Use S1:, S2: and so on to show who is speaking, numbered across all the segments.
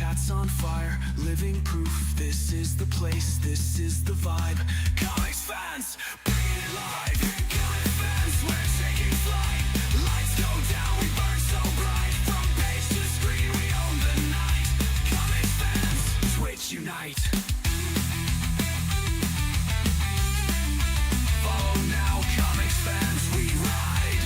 S1: chat's on fire, living proof. This is the place, this is the vibe. Comics fans, bring it alive. Comic fans, we're taking flight. Lights go down, we burn so bright. From page to screen, we own the night. Comics fans, Twitch unite. Follow now, comics fans, we ride.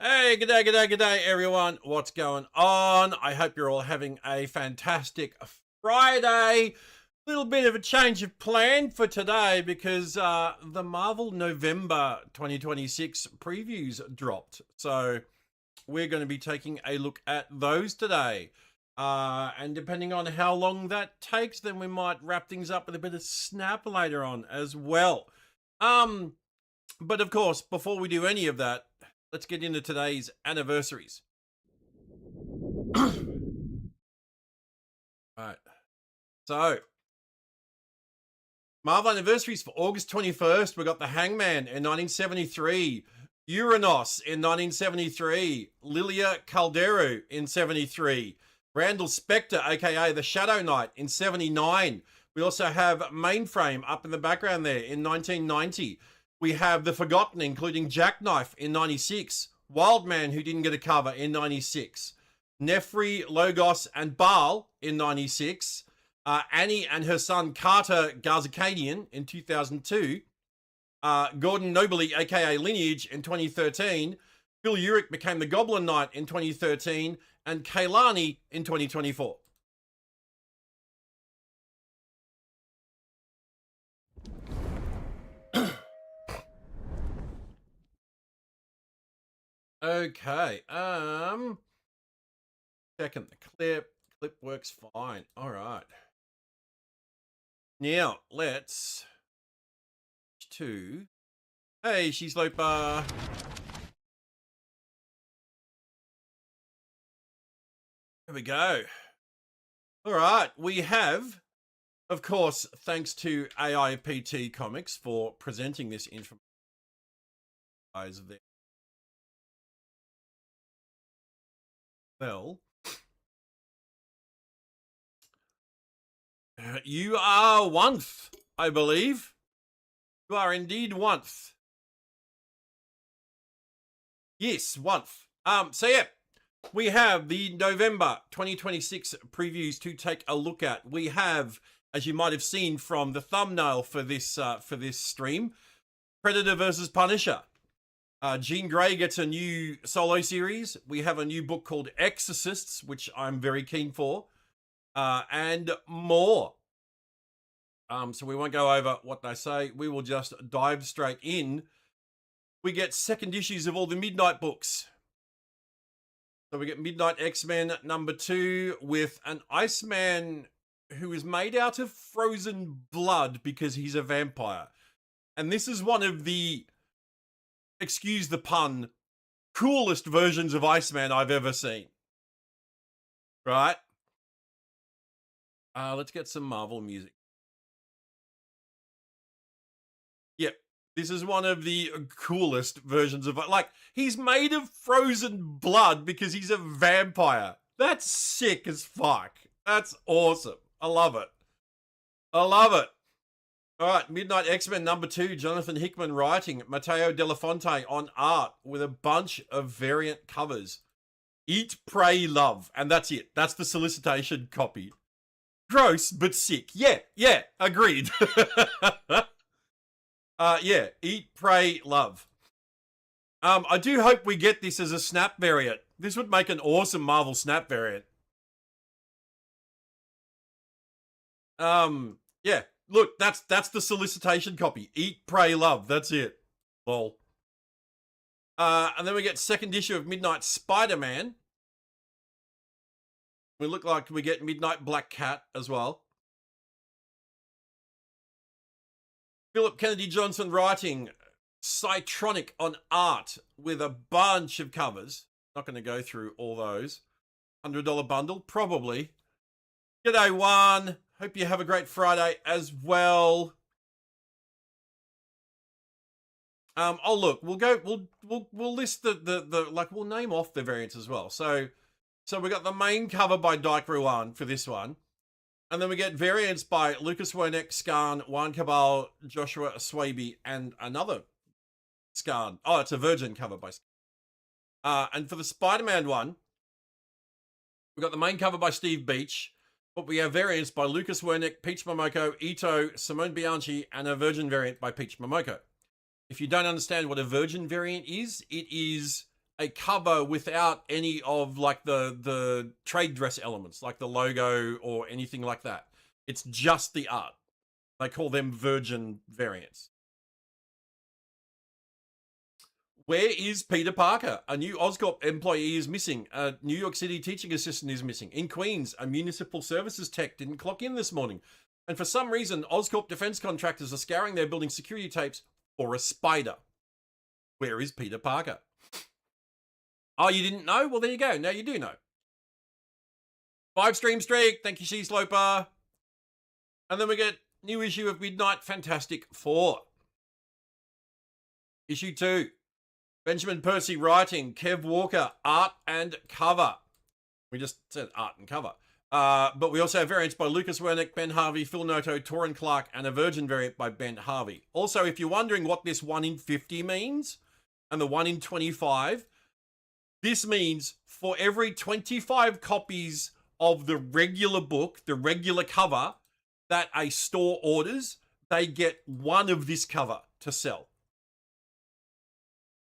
S2: Hey, g'day everyone. What's going on? I hope you're all having a fantastic Friday. Little bit of a change of plan for today because the Marvel November 2026 previews dropped. So we're going to be taking a look at those today. And depending on how long that takes, then we might wrap things up with a bit of snap later on as well. But of course, before we do any of that, let's get into today's anniversaries. All right. So, Marvel anniversaries for August 21st. We got The Hangman in 1973, Uranos in 1973, Lilia Calderu in 73, Randall Specter, aka the Shadow Knight, in 79. We also have Mainframe up in the background there in 1990. We have The Forgotten, including Jackknife in 96, Wildman, who didn't get a cover, in 96, Nefri, Logos, and Baal in 96, Annie and her son Carter Garzakanian in 2002, Gordon Nobley, aka Lineage, in 2013, Phil Urich became the Goblin Knight in 2013, and Kaylani in 2024. Okay, second the clip works fine. All right. Now, let's to, hey, she's Lopa. There we go. All right, we have, of course, thanks to AIPT Comics for presenting this information. Eyes there. Well, you are once, I believe. You are indeed once. Yes, once. So yeah, We have the November 2026 previews to take a look at. We have, as you might have seen from the thumbnail for this stream, Predator versus Punisher. Jean Grey gets a new solo series. We have a new book called Exorcists, which I'm very keen for, and more. So we won't go over what they say. We will just dive straight in. We get second issues of all the Midnight books. So we get Midnight X-Men #2 with an Iceman who is made out of frozen blood because he's a vampire. And this is one of the, excuse the pun, coolest versions of Iceman I've ever seen. Right? Let's get some Marvel music. Yep. This is one of the coolest versions of, like, he's made of frozen blood because he's a vampire. That's sick as fuck. That's awesome. I love it. I love it. All right, Midnight X-Men #2, Jonathan Hickman writing, Matteo Delafonte on art with a bunch of variant covers. Eat, pray, love. And that's it. That's the solicitation copy. Gross, but sick. Yeah, agreed. Yeah, eat, pray, love. I do hope we get this as a Snap variant. This would make an awesome Marvel Snap variant. Yeah, look, that's the solicitation copy. Eat, pray, love. That's it. Lol. And then we get second issue of Midnight Spider-Man. We look like we get Midnight Black Cat as well. Philip Kennedy Johnson writing, Cytronic on art with a bunch of covers. Not going to go through all those. $100 bundle, probably. G'day, one. Hope you have a great Friday as well. Oh look, we'll list the like, we'll name off the variants as well. So we got the main cover by Dyke Ruan for this one. And then we get variants by Lucas Wernick, Scarn, Juan Cabal, Joshua Swaby, and another Scarn. Oh, it's a Virgin cover by Scarn. And for the Spider-Man one, we got the main cover by Steve Beach, but we have variants by Lucas Wernick, Peach Momoko, Ito, Simone Bianchi, and a Virgin variant by Peach Momoko. If you don't understand what a Virgin variant is, it is a cover without any of like the trade dress elements, like the logo or anything like that. It's just the art. They call them Virgin variants. Where is Peter Parker? A new Oscorp employee is missing. A New York City teaching assistant is missing. In Queens, a municipal services tech didn't clock in this morning. And for some reason, Oscorp defense contractors are scouring their building security tapes for a spider. Where is Peter Parker? Oh, you didn't know? Well, there you go. Now you do know. 5-stream streak. Thank you, She Sloper. And then we get new issue of Midnight Fantastic 4. Issue 2. Benjamin Percy writing, Kev Walker, art and cover. We just said art and cover. But we also have variants by Lucas Wernick, Ben Harvey, Phil Noto, Torin Clark, and a Virgin variant by Ben Harvey. Also, if you're wondering what this 1 in 50 means, and the 1 in 25, this means for every 25 copies of the regular book, the regular cover, that a store orders, they get one of this cover to sell.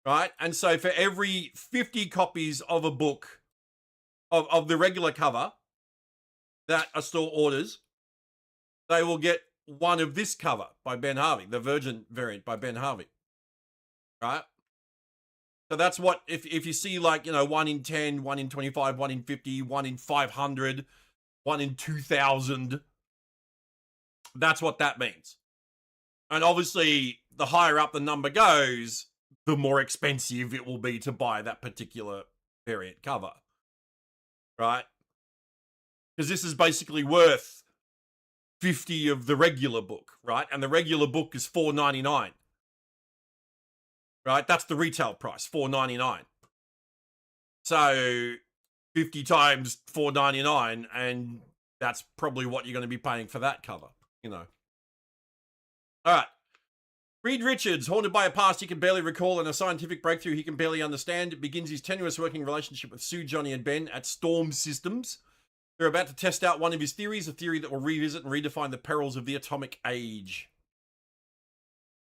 S2: Right? And so for every 50 copies of a book, of the regular cover, that a store orders, they will get one of this cover by Ben Harvey, the Virgin variant by Ben Harvey. Right? So that's what, if you see like, 1 in 10, 1 in 25, 1 in 50, 1 in 500, 1 in 2,000, that's what that means. And obviously, the higher up the number goes, the more expensive it will be to buy that particular variant cover. Right? Because this is basically worth 50 of the regular book, right? And the regular book is $4.99. Right? That's the retail price, $4.99. So 50 times $4.99, and that's probably what you're going to be paying for that cover, All right. Reed Richards, haunted by a past he can barely recall and a scientific breakthrough he can barely understand, begins his tenuous working relationship with Sue, Johnny, and Ben at Storm Systems. They're about to test out one of his theories, a theory that will revisit and redefine the perils of the atomic age.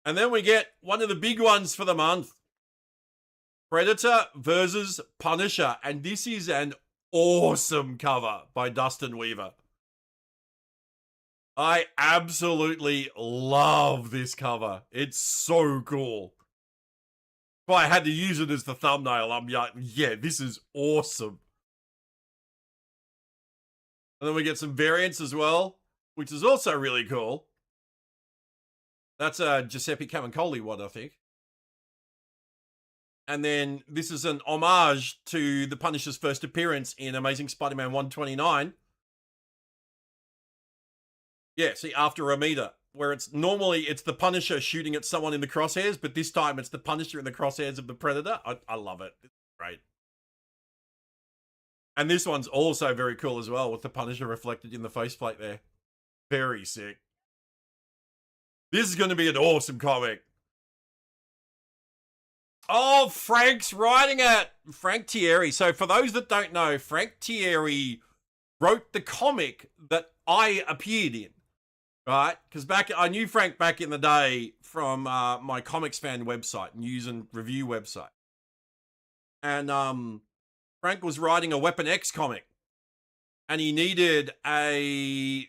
S2: And then we get one of the big ones for the month. Predator versus Punisher. And this is an awesome cover by Dustin Weaver. I absolutely love this cover. It's so cool. If I had to use it as the thumbnail, I'm like, yeah, this is awesome. And then we get some variants as well, which is also really cool. That's a Giuseppe Camuncoli one, I think. And then this is an homage to the Punisher's first appearance in Amazing Spider-Man 129. Yeah, see, after Ramita, where it's the Punisher shooting at someone in the crosshairs, but this time it's the Punisher in the crosshairs of the Predator. I love it. It's great. And this one's also very cool as well, with the Punisher reflected in the faceplate there. Very sick. This is going to be an awesome comic. Oh, Frank's writing it. Frank Thierry. So for those that don't know, Frank Thierry wrote the comic that I appeared in. Right? Because I knew Frank back in the day from my Comixfan website, news and review website. And Frank was writing a Weapon X comic. And he needed a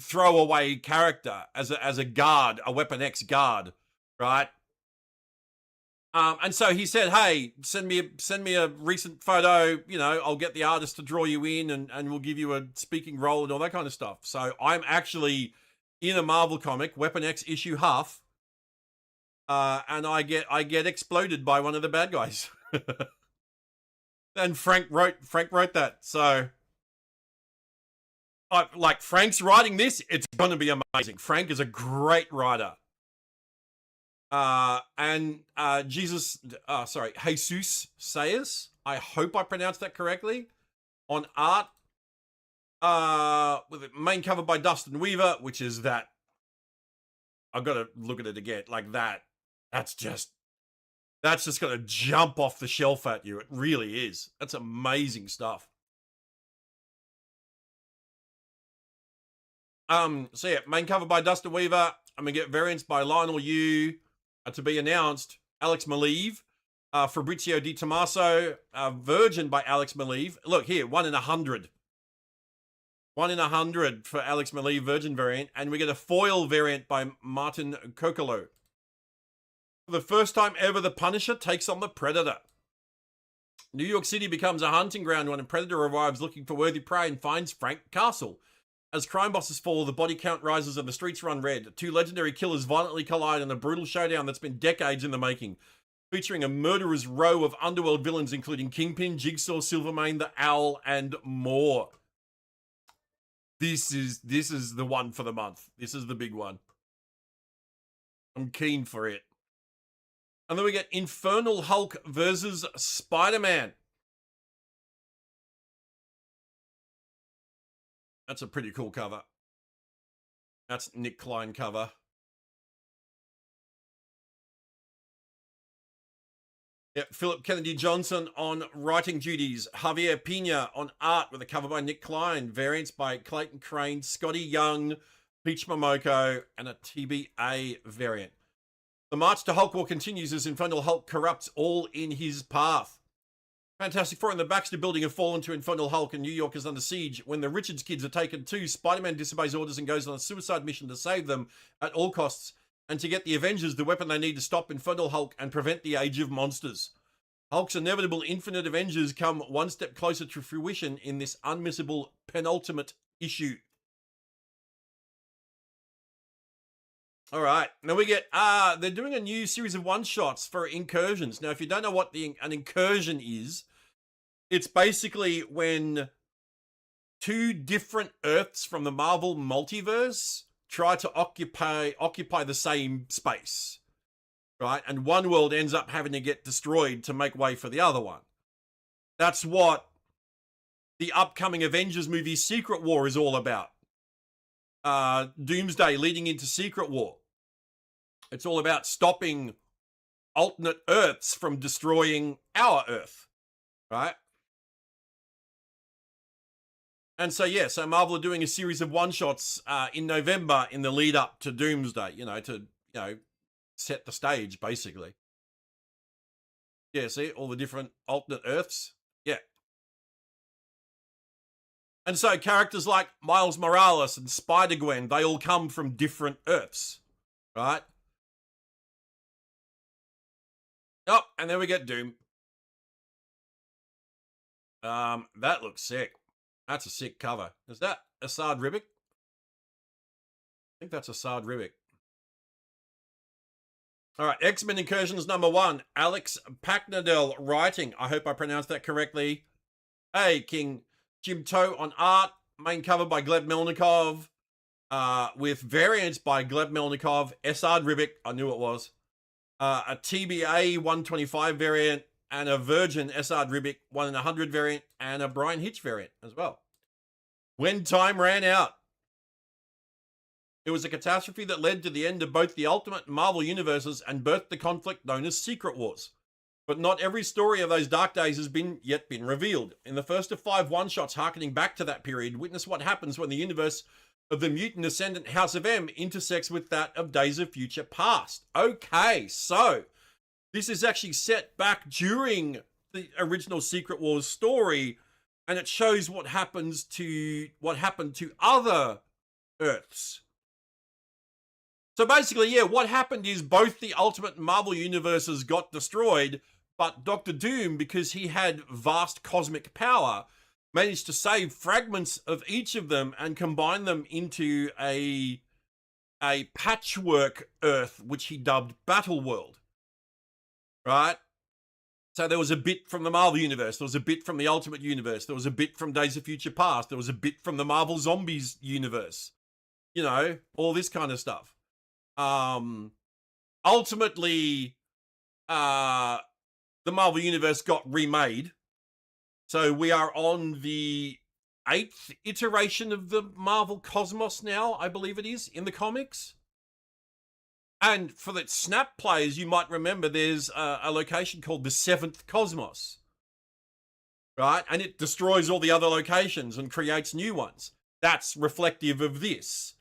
S2: throwaway character as a guard, a Weapon X guard, right? And so he said, hey, send me a recent photo, I'll get the artist to draw you in and we'll give you a speaking role and all that kind of stuff. So I'm actually in a Marvel comic, Weapon X issue half, and I get exploded by one of the bad guys. And Frank wrote that. So Frank's writing this, it's going to be amazing. Frank is a great writer. Jesus Sayers, I hope I pronounced that correctly, on art, with the main cover by Dustin Weaver, which is that, I've got to look at it again, like that, that's just going to jump off the shelf at you, it really is, that's amazing stuff. So yeah, main cover by Dustin Weaver, I'm going to get variants by Lionel Yu, to be announced, Alex Maleev, Fabrizio Di Tommaso, Virgin by Alex Maleev. Look here, 1 in 100. 1 in 100 for Alex Maleev Virgin variant. And we get a foil variant by Martin Kokolo. For the first time ever, the Punisher takes on the Predator. New York City becomes a hunting ground when a Predator arrives looking for worthy prey and finds Frank Castle. As crime bosses fall, the body count rises and the streets run red. Two legendary killers violently collide in a brutal showdown that's been decades in the making, featuring a murderer's row of underworld villains including Kingpin, Jigsaw, Silvermane, the Owl, and more. This is the one for the month. This is the big one. I'm keen for it. And then we get Infernal Hulk versus Spider-Man. That's a pretty cool cover. That's Nick Klein cover. Yeah, Philip Kennedy Johnson on writing duties. Javier Pina on art with a cover by Nick Klein. Variants by Clayton Crane, Scotty Young, Peach Momoko, and a TBA variant. The march to Hulk War continues as Infernal Hulk corrupts all in his path. Fantastic Four in the Baxter Building have fallen to Infernal Hulk and New York is under siege. When the Richards kids are taken too, Spider-Man disobeys orders and goes on a suicide mission to save them at all costs and to get the Avengers the weapon they need to stop Infernal Hulk and prevent the Age of Monsters. Hulk's inevitable infinite Avengers come one step closer to fruition in this unmissable penultimate issue. All right, now we get, they're doing a new series of one-shots for incursions. Now, if you don't know what an incursion is, it's basically when two different Earths from the Marvel multiverse try to occupy the same space, right? And one world ends up having to get destroyed to make way for the other one. That's what the upcoming Avengers movie Secret War is all about. Doomsday leading into Secret War. It's all about stopping alternate Earths from destroying our Earth, right? And so, yeah, so Marvel are doing a series of one-shots in November in the lead up to Doomsday, to set the stage, basically. Yeah, see, all the different alternate Earths. Yeah. And so characters like Miles Morales and Spider-Gwen, they all come from different Earths, right? Oh, and then we get Doom. That looks sick. That's a sick cover. Is that Assad Ribic? I think that's Assad Ribic. All right, X-Men Incursions #1. Alex Packnadel writing. I hope I pronounced that correctly. Hey, King Jim Toe on art. Main cover by Gleb Melnikov. With variants by Gleb Melnikov. Assad Ribic. I knew it was. A TBA 125 variant. And a Virgin Assad Ribic 1 in 100 variant. And a Brian Hitch variant as well. When time ran out. It was a catastrophe that led to the end of both the Ultimate and Marvel universes and birthed the conflict known as Secret Wars. But not every story of those dark days has yet been revealed. In the first of 5 one-shots harkening back to that period, witness what happens when the universe of the mutant ascendant House of M intersects with that of Days of Future Past. Okay, so this is actually set back during the original Secret Wars story, and it shows what happened to other Earths. So basically, yeah, what happened is both the Ultimate and Marvel universes got destroyed, but Doctor Doom, because he had vast cosmic power, managed to save fragments of each of them and combine them into a patchwork Earth, which he dubbed Battle World. Right? So there was a bit from the Marvel universe, there was a bit from the Ultimate universe, there was a bit from Days of Future Past, there was a bit from the Marvel Zombies universe. All this kind of stuff. Ultimately, the Marvel Universe got remade. So we are on the 8th iteration of the Marvel Cosmos now, I believe it is, in the comics. And for the Snap players, you might remember there's a location called the 7th Cosmos. Right? And it destroys all the other locations and creates new ones. That's reflective of this.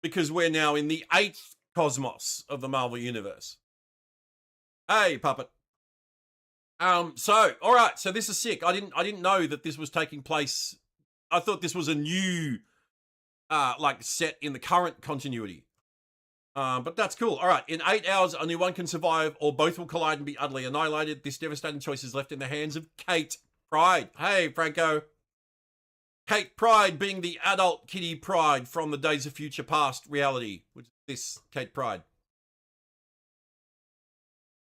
S2: Because we're now in the 8th Cosmos of the Marvel Universe. Hey, puppet. So, all right, so this is sick. I didn't know that this was taking place. I thought this was a new set in the current continuity. But that's cool. All right, in 8 hours, only one can survive, or both will collide and be utterly annihilated. This devastating choice is left in the hands of Kate Pryde. Hey, Franco. Kate Pryde being the adult Kitty Pryde from the Days of Future Past reality, which is this Kate Pryde.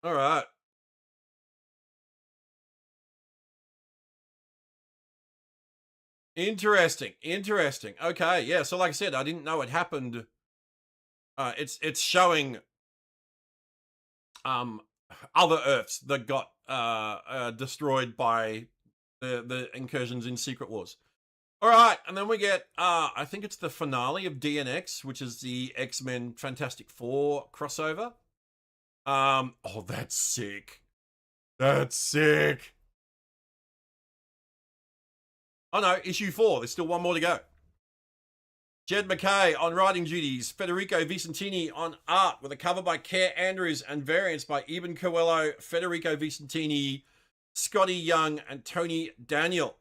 S2: All right. Interesting. Okay, yeah. So, like I said, I didn't know it happened. It's showing other Earths that got destroyed by the incursions in Secret Wars. All right, and then we get, I think it's the finale of DNX, which is the X-Men Fantastic Four crossover. Oh, that's sick. That's sick. Oh no, issue 4. There's still one more to go. Jed McKay on writing duties. Federico Vicentini on art with a cover by Care Andrews and variants by Eben Coelho, Federico Vicentini, Scotty Young, and Tony Daniel.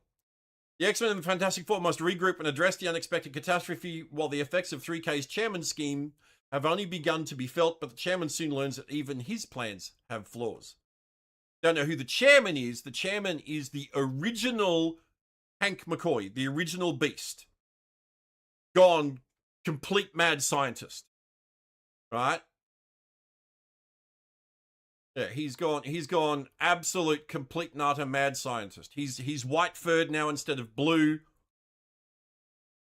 S2: The X-Men and the Fantastic Four must regroup and address the unexpected catastrophe while the effects of 3K's chairman's scheme have only begun to be felt, but the chairman soon learns that even his plans have flaws. Don't know who the chairman is. The chairman is the original Hank McCoy, the original Beast. Gone complete mad scientist. Right? Yeah, he's gone absolute complete and utter mad scientist. He's white furred now instead of blue.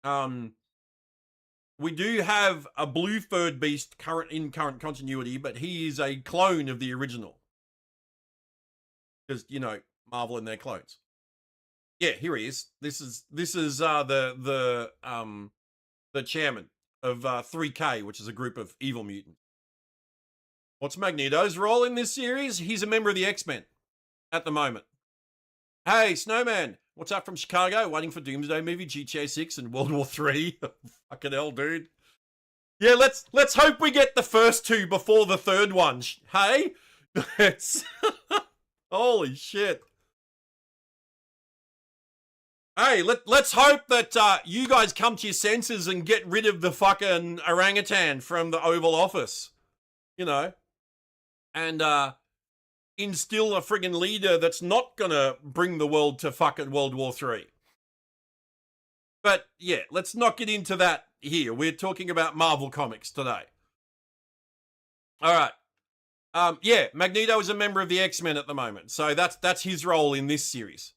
S2: We do have a blue furred Beast in current continuity, but he is a clone of the original. Because Marvel and their clones. Yeah, here he is. This is the chairman. of 3K, which is a group of evil mutants. What's Magneto's role in this series? He's a member of the X-Men at the moment. Hey, Snowman, what's up from Chicago? Waiting for Doomsday movie, GTA 6, and World War 3. Fucking hell, dude. Yeah, let's hope we get the first two before the third one. Hey? It's holy shit. Hey, let's hope that you guys come to your senses and get rid of the fucking orangutan from the Oval Office. You know? And instill a friggin' leader that's not gonna bring the world to fucking World War 3. But yeah, let's not get into that here. We're talking about Marvel Comics today. All right. Yeah, Magneto is a member of the X-Men at the moment. So that's his role in this series.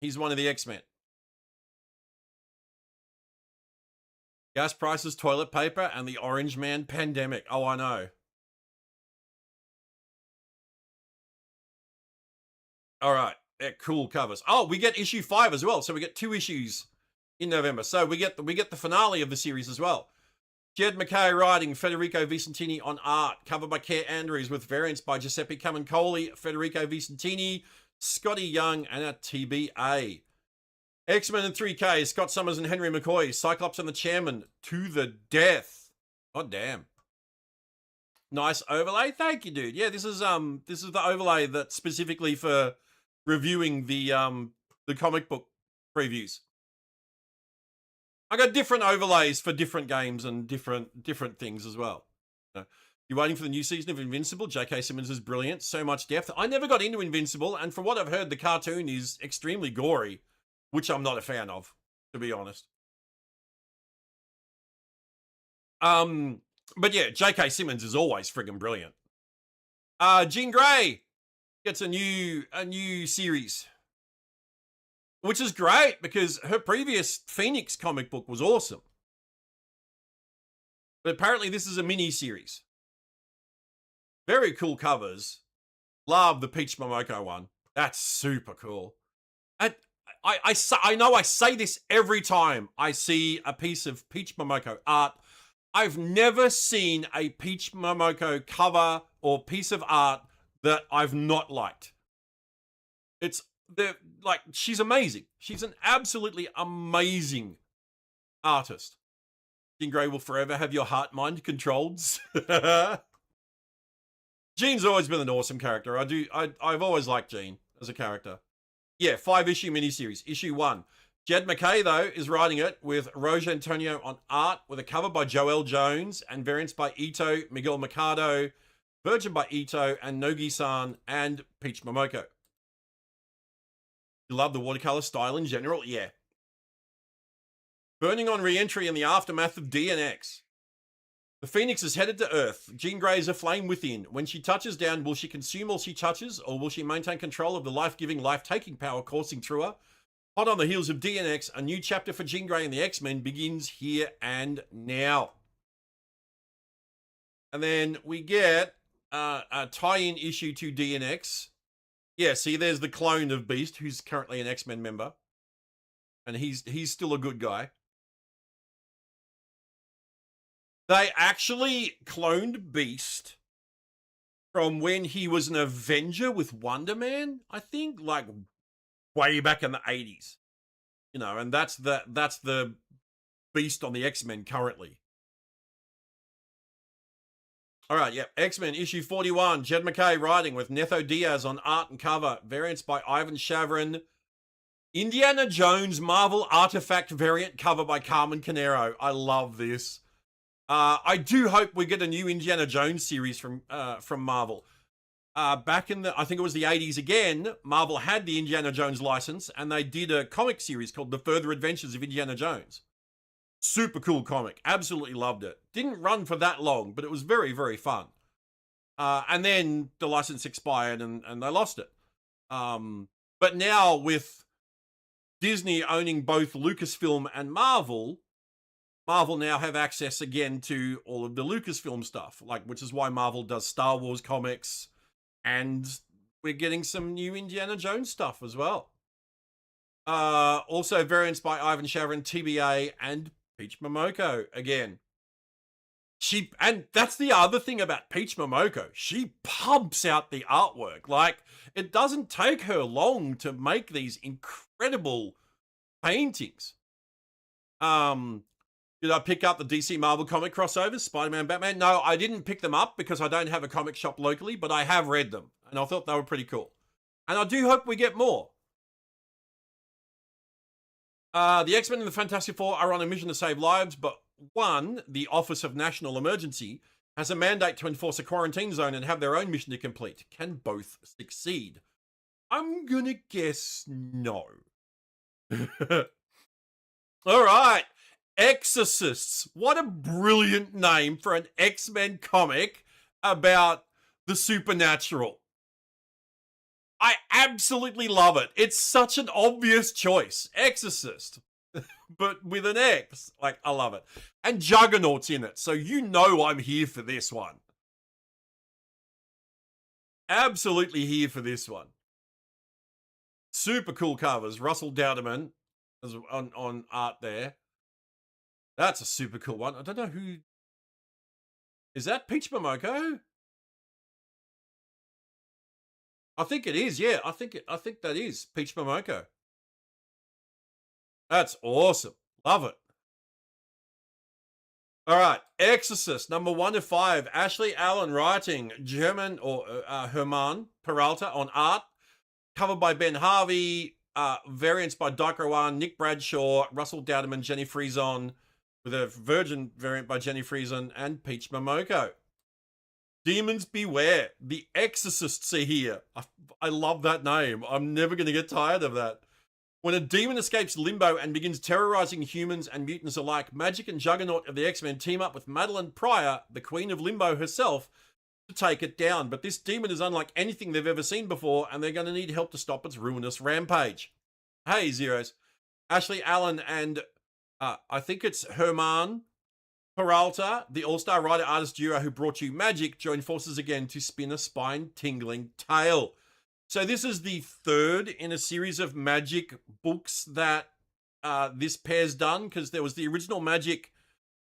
S2: He's one of the X-Men. Gas prices, toilet paper, and the Orange Man pandemic. Oh, I know. All right. Yeah, cool covers. Oh, we get issue 5 as well. So we get 2 issues in November. So we get the finale of the series as well. Jed MacKay writing, Federico Vicentini on art, covered by Care Andrews with variants by Giuseppe Camuncoli, Federico Vicentini, Scotty Young, and a TBA. X-Men and 3K, Scott Summers and Henry McCoy, Cyclops and the Chairman, to the death. God damn. Nice overlay. Thank you, dude. Yeah, this is the overlay that's specifically for reviewing the comic book previews. I got different overlays for different games and different things as well. You're waiting for the new season of Invincible. J.K. Simmons is brilliant. So much depth. I never got into Invincible, and from what I've heard, the cartoon is extremely gory, which I'm not a fan of, to be honest. But yeah, J.K. Simmons is always friggin' brilliant. Jean Grey gets a new series, which is great because her previous Phoenix comic book was awesome. But apparently this is a mini series. Very cool covers. Love the Peach Momoko one. That's super cool. And I know I say this every time I see a piece of Peach Momoko art. I've never seen a Peach Momoko cover or piece of art that I've not liked. She's amazing. She's an absolutely amazing artist. Jean Grey will forever have your heart mind controlled. Jean's always been an awesome character. I've always liked Jean as a character. Yeah, 5-issue miniseries. Issue 1. Jed MacKay, though, is writing it with Roger Antonio on art, with a cover by Joel Jones and variants by Ito, Miguel Mercado, Virgin by Ito, and Nogi-san, and Peach Momoko. You love the watercolor style in general? Yeah. Burning on re-entry in the aftermath of DNX. The Phoenix is headed to Earth. Jean Grey is aflame within. When she touches down, will she consume all she touches, or will she maintain control of the life-giving, life-taking power coursing through her? Hot on the heels of DNX, a new chapter for Jean Grey and the X-Men begins here and now. And then we get a tie-in issue to DNX. Yeah, see, there's the clone of Beast, who's currently an X-Men member. And he's still a good guy. They actually cloned Beast from when he was an Avenger with Wonder Man, I think, like way back in the 80s. You know, and that's the Beast on the X-Men currently. All right, yep. X-Men issue 41. Jed MacKay writing with Netho Diaz on art and cover. Variants by Ivan Shavrin. Indiana Jones Marvel Artifact variant cover by Carmen Canero. I love this. I do hope we get a new Indiana Jones series from Marvel. Back in I think it was the 80s again, Marvel had the Indiana Jones license, and they did a comic series called The Further Adventures of Indiana Jones. Super cool comic. Absolutely loved it. Didn't run for that long, but it was very, very fun. And then the license expired and they lost it. But now with Disney owning both Lucasfilm and Marvel now have access again to all of the Lucasfilm stuff, which is why Marvel does Star Wars comics, and we're getting some new Indiana Jones stuff as well. Also variants by Ivan Shavrin, TBA, and Peach Momoko again. And that's the other thing about Peach Momoko. She pumps out the artwork. Like, it doesn't take her long to make these incredible paintings. Did I pick up the DC Marvel comic crossovers, Spider-Man, Batman? No, I didn't pick them up because I don't have a comic shop locally, but I have read them, and I thought they were pretty cool. And I do hope we get more. The X-Men and the Fantastic Four are on a mission to save lives, but one, the Office of National Emergency, has a mandate to enforce a quarantine zone and have their own mission to complete. Can both succeed? I'm gonna guess no. All right. Exorcists. What a brilliant name for an X-Men comic about the supernatural. I absolutely love it. It's such an obvious choice. Exorcist. But with an X. Like, I love it. And Juggernaut's in it, so you know I'm here for this one. Absolutely here for this one. Super cool covers. Russell Dowderman on art there. That's a super cool one. I don't know who... Is that Peach Momoko? I think it is, yeah. I think that is Peach Momoko. That's awesome. Love it. All right, Exorcist, number 1 to 5. Ashley Allen writing, German or Herman Peralta on art, covered by Ben Harvey, variants by Dyke Rowan, Nick Bradshaw, Russell Dowderman, Jenny Frison, with a Virgin variant by Jenny Frison and Peach Momoko. Demons Beware. The Exorcists are here. I love that name. I'm never going to get tired of that. When a demon escapes limbo and begins terrorizing humans and mutants alike, Magic and Juggernaut of the X-Men team up with Madeline Pryor, the Queen of Limbo herself, to take it down. But this demon is unlike anything they've ever seen before, and they're going to need help to stop its ruinous rampage. Hey, Zeros. Ashley Allen and I think it's Herman Peralta, the all-star writer-artist duo who brought you Magic, join forces again to spin a spine-tingling tale. So this is the third in a series of Magic books that this pair's done, because there was the original Magic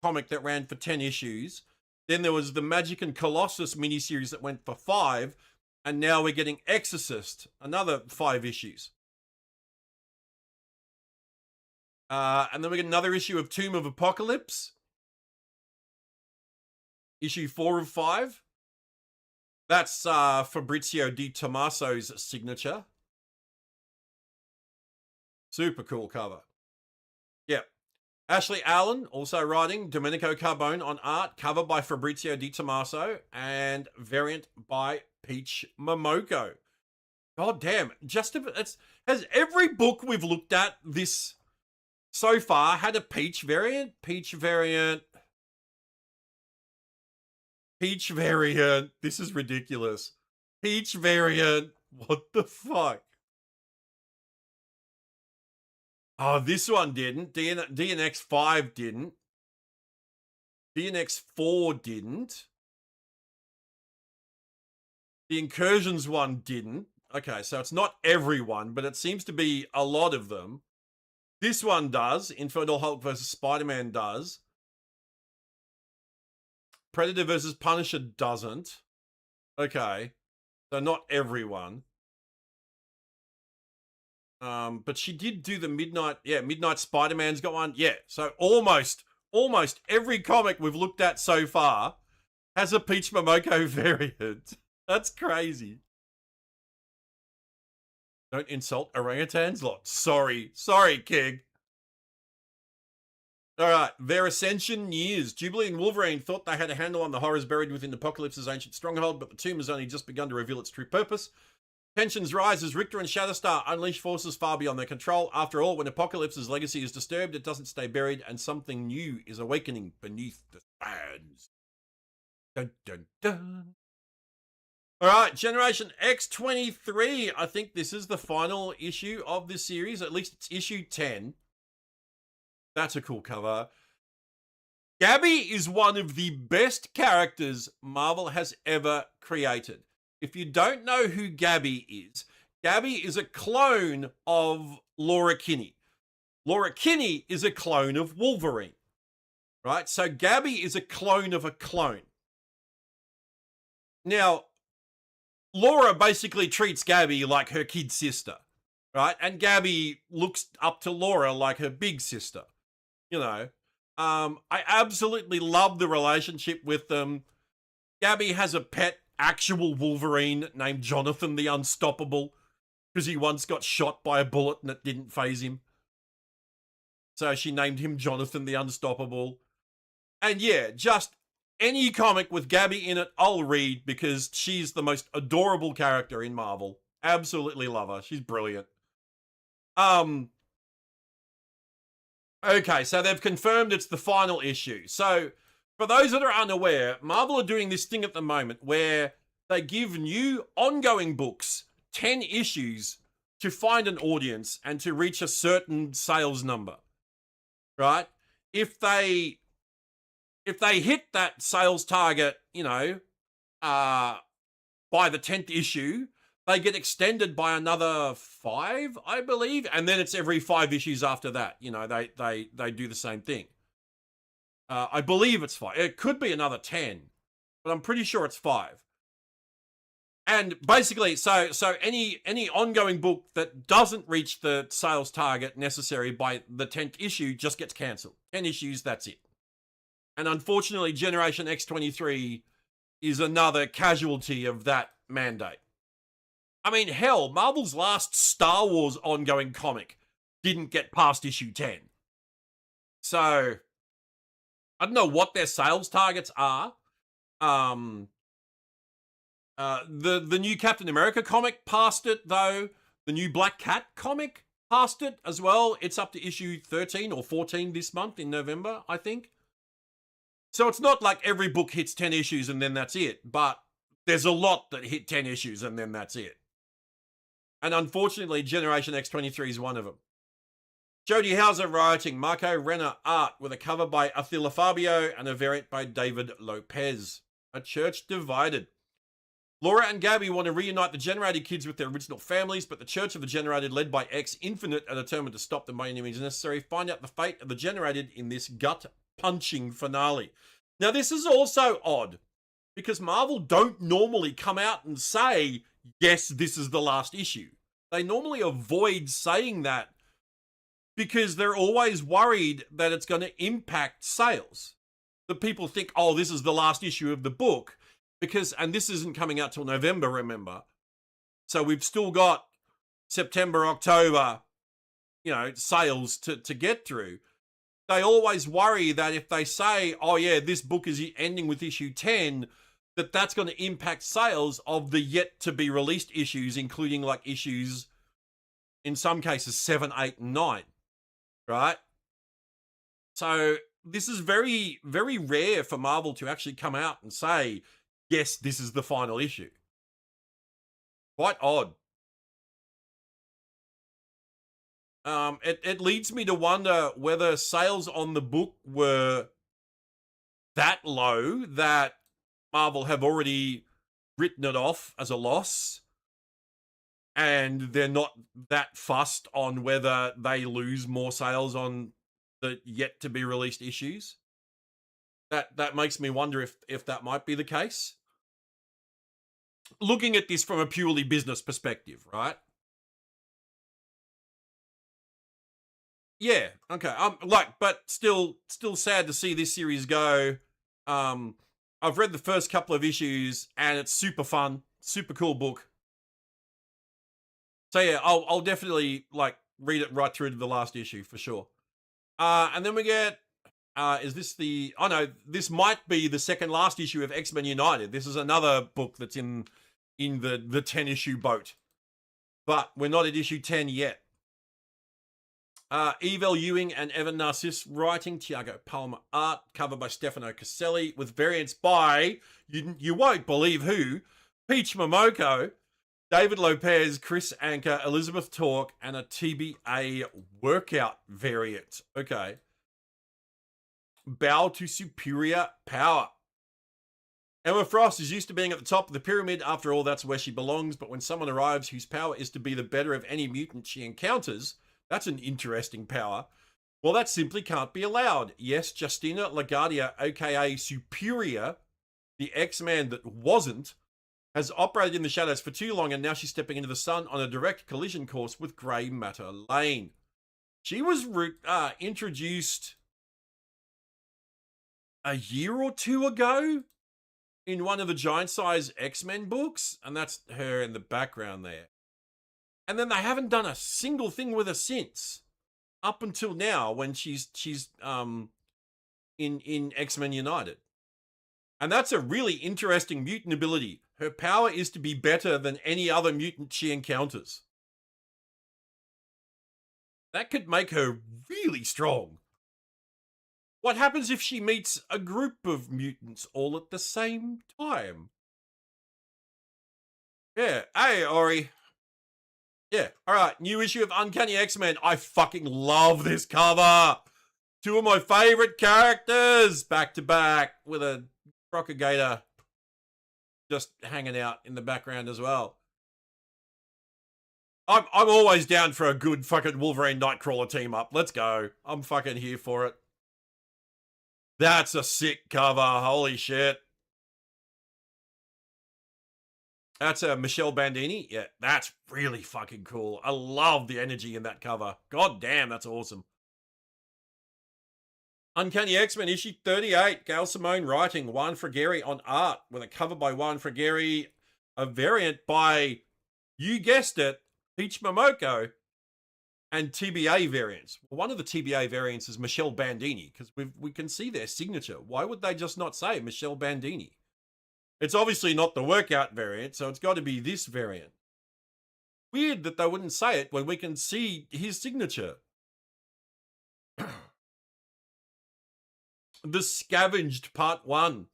S2: comic that ran for 10 issues. Then there was the Magic and Colossus miniseries that went for 5. And now we're getting Exorcist, another 5 issues. And then we get another issue of Tomb of Apocalypse. Issue 4 of 5. That's Fabrizio Di Tommaso's signature. Super cool cover. Yeah. Ashley Allen also writing, Domenico Carbone on art, cover by Fabrizio Di Tommaso, and variant by Peach Momoko. God damn. Has every book we've looked at this so far had a Peach variant? Peach variant. Peach variant. This is ridiculous. Peach variant. What the fuck? Oh, this one didn't. DNX 5 didn't. DNX 4 didn't. The Incursions one didn't. Okay, so it's not everyone, but it seems to be a lot of them. This one does. Infernal Hulk versus Spider-Man does. Predator versus Punisher doesn't. Okay. So not everyone. But she did do the Midnight Spider-Man's got one. Yeah. So almost every comic we've looked at so far has a Peach Momoko variant. That's crazy. Don't insult orangutans lot. Sorry, King. All right, their ascension years. Jubilee and Wolverine thought they had a handle on the horrors buried within Apocalypse's ancient stronghold, but the tomb has only just begun to reveal its true purpose. Tensions rise as Richter and Shatterstar unleash forces far beyond their control. After all, when Apocalypse's legacy is disturbed, it doesn't stay buried, and something new is awakening beneath the sands. Dun, dun, dun. All right, Generation X23. I think this is the final issue of this series. At least it's issue 10. That's a cool cover. Gabby is one of the best characters Marvel has ever created. If you don't know who Gabby is a clone of Laura Kinney. Laura Kinney is a clone of Wolverine. right? So Gabby is a clone of a clone. Now, Laura basically treats Gabby like her kid sister, right? And Gabby looks up to Laura like her big sister, you know. I absolutely love the relationship with them. Gabby has a pet actual Wolverine named Jonathan the Unstoppable because he once got shot by a bullet and it didn't faze him. So she named him Jonathan the Unstoppable. And yeah, just any comic with Gabby in it, I'll read because she's the most adorable character in Marvel. Absolutely love her. She's brilliant. Okay, so they've confirmed it's the final issue. So, for those that are unaware, Marvel are doing this thing at the moment where they give new ongoing books 10 issues to find an audience and to reach a certain sales number. Right? If they hit that sales target, by the 10th issue, they get extended by another 5, I believe, and then it's every 5 issues after that. They do the same thing. I believe it's 5. It could be another 10, but I'm pretty sure it's 5. And basically, so any ongoing book that doesn't reach the sales target necessary by the 10th issue just gets cancelled. 10 issues, that's it. And unfortunately, Generation X23 is another casualty of that mandate. I mean, hell, Marvel's last Star Wars ongoing comic didn't get past issue 10. So, I don't know what their sales targets are. The new Captain America comic passed it, though. The new Black Cat comic passed it as well. It's up to issue 13 or 14 this month in November, I think. So it's not like every book hits 10 issues and then that's it, but there's a lot that hit 10 issues and then that's it. And unfortunately, Generation X23 is one of them. Jody Hauser writing, Marco Renner art with a cover by Attila Fabio and a variant by David Lopez. A church divided. Laura and Gabby want to reunite the Generated kids with their original families, but the Church of the Generated, led by X Infinite, are determined to stop them by any means necessary. Find out the fate of the Generated in this gut-punching finale. Now, this is also odd, because Marvel don't normally come out and say, yes, this is the last issue. They normally avoid saying that because they're always worried that it's going to impact sales. That people think, oh, this is the last issue of the book. And this isn't coming out till November, remember. So we've still got September, October, sales to get through. They always worry that if they say, oh yeah, this book is ending with issue 10, that's going to impact sales of the yet to be released issues, including like issues, in some cases, 7, 8, and 9, right? So this is very, very rare for Marvel to actually come out and say, yes, this is the final issue. Quite odd. It leads me to wonder whether sales on the book were that low that Marvel have already written it off as a loss, and they're not that fussed on whether they lose more sales on the yet to be released issues. That makes me wonder if that might be the case. Looking at this from a purely business perspective, right? Yeah, okay. But still sad to see this series go. I've read the first couple of issues and it's super fun, super cool book. So yeah, I'll definitely read it right through to the last issue for sure. And then we get is this the... Oh no, this might be the second last issue of X-Men United. This is another book that's in the 10 issue boat. But we're not at issue 10 yet. Evel Ewing and Evan Narcisse writing, Tiago Palmer art, cover by Stefano Caselli, with variants by, you won't believe who, Peach Momoko, David Lopez, Chris Anker, Elizabeth Torque, and a TBA workout variant. Okay. Bow to superior power. Emma Frost is used to being at the top of the pyramid. After all, that's where she belongs. But when someone arrives whose power is to be the better of any mutant she encounters, that's an interesting power. Well, that simply can't be allowed. Yes, Justina LaGuardia, aka Superior, the X-Man that wasn't, has operated in the shadows for too long, and now she's stepping into the sun on a direct collision course with Grey Matter Lane. She was introduced a year or two ago in one of the giant size X-Men books, and that's her in the background there. And then they haven't done a single thing with her since, up until now when she's in X-Men United. And that's a really interesting mutant ability. Her power is to be better than any other mutant she encounters. That could make her really strong. What happens if she meets a group of mutants all at the same time? Yeah. Hey, Ori. Yeah. All right. New issue of Uncanny X-Men. I fucking love this cover. Two of my favorite characters back to back with a Crocagator just hanging out in the background as well. I'm always down for a good fucking Wolverine Nightcrawler team up. Let's go. I'm fucking here for it. That's a sick cover. Holy shit. That's a Michelle Bandini. Yeah, that's really fucking cool. I love the energy in that cover. God damn, that's awesome. Uncanny X-Men issue 38. Gail Simone writing. Juan Frigeri on art with a cover by Juan Frigeri. A variant by, you guessed it, Peach Momoko, and TBA variants. Well, one of the TBA variants is Michelle Bandini, because we can see their signature. Why would they just not say Michelle Bandini? It's obviously not the workout variant, so it's got to be this variant. Weird that they wouldn't say it when we can see his signature. The Scavenged Part 1.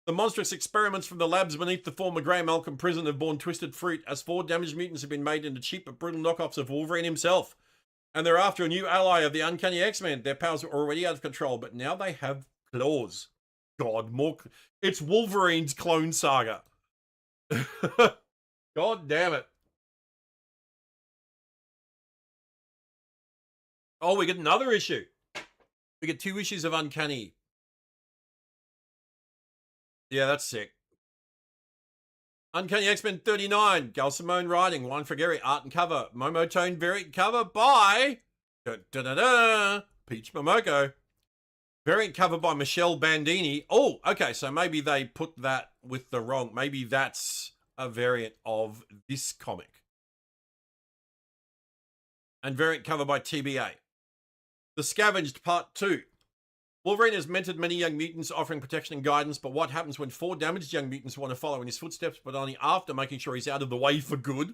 S2: The monstrous experiments from the labs beneath the former Grey Malcolm prison have borne twisted fruit as 4 damaged mutants have been made into cheap but brutal knockoffs of Wolverine himself. And they're after a new ally of the Uncanny X-Men. Their powers are already out of control, but now they have claws. God, more... It's Wolverine's Clone Saga. God damn it. Oh, we get another issue. We get 2 issues of Uncanny. Yeah, that's sick. Uncanny X-Men 39. Gail Simone writing. Juan Frigeri art and cover. Momotone variant cover by... Peach Momoko. Variant cover by Michelle Bandini. Oh, okay, so maybe they put that with the wrong... Maybe that's a variant of this comic. And variant cover by TBA. The Scavenged Part 2. Wolverine has mentored many young mutants, offering protection and guidance, but what happens when 4 damaged young mutants want to follow in his footsteps, but only after making sure he's out of the way for good?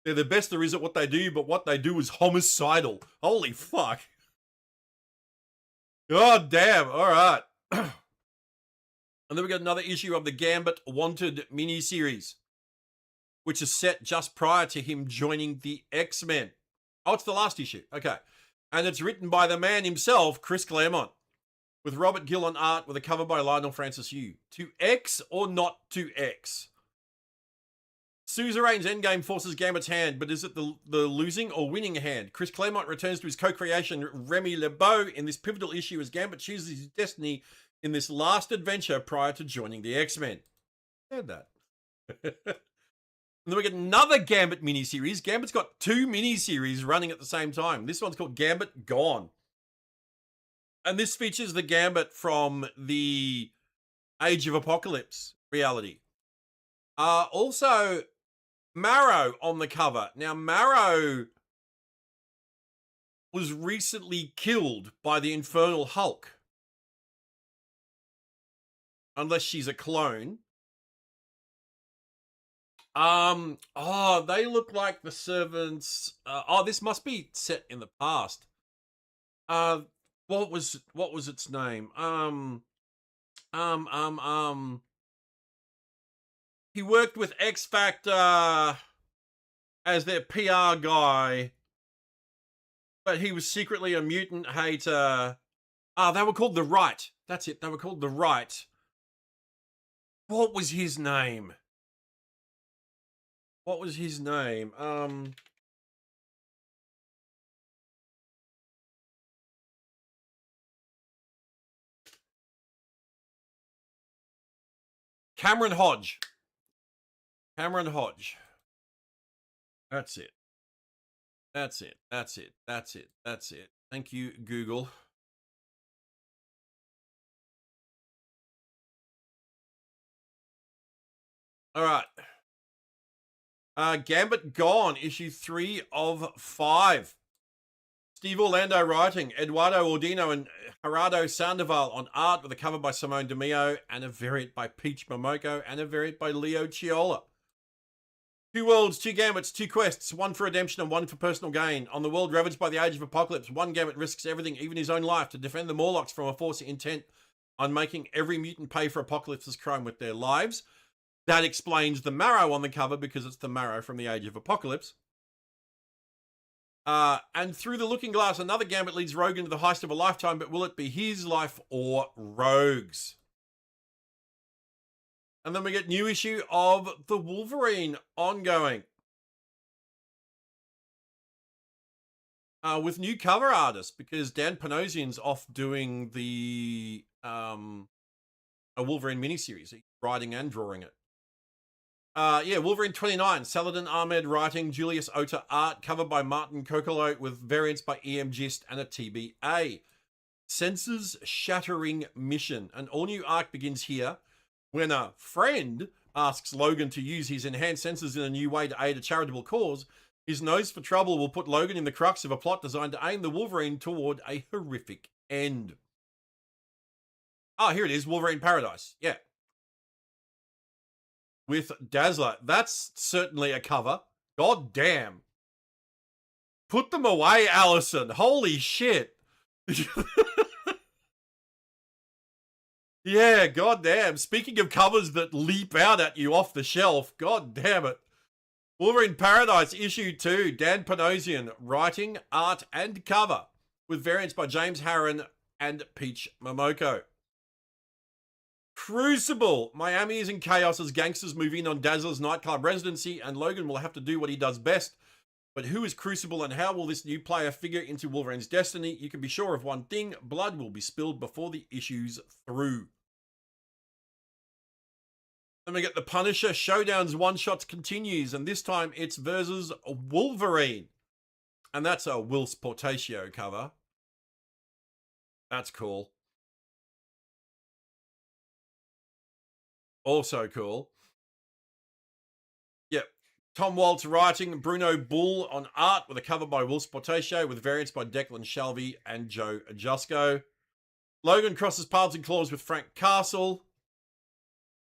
S2: They're the best there is at what they do, but what they do is homicidal. Holy fuck. God damn, alright. And then we got another issue of the Gambit Wanted miniseries, which is set just prior to him joining the X-Men. Oh, it's the last issue. Okay. And it's written by the man himself, Chris Claremont, with Robert Gill on art, with a cover by Lionel Francis Yu. To X or not to X? Suzerain's endgame forces Gambit's hand, but is it the losing or winning hand? Chris Claremont returns to his co-creation Remy LeBeau in this pivotal issue as Gambit chooses his destiny in this last adventure prior to joining the X-Men. Heard that. And then we get another Gambit miniseries. Gambit's got 2 miniseries running at the same time. This one's called Gambit Gone. And this features the Gambit from the Age of Apocalypse reality. Also, Marrow on the cover. Now, Marrow was recently killed by the Infernal Hulk. Unless she's a clone. Oh, they look like the servants. This must be set in the past. What was its name? He worked with X Factor as their PR guy, but he was secretly a mutant hater. They were called The Right. That's it. They were called The Right. What was his name? What was his name? Cameron Hodge. Cameron Hodge. That's it. That's it. That's it. That's it. That's it. Thank you, Google. All right. Gambit Gone, issue 3 of 5. Steve Orlando writing, Eduardo Ordino and Gerardo Sandoval on art with a cover by Simone DeMeo and a variant by Peach Momoko and a variant by Leo Chiola. 2 worlds, 2 gambits, 2 quests, 1 for redemption and 1 for personal gain. On the world ravaged by the Age of Apocalypse, 1 gambit risks everything, even his own life, to defend the Morlocks from a force intent on making every mutant pay for Apocalypse's crime with their lives. That explains the marrow on the cover, because it's the marrow from the Age of Apocalypse. And through the looking glass, another gambit leads Rogue into the heist of a lifetime, but will it be his life or Rogue's? And then we get new issue of the Wolverine ongoing. With new cover artists, because Dan Panosian's off doing the a Wolverine miniseries. He's writing and drawing it. Wolverine 29, Saladin Ahmed writing, Julius Ota art, cover by Martin Kokolo with variants by EM Gist and a TBA. Senses Shattering Mission. An all-new arc begins here when a friend asks Logan to use his enhanced senses in a new way to aid a charitable cause. His nose for trouble will put Logan in the crux of a plot designed to aim the Wolverine toward a horrific end. Here it is, Wolverine Paradise. Yeah. With Dazzler. That's certainly a cover. God damn. Put them away, Allison. Holy shit. Yeah, god damn. Speaking of covers that leap out at you off the shelf, god damn it. Wolverine Paradise issue 2, Dan Panosian writing, art and cover with variants by James Harron and Peach Momoko. Crucible. Miami is in chaos as gangsters move in on Dazzler's nightclub residency, and Logan will have to do what he does best. But who is Crucible, and how will this new player figure into Wolverine's destiny? You can be sure of one thing: blood will be spilled before the issue's through. Then we get the Punisher Showdowns one-shots continues, and this time it's versus Wolverine. And that's a Will Sportatio cover. That's cool. Also cool. Yep. Tom Waltz writing, Bruno Bull on art with a cover by Will Sportatio with variants by Declan Shalvey and Joe Ajusco. Logan crosses paths and claws with Frank Castle.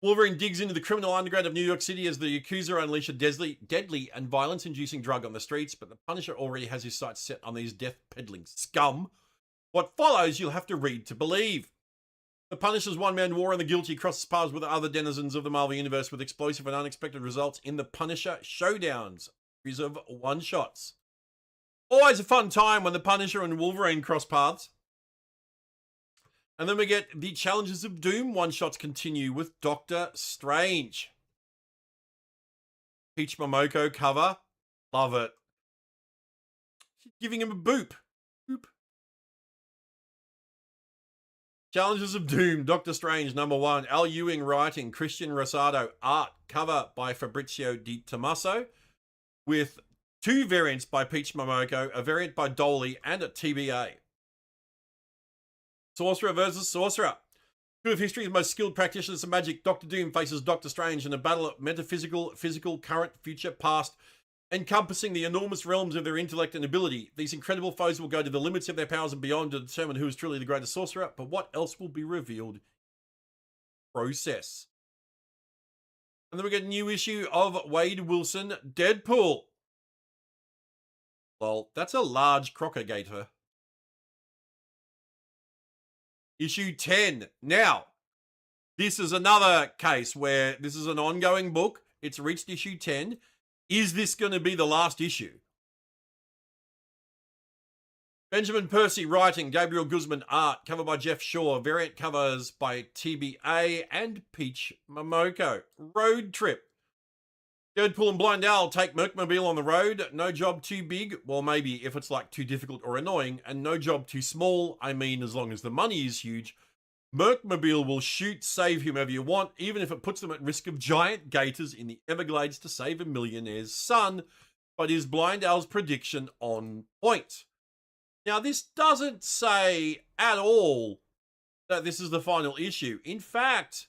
S2: Wolverine digs into the criminal underground of New York City as the Yakuza unleash a deadly and violence-inducing drug on the streets, but the Punisher already has his sights set on these death-peddling scum. What follows, you'll have to read to believe. The Punisher's one-man war and the guilty crosses paths with other denizens of the Marvel Universe with explosive and unexpected results in the Punisher Showdowns, series of one-shots. Always a fun time when the Punisher and Wolverine cross paths. And then we get the Challenges of Doom one-shots continue with Doctor Strange. Peach Momoko cover. Love it. Giving him a boop. Boop. Challenges of Doom, Doctor Strange #1. Al Ewing writing, Christian Rosado art, cover by Fabrizio Di Tommaso, with 2 variants by Peach Momoko, a variant by Dolly, and a TBA. Sorcerer versus Sorcerer. 2 of history's most skilled practitioners of magic, Doctor Doom faces Doctor Strange in a battle of metaphysical, physical, current, future, past, encompassing the enormous realms of their intellect and ability. These incredible foes will go to the limits of their powers and beyond to determine who is truly the greatest sorcerer, but what else will be revealed? Process. And then we get a new issue of Wade Wilson, Deadpool. Well, that's a large crocagator. Issue 10. Now, this is another case where this is an ongoing book. It's reached issue 10. Is this going to be the last issue? Benjamin Percy writing, Gabriel Guzman art, cover by Jeff Shaw, variant covers by TBA and Peach Momoko. Road Trip. Deadpool and Blind Owl take Mercmobile on the road. No job too big, well maybe if it's like too difficult or annoying, and no job too small, I mean as long as the money is huge, Mercmobile will shoot, save whomever you want, even if it puts them at risk of giant gators in the Everglades to save a millionaire's son. But is Blind Al's prediction on point? Now, this doesn't say at all that this is the final issue. In fact,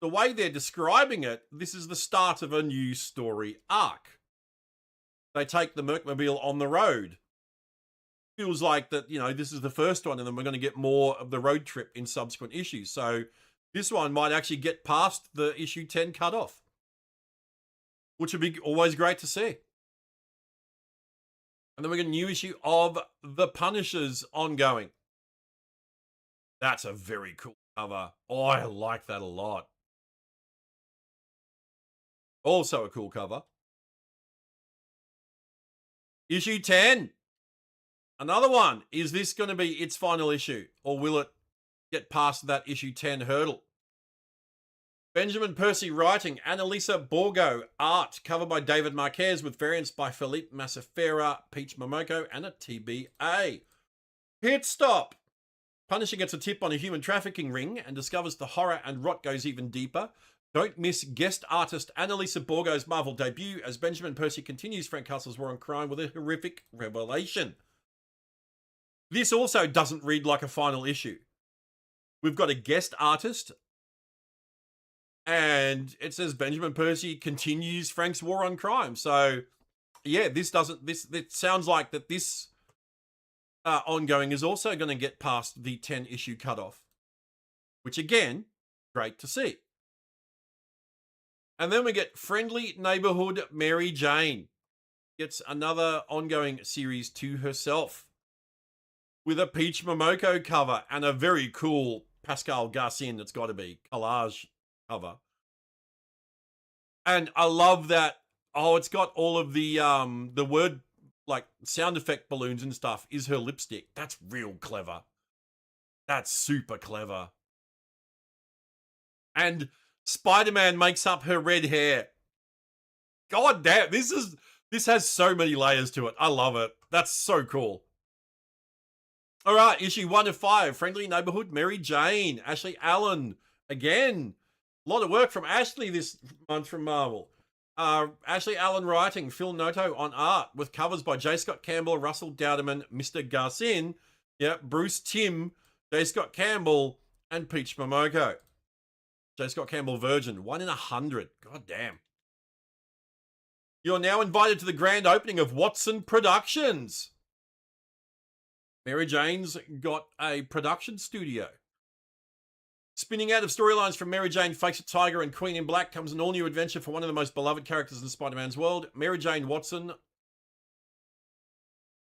S2: the way they're describing it, this is the start of a new story arc. They take the Mercmobile on the road. Feels like that, this is the first one, and then we're going to get more of the road trip in subsequent issues. So this one might actually get past the issue 10 cutoff, which would be always great to see. And then we get a new issue of The Punishers ongoing. That's a very cool cover. Oh, I like that a lot. Also a cool cover. Issue 10. Another one. Is this going to be its final issue, or will it get past that issue 10 hurdle? Benjamin Percy writing, Annalisa Borgo art, cover by David Marquez with variants by Felipe Massafera, Peach Momoko, and a TBA. Pit stop. Punisher gets a tip on a human trafficking ring and discovers the horror and rot goes even deeper. Don't miss guest artist Annalisa Borgo's Marvel debut as Benjamin Percy continues Frank Castle's war on crime with a horrific revelation. This also doesn't read like a final issue. We've got a guest artist, and it says Benjamin Percy continues Frank's war on crime. So, yeah, it sounds like that this ongoing is also going to get past the 10 issue cutoff, which again, great to see. And then we get Friendly Neighborhood Mary Jane gets another ongoing series to herself with a Peach Momoko cover and a very cool Pascal Garcin, it's got to be, collage cover. And I love that. Oh, it's got all of the word, like sound effect balloons and stuff is her lipstick. That's real clever. That's super clever. And Spider-Man makes up her red hair. God damn, this has so many layers to it. I love it. That's so cool. All right, issue 1 of 5, Friendly Neighborhood Mary Jane, Ashley Allen. Again, a lot of work from Ashley this month from Marvel. Ashley Allen writing, Phil Noto on art, with covers by J. Scott Campbell, Russell Dowderman, Mr. Garcin, Bruce Timm, J. Scott Campbell, and Peach Momoko. J. Scott Campbell Virgin, 1 in 100. God damn. You're now invited to the grand opening of Watson Productions. Mary Jane's got a production studio. Spinning out of storylines from Mary Jane, Fakes a Tiger, and Queen in Black comes an all-new adventure for one of the most beloved characters in Spider-Man's world, Mary Jane Watson.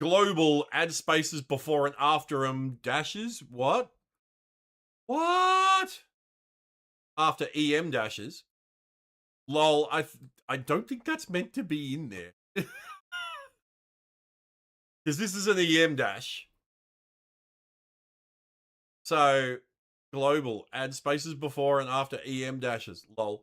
S2: Global, add spaces before and after dashes. What? What? After EM dashes. Lol, I don't think that's meant to be in there. Because this is an EM dash. So, global, add spaces before and after EM dashes. Lol.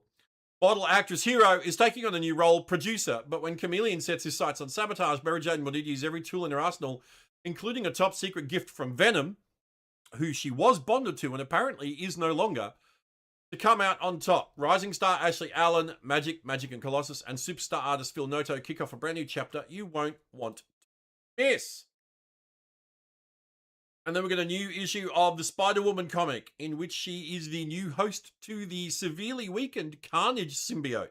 S2: Model actress Hero is taking on a new role, producer, but when Chameleon sets his sights on sabotage, Mary Jane will need to use every tool in her arsenal, including a top secret gift from Venom, who she was bonded to and apparently is no longer, to come out on top. Rising star Ashley Allen, Magic and Colossus, and superstar artist Phil Noto kick off a brand new chapter you won't want to miss. And then we get a new issue of the Spider-Woman comic, in which she is the new host to the severely weakened Carnage symbiote.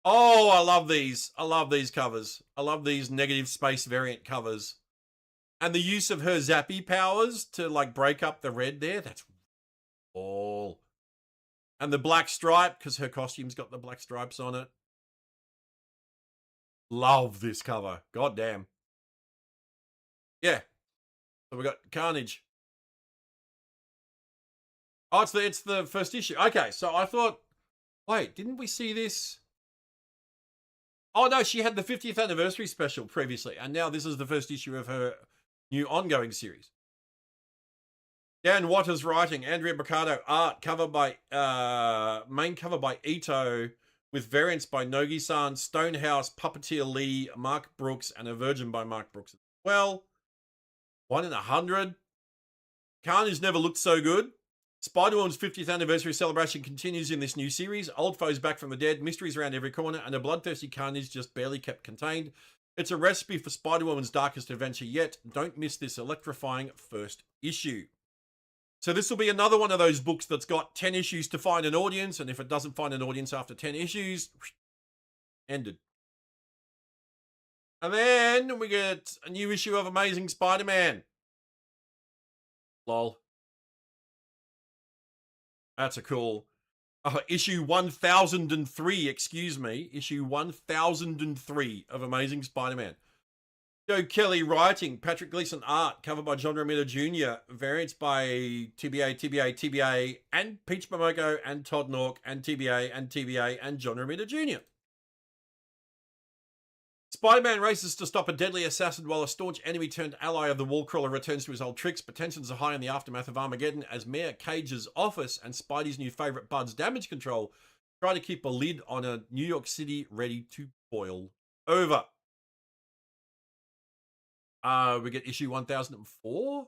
S2: Oh, I love these. I love these covers. I love these negative space variant covers. And the use of her zappy powers to like break up the red there. That's all. And the black stripe, because her costume's got the black stripes on it. Love this cover. God damn. Yeah. So we got Carnage. Oh, it's the first issue. Okay, so I thought, wait, didn't we see this? Oh no, she had the 50th anniversary special previously, and now this is the first issue of her new ongoing series. Dan Waters writing, Andrea Mercado art, cover by main cover by Ito, with variants by Nogi-san, Stonehouse, Puppeteer Lee, Mark Brooks, and a Virgin by Mark Brooks as well. 1 in 100. Carnage never looked so good. Spider-Woman's 50th anniversary celebration continues in this new series. Old foes back from the dead, mysteries around every corner, and a bloodthirsty carnage just barely kept contained. It's a recipe for Spider-Woman's darkest adventure yet. Don't miss this electrifying first issue. So this will be another one of those books that's got 10 issues to find an audience, and if it doesn't find an audience after 10 issues, ended. And then we get a new issue of Amazing Spider-Man. Lol. That's a cool. Issue 1003, excuse me. Issue 1003 of Amazing Spider-Man. Joe Kelly writing, Patrick Gleason art, cover by John Romita Jr., variants by TBA, and Peach Momoko, and Todd Nork, and TBA, and John Romita Jr. Spider-Man races to stop a deadly assassin while a staunch enemy-turned-ally of the Wallcrawler returns to his old tricks, but tensions are high in the aftermath of Armageddon as Mayor Cage's office and Spidey's new favourite Bud's damage control try to keep a lid on a New York City ready to boil over. We get issue 1004.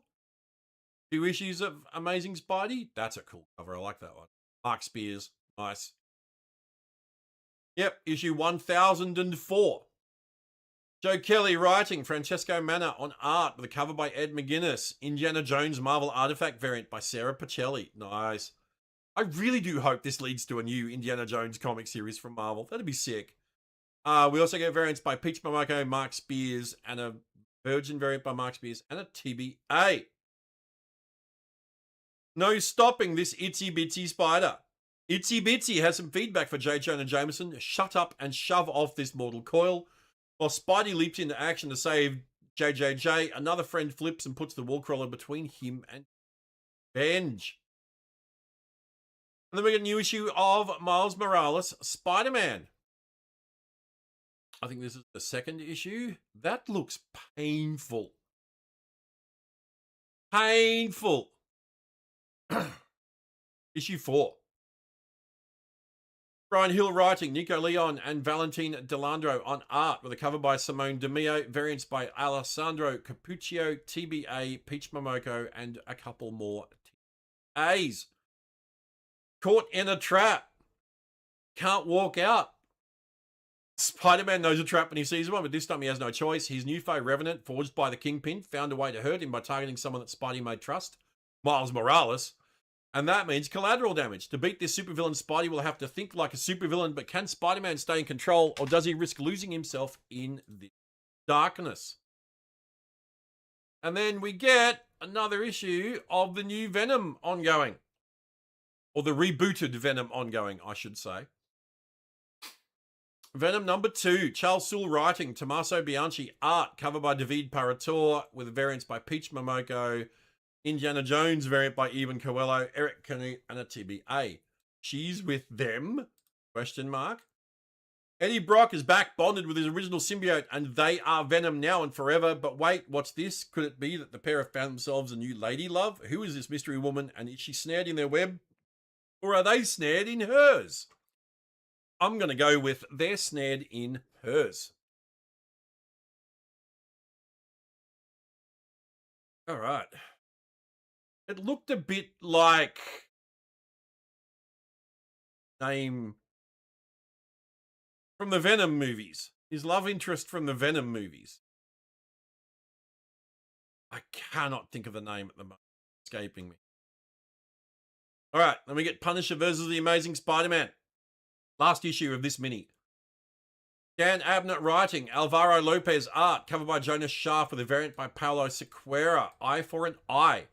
S2: 2 issues of Amazing Spidey. That's a cool cover. I like that one. Mark Spears. Nice. Yep, issue 1004. Joe Kelly writing, Francesco Manna on art with a cover by Ed McGuinness. Indiana Jones Marvel Artifact variant by Sarah Pacelli. Nice. I really do hope this leads to a new Indiana Jones comic series from Marvel. That'd be sick. We also get variants by Peach Momoko, Mark Spears, and a Virgin variant by Mark Spears, and a TBA. No stopping this itsy bitsy spider. Itsy bitsy has some feedback for J. Jonah Jameson. Shut up and shove off this mortal coil. While Spidey leaps into action to save JJJ, another friend flips and puts the Wallcrawler between him and Benj. And then we get a new issue of Miles Morales, Spider-Man. I think this is the second issue. That looks painful. Painful. Issue 4. Brian Hill writing, Nico Leon and Valentin Delandro on art with a cover by Simone DeMeo, variants by Alessandro Capuccio, TBA, Peach Momoko, and a couple more TAs. Caught in a trap. Can't walk out. Spider-Man knows a trap when he sees one, but this time he has no choice. His new foe, Revenant, forged by the Kingpin, found a way to hurt him by targeting someone that Spidey may trust, Miles Morales. And that means collateral damage. To beat this supervillain, Spidey will have to think like a supervillain, but can Spider-Man stay in control, or does he risk losing himself in the darkness? And then we get another issue of the new Venom ongoing. Or the rebooted Venom ongoing, I should say. Venom number 2, Charles Soule writing, Tommaso Bianchi art, cover by David Parator, with variants by Peach Momoko, Indiana Jones variant by Evan Coelho, Eric Canute, and a TBA. She's with them? Question mark. Eddie Brock is back bonded with his original symbiote, and they are Venom now and forever. But wait, what's this? Could it be that the pair have found themselves a new lady love? Who is this mystery woman, and is she snared in their web? Or are they snared in hers? I'm going to go with they're snared in hers. All right. It looked a bit like name from the Venom movies. His love interest from the Venom movies. I cannot think of the name at the moment. It's escaping me. All right, then we get Punisher versus the Amazing Spider-Man. Last issue of this mini. Dan Abnett writing, Alvaro Lopez art, covered by Jonas Scharf with a variant by Paolo Sequeira, Eye for an Eye.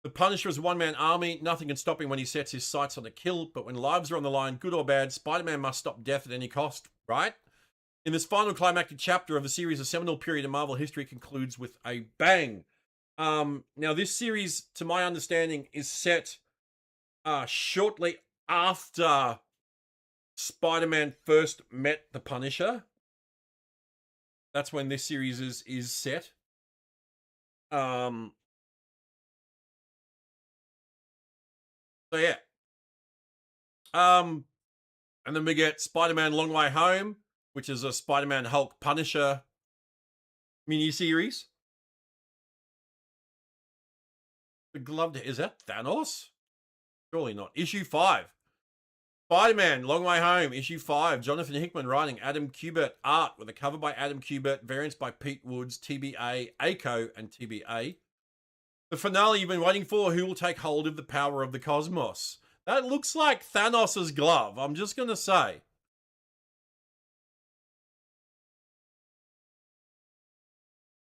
S2: The Punisher is a one-man army. Nothing can stop him when he sets his sights on a kill, but when lives are on the line, good or bad, Spider-Man must stop death at any cost, right? In this final climactic chapter of the series, a seminal period in Marvel history concludes with a bang. Now, this series, to my understanding, is set shortly after Spider-Man first met the Punisher. That's when this series is set. So yeah. And then we get Spider-Man Long Way Home, which is a Spider-Man Hulk Punisher miniseries. The gloved, is that Thanos? Surely not. Issue 5. Spider-Man, Long Way Home, issue 5. Jonathan Hickman writing, Adam Kubert art with a cover by Adam Kubert, variants by Pete Woods, TBA, ACO, and TBA. The finale you've been waiting for, who will take hold of the power of the cosmos? That looks like Thanos' glove, I'm just going to say.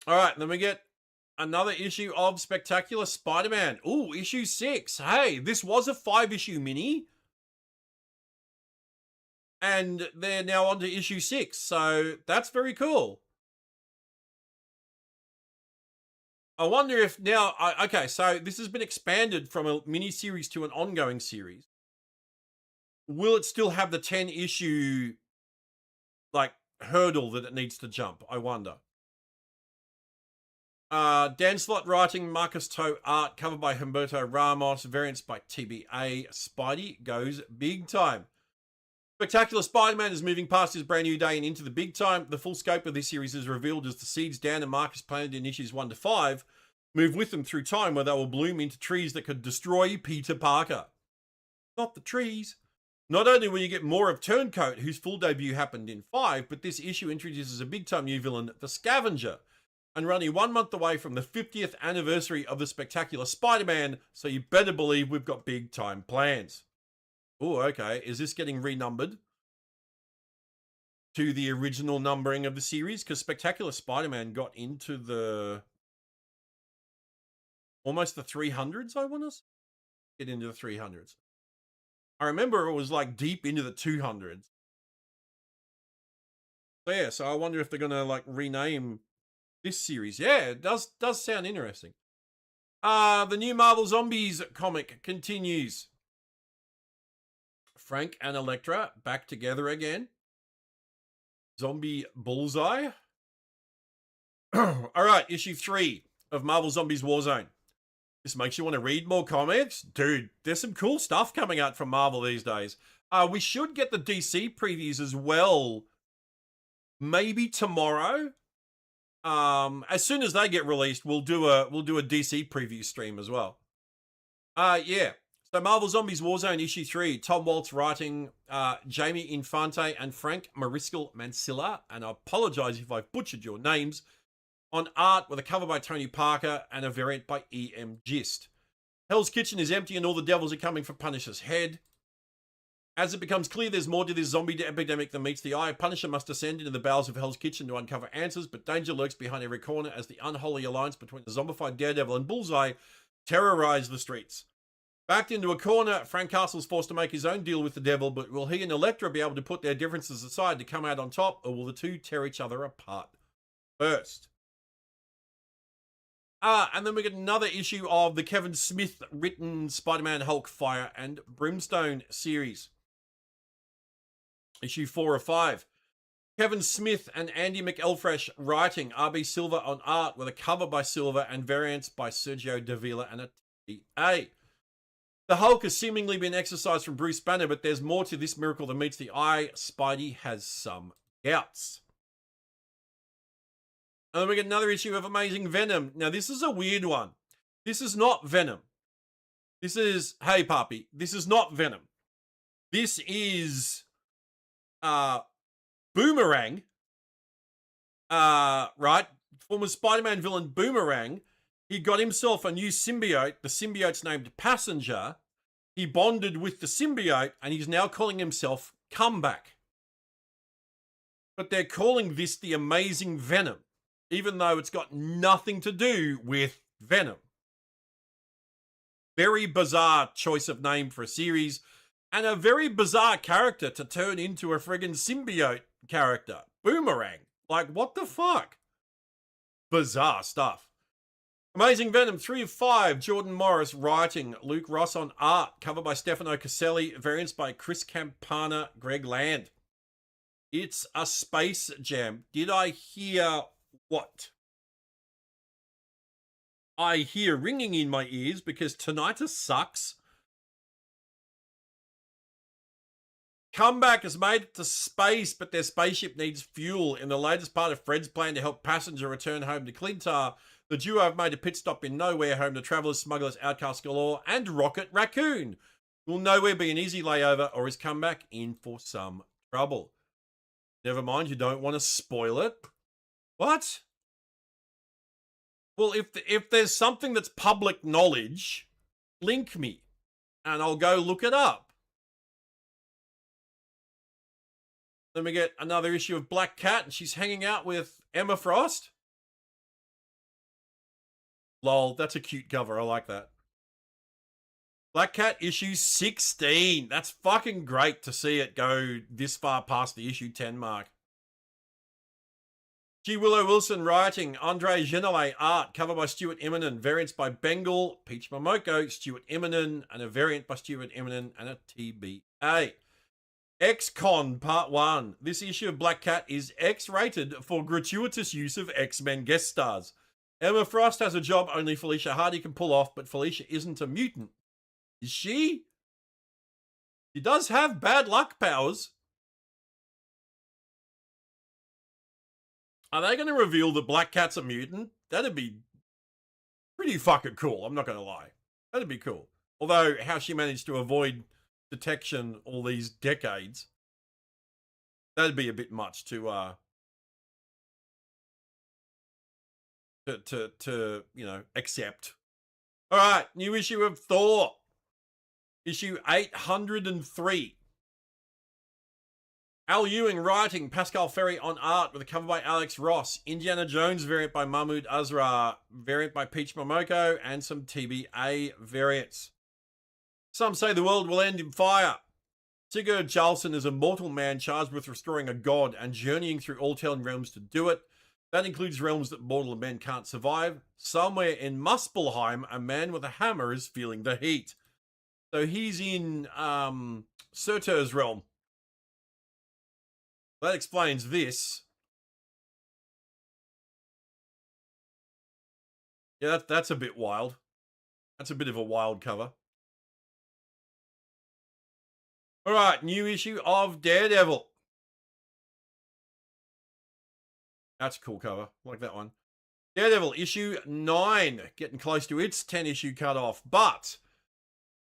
S2: All right, then we get another issue of Spectacular Spider-Man. Ooh, issue 6. Hey, this was a 5-issue mini. And they're now on to issue 6, so that's very cool. I wonder if now, okay, so this has been expanded from a mini-series to an ongoing series. Will it still have the 10-issue, like, hurdle that it needs to jump? I wonder. Dan Slott writing, Marcus Toe art, cover by Humberto Ramos, variants by TBA. Spidey goes big time. Spectacular Spider-Man is moving past his brand new day and into the big time. The full scope of this series is revealed as the seeds Dan and Marcus planted in issues 1 to 5 move with them through time, where they will bloom into trees that could destroy Peter Parker. Not the trees. Not only will you get more of Turncoat, whose full debut happened in 5, but this issue introduces a big-time new villain, the Scavenger. And we're only 1 month away from the 50th anniversary of the Spectacular Spider-Man, so you better believe we've got big-time plans. Oh, okay. Is this getting renumbered to the original numbering of the series? Because Spectacular Spider-Man got into the almost the 300s, I want to get into the 300s. I remember it was like deep into the 200s. So yeah, so I wonder if they're going to like rename this series. Yeah, it does sound interesting. The new Marvel Zombies comic continues. Frank and Elektra back together again. Zombie Bullseye. All right, issue 3 of Marvel Zombies Warzone. This makes you want to read more comics? Dude, there's some cool stuff coming out from Marvel these days. We should get the DC previews as well. Maybe tomorrow. As soon as they get released, we'll do a DC preview stream as well. Yeah. So Marvel Zombies Warzone issue 3, Tom Waltz writing, Jamie Infante and Frank Mariscal Mansilla, and I apologize if I've butchered your names, on art with a cover by Tony Parker and a variant by E.M. Gist. Hell's Kitchen is empty and all the devils are coming for Punisher's head. As it becomes clear there's more to this zombie epidemic than meets the eye, Punisher must descend into the bowels of Hell's Kitchen to uncover answers, but danger lurks behind every corner as the unholy alliance between the zombified Daredevil and Bullseye terrorize the streets. Backed into a corner, Frank Castle's forced to make his own deal with the devil, but will he and Elektra be able to put their differences aside to come out on top, or will the two tear each other apart first? And then we get another issue of the Kevin Smith written Spider-Man Hulk Fire and Brimstone series. Issue 4 of 5. Kevin Smith and Andy McElfresh writing, RB Silver on art with a cover by Silver and variants by Sergio Davila and a TA. The Hulk has seemingly been exorcised from Bruce Banner, but there's more to this miracle than meets the eye. Spidey has some doubts. And then we get another issue of Amazing Venom. Now, this is a weird one. This is not Venom. This is, hey, Papi, this is not Venom. This is Boomerang, right? Former Spider-Man villain Boomerang. He got himself a new symbiote. The symbiote's named Passenger. He bonded with the symbiote, and he's now calling himself Comeback. But they're calling this the Amazing Venom, even though it's got nothing to do with Venom. Very bizarre choice of name for a series, and a very bizarre character to turn into a friggin' symbiote character. Boomerang. Like, what the fuck? Bizarre stuff. Amazing Venom 3 of 5, Jordan Morris writing, Luke Ross on art, cover by Stefano Caselli, variants by Chris Campana, Greg Land. It's a space jam. Did I hear what? I hear ringing in my ears because tinnitus sucks. Comeback has made it to space, but their spaceship needs fuel. In the latest part of Fred's plan to help Passenger return home to Clintar, the duo have made a pit stop in nowhere, home to travelers, smugglers, outcasts galore, and Rocket Raccoon. Will nowhere be an easy layover or is comeback in for some trouble? Never mind, you don't want to spoil it. What? Well, if there's something that's public knowledge, link me and I'll go look it up. Then we get another issue of Black Cat and she's hanging out with Emma Frost. Lol, that's a cute cover. I like that. Black Cat issue 16. That's fucking great to see it go this far past the issue 10 mark. G. Willow Wilson writing, Andre Genele art, cover by Stuart Immonen, variants by Bengal, Peach Momoko, Stuart Immonen, and a variant by Stuart Immonen and a TBA. X-Con Part 1. This issue of Black Cat is X-rated for gratuitous use of X-Men guest stars. Emma Frost has a job only Felicia Hardy can pull off, but Felicia isn't a mutant. Is she? She does have bad luck powers. Are they going to reveal that Black Cat's a mutant? That'd be pretty fucking cool, I'm not going to lie. That'd be cool. Although, how she managed to avoid detection all these decades, that'd be a bit much to you know, accept. All right, new issue of Thor. Issue 803. Al Ewing writing, Pascal Ferry on art with a cover by Alex Ross. Indiana Jones variant by Mahmoud Azra, variant by Peach Momoko, and some TBA variants. Some say the world will end in fire. Sigurd Jarlson is a mortal man charged with restoring a god and journeying through all 10 realms to do it. That includes realms that mortal men can't survive. Somewhere in Muspelheim, a man with a hammer is feeling the heat. So he's in Surtur's realm. That explains this. Yeah, that's a bit wild. That's a bit of a wild cover. All right, new issue of Daredevil. That's a cool cover. I like that one. Daredevil issue 9. Getting close to its 10-issue cutoff. But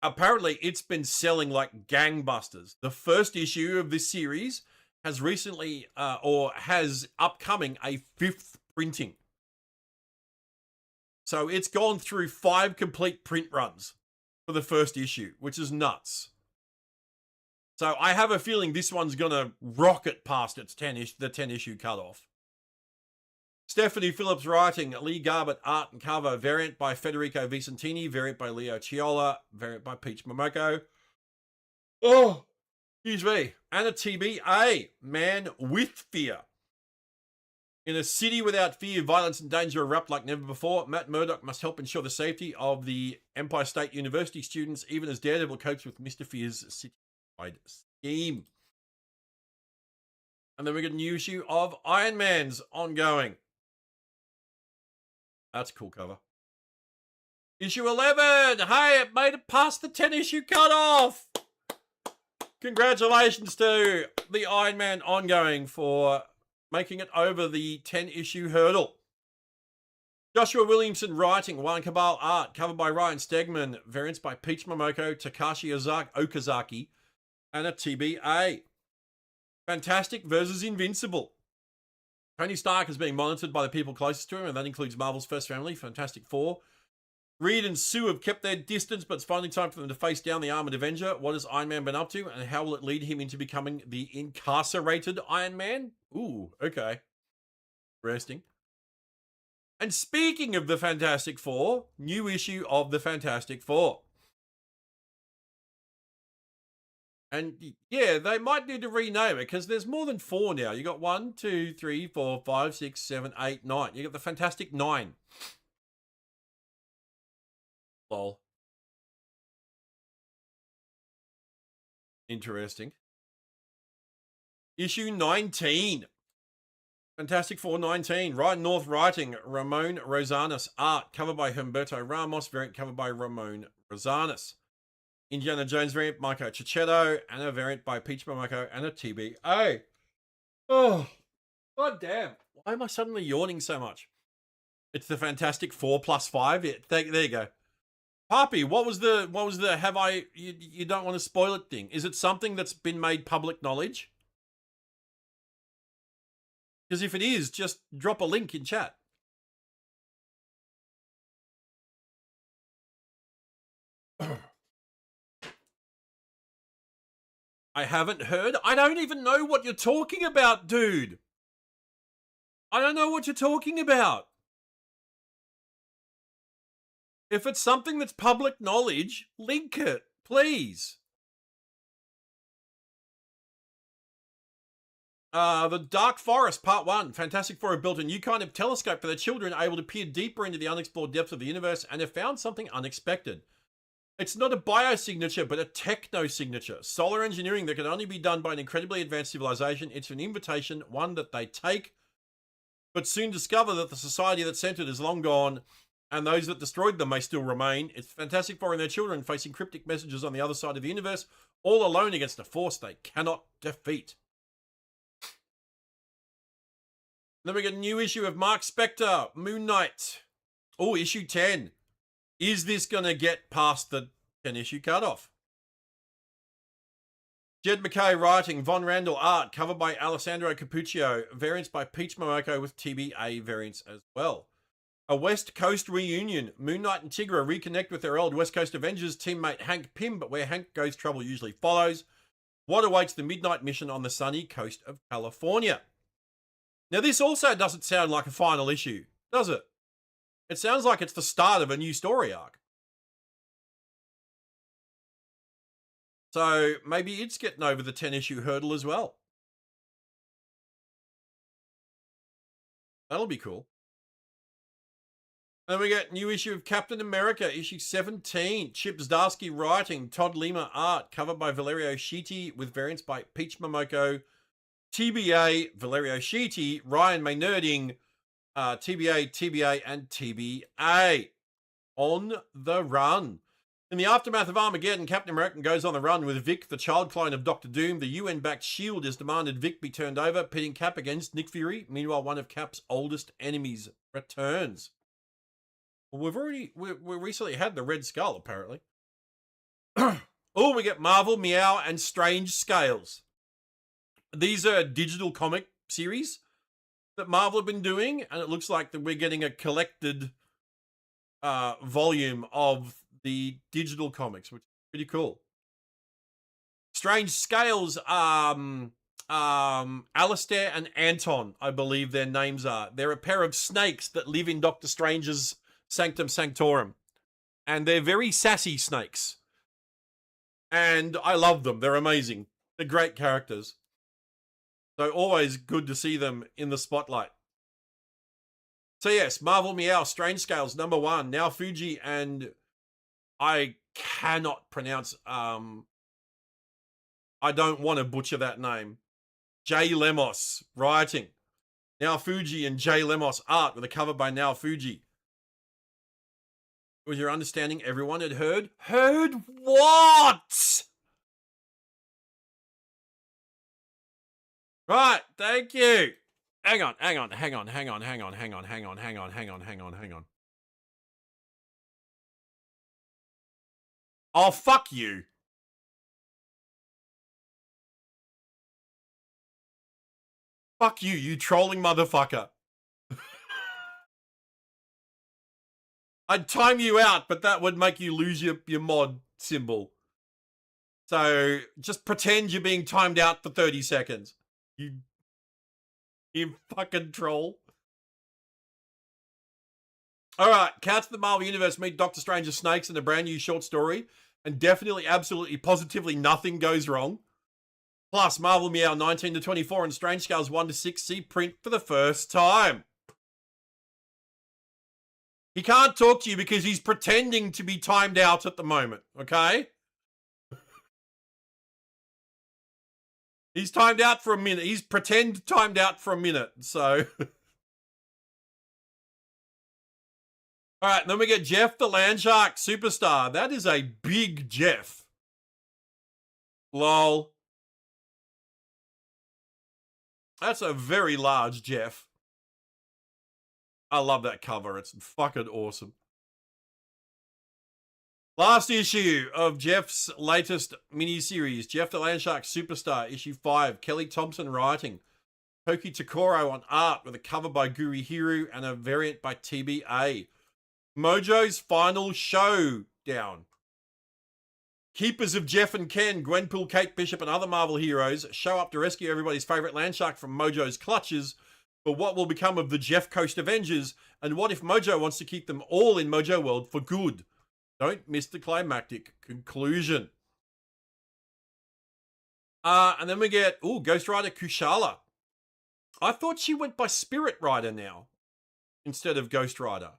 S2: apparently it's been selling like gangbusters. The first issue of this series has recently, or has upcoming, a 5th printing. So it's gone through 5 complete print runs for the first issue, which is nuts. So I have a feeling this one's going to rocket past its the 10-issue cutoff. Stephanie Phillips writing, Lee Garbett art and cover, variant by Federico Vicentini, variant by Leo Chiola, variant by Peach Momoko. Oh, excuse me. And a TBA, Man with Fear. In a city without fear, violence and danger erupt like never before. Matt Murdock must help ensure the safety of the Empire State University students, even as Daredevil copes with Mr. Fear's city-wide scheme. And then we get a new issue of Iron Man's ongoing. That's a cool cover. Issue 11. Hey, it made it past the 10-issue cutoff. Congratulations to the Iron Man ongoing for making it over the 10-issue hurdle. Joshua Williamson writing, Juan Cabal art, covered by Ryan Stegman, variants by Peach Momoko, Takashi Okazaki, and a TBA. Fantastic versus Invincible. Tony Stark is being monitored by the people closest to him, and that includes Marvel's first family, Fantastic Four. Reed and Sue have kept their distance, but it's finally time for them to face down the Armored Avenger. What has Iron Man been up to, and how will it lead him into becoming the incarcerated Iron Man? Ooh, okay. Interesting. And speaking of the Fantastic Four, new issue of the Fantastic Four. And yeah, they might need to rename it because there's more than 4 now. You got 1, 2, 3, 4, 5, 6, 7, 8, 9. You got the Fantastic 9. Lol. Interesting. Issue 19. Fantastic Four 19. Ryan North writing. Ramon Rosanas art. Covered by Humberto Ramos. Variant covered by Ramon Rosanas. Indiana Jones variant, Marco Cicchetto. And a variant by Peach Momoko and a TBA. Oh, god damn. Why am I suddenly yawning so much? It's the Fantastic 4 plus 5. There you go. Poppy, what was the have I you don't want to spoil it thing? Is it something that's been made public knowledge? Because if it is, just drop a link in chat. I haven't heard. I don't even know what you're talking about, dude. I don't know what you're talking about. If it's something that's public knowledge, link it, please. The Dark Forest, Part 1. Fantastic Four have built a new kind of telescope for their children, able to peer deeper into the unexplored depths of the universe, and have found something unexpected. It's not a biosignature, but a techno-signature. Solar engineering that can only be done by an incredibly advanced civilization. It's an invitation, one that they take, but soon discover that the society that sent it is long gone, and those that destroyed them may still remain. It's Fantastic Four and their children facing cryptic messages on the other side of the universe, all alone against a force they cannot defeat. Then we get a new issue of Mark Spector, Moon Knight. Oh, issue 10. Is this going to get past the 10-issue cutoff? Jed McKay writing, Von Randall art, cover by Alessandro Capuccio, variants by Peach Momoko with TBA variants as well. A West Coast reunion. Moon Knight and Tigra reconnect with their old West Coast Avengers teammate Hank Pym, but where Hank goes, trouble usually follows. What awaits the midnight mission on the sunny coast of California? Now, this also doesn't sound like a final issue, does it? It sounds like it's the start of a new story arc. So maybe it's getting over the 10-issue hurdle as well. That'll be cool. Then we get new issue of Captain America, issue 17. Chip Zdarsky writing, Todd Lima art, covered by Valerio Schiti with variants by Peach Momoko, TBA, Valerio Schiti, Ryan Maynarding, TBA, and TBA. On the run. In the aftermath of Armageddon, Captain America goes on the run with Vic, the child clone of Doctor Doom. The UN-backed SHIELD has demanded Vic be turned over, pitting Cap against Nick Fury. Meanwhile, one of Cap's oldest enemies returns. Well, we recently had the Red Skull, apparently. Oh, we get Marvel, Meow, and Strange Scales. These are digital comic series that Marvel have been doing, and it looks like that we're getting a collected volume of the digital comics, which is pretty cool. Strange Scales, Alistair and Anton, I believe their names are. They're a pair of snakes that live in Doctor Strange's Sanctum Sanctorum, and they're very sassy snakes, and I love them. They're amazing. They're great characters. So always good to see them in the spotlight. So yes, Marvel Meow, Strange Scales, #1. Now Fuji, and I cannot pronounce, I don't want to butcher that name. Jay Lemos writing. Now Fuji and Jay Lemos art with a cover by Now Fuji. Was your understanding everyone had heard? Heard what? Right, thank you. Hang on. Oh, fuck you. Fuck you, you trolling motherfucker. I'd time you out, but that would make you lose your mod symbol. So just pretend you're being timed out for 30 seconds. You fucking troll. All right, Cats of the Marvel Universe meet Doctor Strange's snakes in a brand new short story, and definitely, absolutely, positively nothing goes wrong. Plus, Marvel Meow 19 to 24 and Strange Scales 1 to 6 see print for the first time. He can't talk to you because he's pretending to be timed out at the moment, okay? He's timed out for a minute. He's pretend timed out for a minute, so... All right, then we get Jeff the Landshark Superstar. That is a big Jeff. Lol. That's a very large Jeff. I love that cover. It's fucking awesome. Last issue of Jeff's latest miniseries, Jeff the Landshark Superstar, issue 5, Kelly Thompson writing. Toki Takoro on art with a cover by Guri Hiru and a variant by TBA. Mojo's final showdown. Keepers of Jeff and Ken, Gwenpool, Kate Bishop, and other Marvel heroes show up to rescue everybody's favourite Landshark from Mojo's clutches. But what will become of the Jeff Coast Avengers? And what if Mojo wants to keep them all in Mojo World for good? Don't miss the climactic conclusion. And then we get, Ghost Rider Kushala. I thought she went by Spirit Rider now instead of Ghost Rider.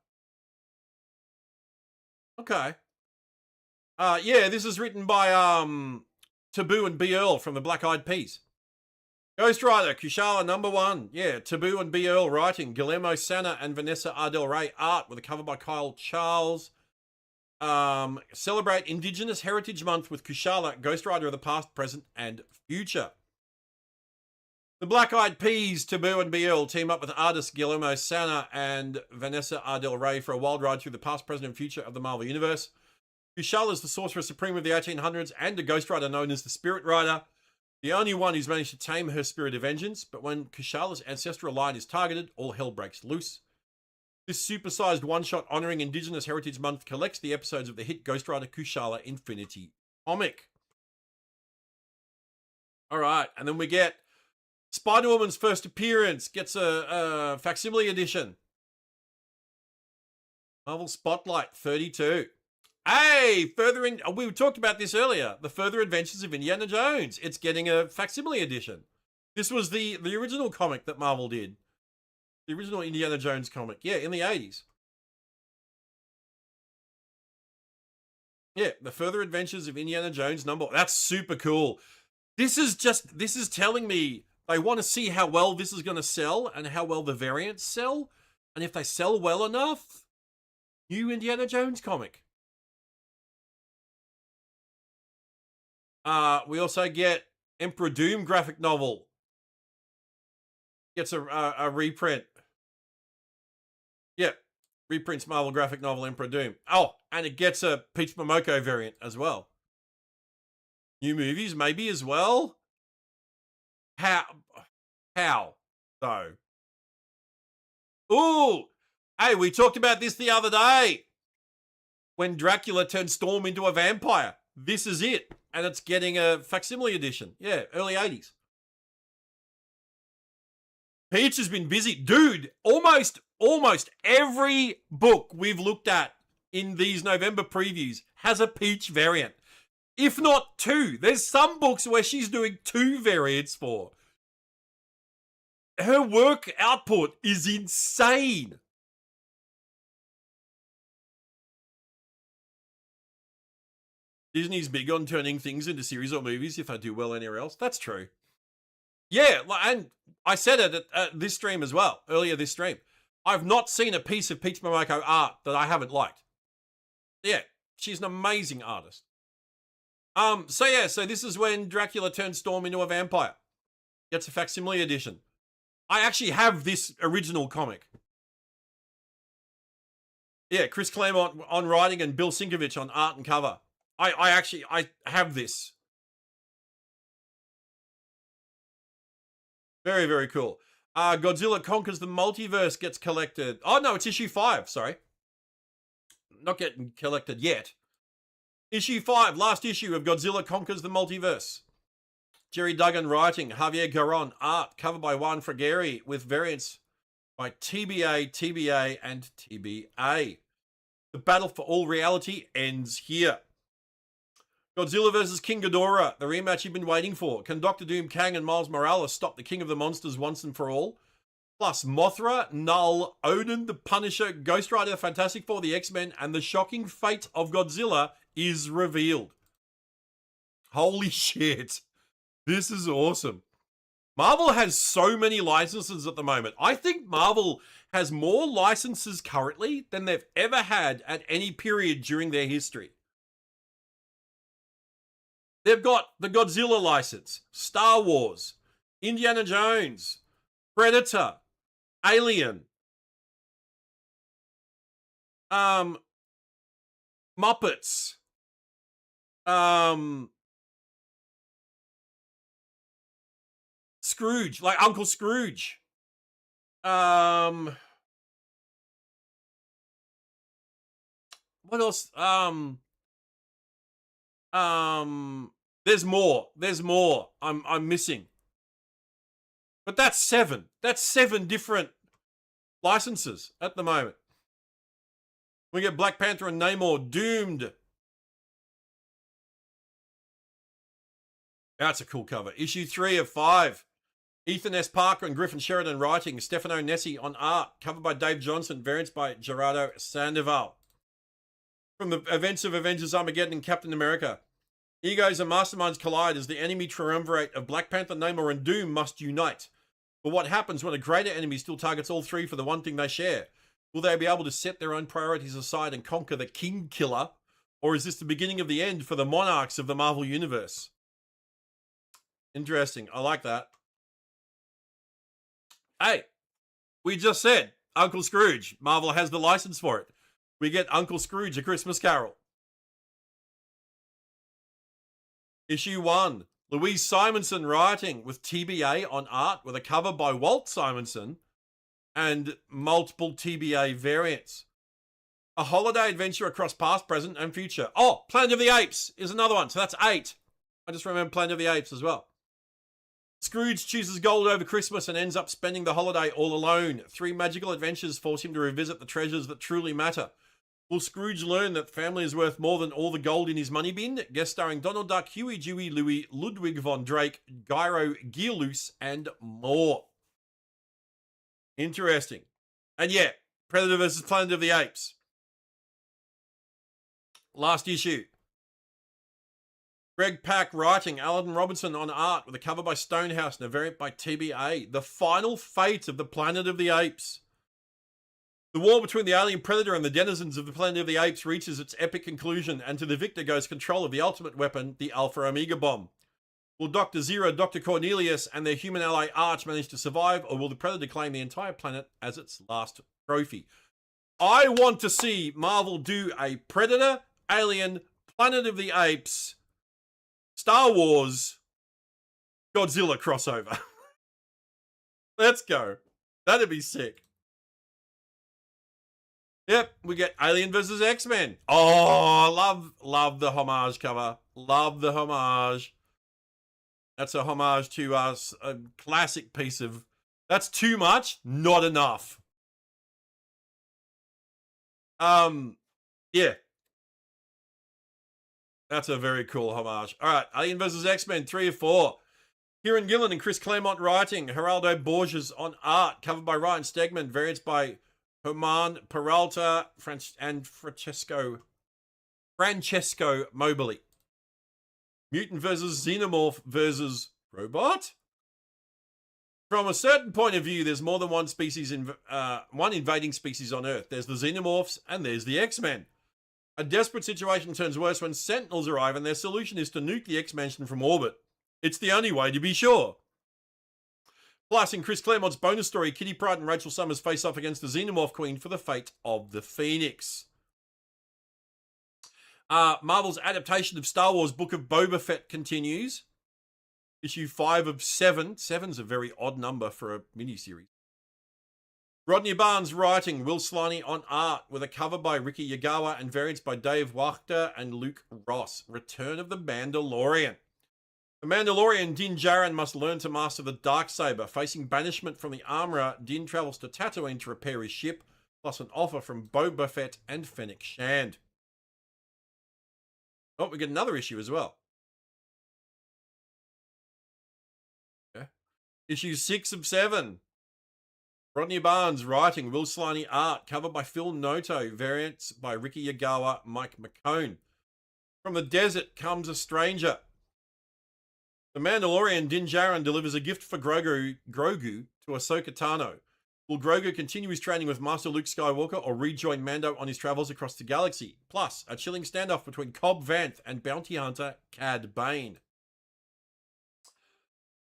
S2: Okay. Yeah, this is written by Taboo and B. Earl from the Black Eyed Peas. Ghost Rider, Kushala #1. Yeah, Taboo and B. Earl writing. Guillermo Sanna and Vanessa Ardel Rey art with a cover by Kyle Charles. Celebrate Indigenous Heritage Month with Kushala, Ghost Rider of the past, present, and future. The Black Eyed Peas, Taboo and B. Earl team up with artists Guillermo Sanna and Vanessa Ardel Rey for a wild ride through the past, present, and future of the Marvel Universe. Kushala is the Sorcerer Supreme of the 1800s and a Ghost Rider known as the Spirit Rider. The only one who's managed to tame her spirit of vengeance, but when Kushala's ancestral line is targeted, all hell breaks loose. This supersized one-shot honoring Indigenous Heritage Month collects the episodes of the hit Ghost Rider Kushala Infinity comic. All right, and then we get Spider-Woman's first appearance, gets a facsimile edition. Marvel Spotlight 32. Hey, we talked about this earlier. The Further Adventures of Indiana Jones. It's getting a facsimile edition. This was the original comic that Marvel did. The original Indiana Jones comic. Yeah, in the 80s. Yeah, The Further Adventures of Indiana Jones #1. That's super cool. This is telling me they want to see how well this is going to sell and how well the variants sell. And if they sell well enough, new Indiana Jones comic. We also get Emperor Doom graphic novel. Gets a reprint. Yeah, reprints Marvel graphic novel Emperor Doom. Oh, and it gets a Peach Momoko variant as well. New movies maybe as well. How though? Ooh, hey, we talked about this the other day. When Dracula turned Storm into a vampire. This is it. And it's getting a facsimile edition. Yeah, early 80s. Peach has been busy. Dude, almost every book we've looked at in these November previews has a Peach variant. If not 2. There's some books where she's doing 2 variants for. Her work output is insane. Disney's big on turning things into series or movies if they do well anywhere else. That's true. Yeah, and I said it at this stream as well, earlier this stream. I've not seen a piece of Peach Momoko art that I haven't liked. Yeah, she's an amazing artist. So this is when Dracula turns Storm into a vampire. Gets a facsimile edition. I actually have this original comic. Yeah, Chris Claremont on writing and Bill Sienkiewicz on art and cover. I have this. Very, very cool. Godzilla Conquers the Multiverse gets collected. Oh, no, it's issue 5, sorry. Not getting collected yet. Issue 5, last issue of Godzilla Conquers the Multiverse. Jerry Duggan writing, Javier Garron art, cover by Juan Frageri, with variants by TBA, TBA, and TBA. The battle for all reality ends here. Godzilla vs. King Ghidorah, the rematch you've been waiting for. Can Doctor Doom, Kang, and Miles Morales stop the King of the Monsters once and for all? Plus Mothra, Null, Odin, the Punisher, Ghost Rider, the Fantastic Four, the X-Men, and the shocking fate of Godzilla is revealed. Holy shit. This is awesome. Marvel has so many licenses at the moment. I think Marvel has more licenses currently than they've ever had at any period during their history. They've got the Godzilla license, Star Wars, Indiana Jones, Predator, Alien, Muppets, Scrooge, like Uncle Scrooge. What else? There's more. There's more. I'm missing. But that's 7. That's 7 different licenses at the moment. We get Black Panther and Namor doomed. That's a cool cover. Issue 3 of 5. Ethan S. Parker and Griffin Sheridan writing. Stefano Nessi on art. Covered by Dave Johnson. Variants by Gerardo Sandoval. From the events of Avengers Armageddon and Captain America. Egos and masterminds collide as the enemy triumvirate of Black Panther, Namor, and Doom must unite. But what happens when a greater enemy still targets all three for the one thing they share? Will they be able to set their own priorities aside and conquer the King Killer? Or is this the beginning of the end for the monarchs of the Marvel Universe? Interesting. I like that. Hey, we just said Uncle Scrooge. Marvel has the license for it. We get Uncle Scrooge, A Christmas Carol. Issue 1. Louise Simonson writing with TBA on art with a cover by Walt Simonson and multiple TBA variants. A holiday adventure across past, present, and future. Oh, Planet of the Apes is another one. So that's 8. I just remember Planet of the Apes as well. Scrooge chooses gold over Christmas and ends up spending the holiday all alone. 3 magical adventures force him to revisit the treasures that truly matter. Will Scrooge learn that family is worth more than all the gold in his money bin? Guest starring Donald Duck, Huey, Dewey, Louie, Ludwig von Drake, Gyro, Gearloose, and more. Interesting. And yeah, Predator vs. Planet of the Apes. Last issue. Greg Pak writing, Alan Robinson on art with a cover by Stonehouse and a variant by TBA. The final fate of the Planet of the Apes. The war between the alien predator and the denizens of the Planet of the Apes reaches its epic conclusion, and to the victor goes control of the ultimate weapon, the Alpha Omega bomb. Will Dr. Zero, Dr. Cornelius, and their human ally Arch manage to survive, or will the predator claim the entire planet as its last trophy? I want to see Marvel do a Predator, Alien, Planet of the Apes, Star Wars, Godzilla crossover. Let's go. That'd be sick. Yep, we get Alien versus X-Men. Oh, love the homage cover. Love the homage. That's a homage to us, a classic piece of... That's too much, not enough. Yeah. That's a very cool homage. All right, Alien versus X-Men, 3 of 4. Kieran Gillen and Chris Claremont writing. Geraldo Borges on art. Covered by Ryan Stegman. Variants by Herman Peralta and Francesco Mobili. Mutant versus Xenomorph versus Robot? From a certain point of view, there's more than one species one invading species on Earth. There's the Xenomorphs and there's the X-Men. A desperate situation turns worse when Sentinels arrive and their solution is to nuke the X-Mansion from orbit. It's the only way to be sure. Plus, in Chris Claremont's bonus story, Kitty Pryde and Rachel Summers face off against the Xenomorph Queen for the fate of the Phoenix. Marvel's adaptation of Star Wars Book of Boba Fett continues. Issue 5 of 7. 7's a very odd number for a miniseries. Rodney Barnes writing, Will Slaney on art with a cover by Ricky Yagawa and variants by Dave Wachter and Luke Ross. Return of the Mandalorian. The Mandalorian Din Djarin must learn to master the Darksaber. Facing banishment from the Armourer, Din travels to Tatooine to repair his ship, plus an offer from Boba Fett and Fennec Shand. Oh, we get another issue as well. Okay. Issue 6 of 7. Rodney Barnes writing, Will Slaney art, cover by Phil Noto, variants by Ricky Yagawa, Mike McCone. From the desert comes a stranger. The Mandalorian Din Djarin delivers a gift for Grogu to Ahsoka Tano. Will Grogu continue his training with Master Luke Skywalker or rejoin Mando on his travels across the galaxy? Plus, a chilling standoff between Cobb Vanth and bounty hunter Cad Bane.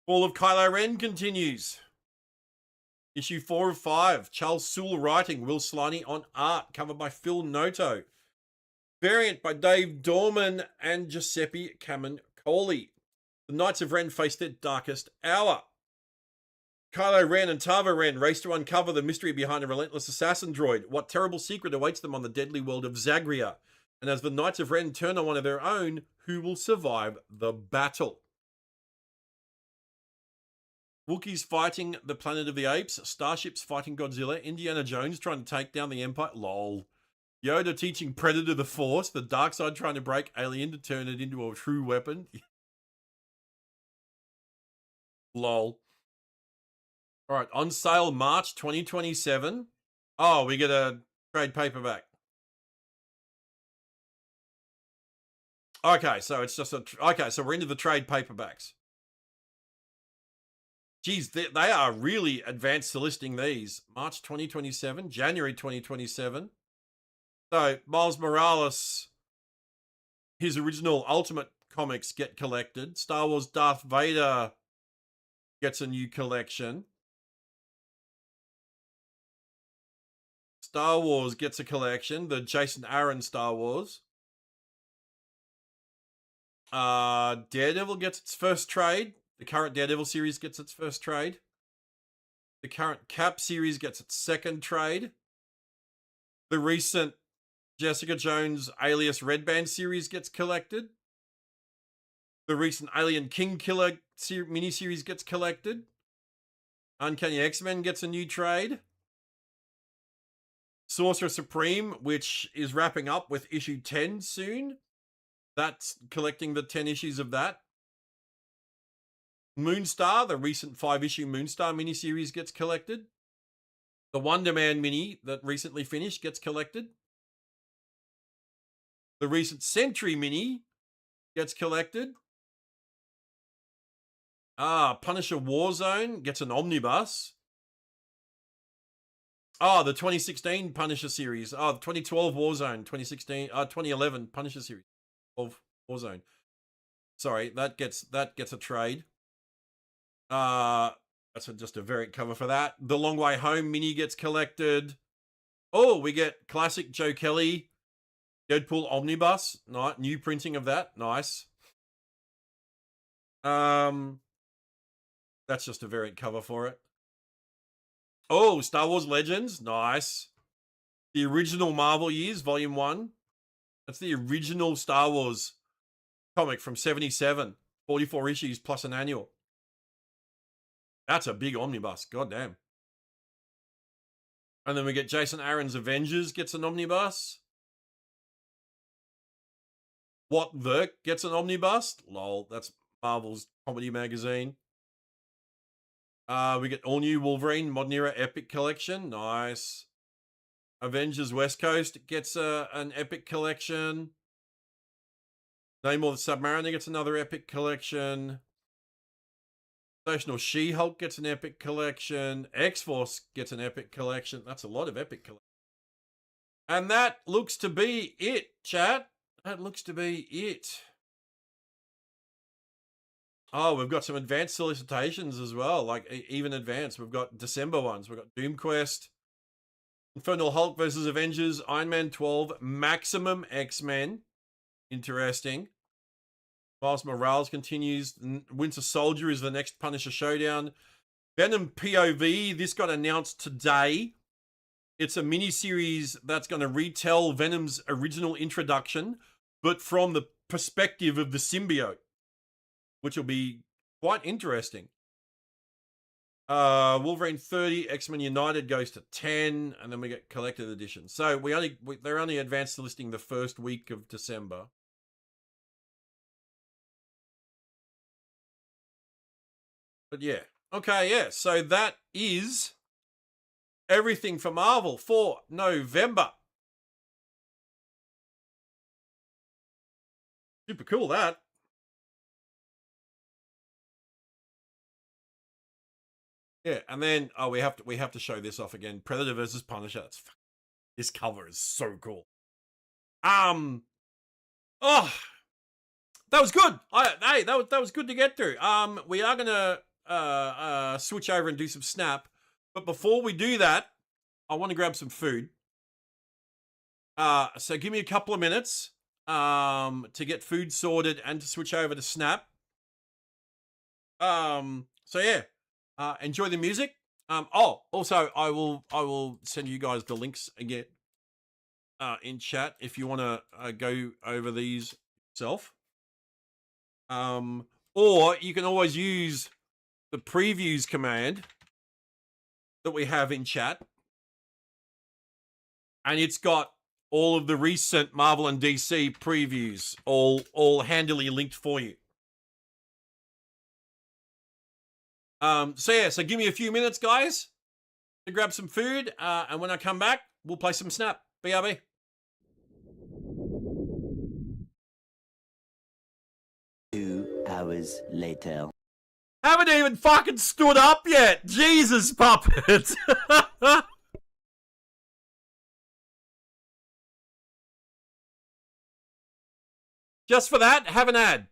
S2: Fall of Kylo Ren continues. Issue 4 of 5. Charles Soule writing, Will Slaney on art, covered by Phil Noto. Variant by Dave Dorman and Giuseppe Camuncoli. The Knights of Ren face their darkest hour. Kylo Ren and Tava Ren race to uncover the mystery behind a relentless assassin droid. What terrible secret awaits them on the deadly world of Zagria? And as the Knights of Ren turn on one of their own, who will survive the battle? Wookiees fighting the Planet of the Apes, starships fighting Godzilla, Indiana Jones trying to take down the Empire. Lol. Yoda teaching Predator the Force, the dark side trying to break Alien to turn it into a true weapon. Lol. All right, on sale March 2027. Oh, we get a trade paperback. Okay, so it's just okay, so we're into the trade paperbacks. Geez, they are really advanced to listing these. March 2027, January 2027. So Miles Morales, his original Ultimate comics get collected. Star Wars Darth Vader gets a new collection. Star Wars gets a collection. The Jason Aaron Star Wars. Daredevil gets its first trade. The current Daredevil series gets its first trade. The current Cap series gets its second trade. The recent Jessica Jones alias Red Band series gets collected. The recent Alien King Killer miniseries gets collected. Uncanny X-Men gets a new trade. Sorcerer Supreme, which is wrapping up with issue 10 soon. That's collecting the 10 issues of that. Moonstar, the recent 5-issue Moonstar miniseries gets collected. The Wonder Man mini that recently finished gets collected. The recent Sentry mini gets collected. Punisher Warzone gets an omnibus. The 2016 Punisher series. The 2012 Warzone, 2011 Punisher series of Warzone. Sorry, that gets a trade. That's just a variant cover for that. The Long Way Home mini gets collected. Oh, we get classic Joe Kelly Deadpool omnibus. New printing of that. Nice. That's just a variant cover for it. Oh, Star Wars Legends. Nice. The original Marvel Years, Volume 1. That's the original Star Wars comic from 77. 44 issues plus an annual. That's a big omnibus. Goddamn. And then we get Jason Aaron's Avengers gets an omnibus. What the gets an omnibus? Lol, that's Marvel's comedy magazine. We get all new Wolverine Modern Era Epic Collection. Nice. Avengers West Coast gets an Epic Collection. Namor the Submariner gets another Epic Collection. Sensational She-Hulk gets an Epic Collection. X-Force gets an Epic Collection. That's a lot of Epic collections. And that looks to be it, chat. That looks to be it. Oh, we've got some advanced solicitations as well, like even advanced. We've got December ones. We've got Doom Quest, Infernal Hulk versus Avengers, Iron Man 12, Maximum X-Men. Interesting. Miles Morales continues. Winter Soldier is the next Punisher showdown. Venom POV, this got announced today. It's a mini-series that's going to retell Venom's original introduction, but from the perspective of the symbiote, which will be quite interesting. Wolverine 30, X-Men United goes to 10, and then we get collected edition. So they're only advanced listing the first week of December. But yeah. Okay, yeah. So that is everything for Marvel for November. Super cool, that. Yeah, and then we have to show this off again. Predator versus Punisher. This cover is so cool. Oh, that was good. Hey, that was good to get through. We are gonna switch over and do some Snap, but before we do that, I want to grab some food. So give me a couple of minutes to get food sorted and to switch over to Snap. So yeah, enjoy the music. Also, I will send you guys the links again in chat if you want to go over these yourself. Or you can always use the previews command that we have in chat, and it's got all of the recent Marvel and DC previews all handily linked for you. So give me a few minutes, guys, to grab some food, and when I come back, we'll play some Snap. BRB.
S3: 2 hours later.
S2: Haven't even fucking stood up yet. Jesus, puppet. Just for that, have an ad.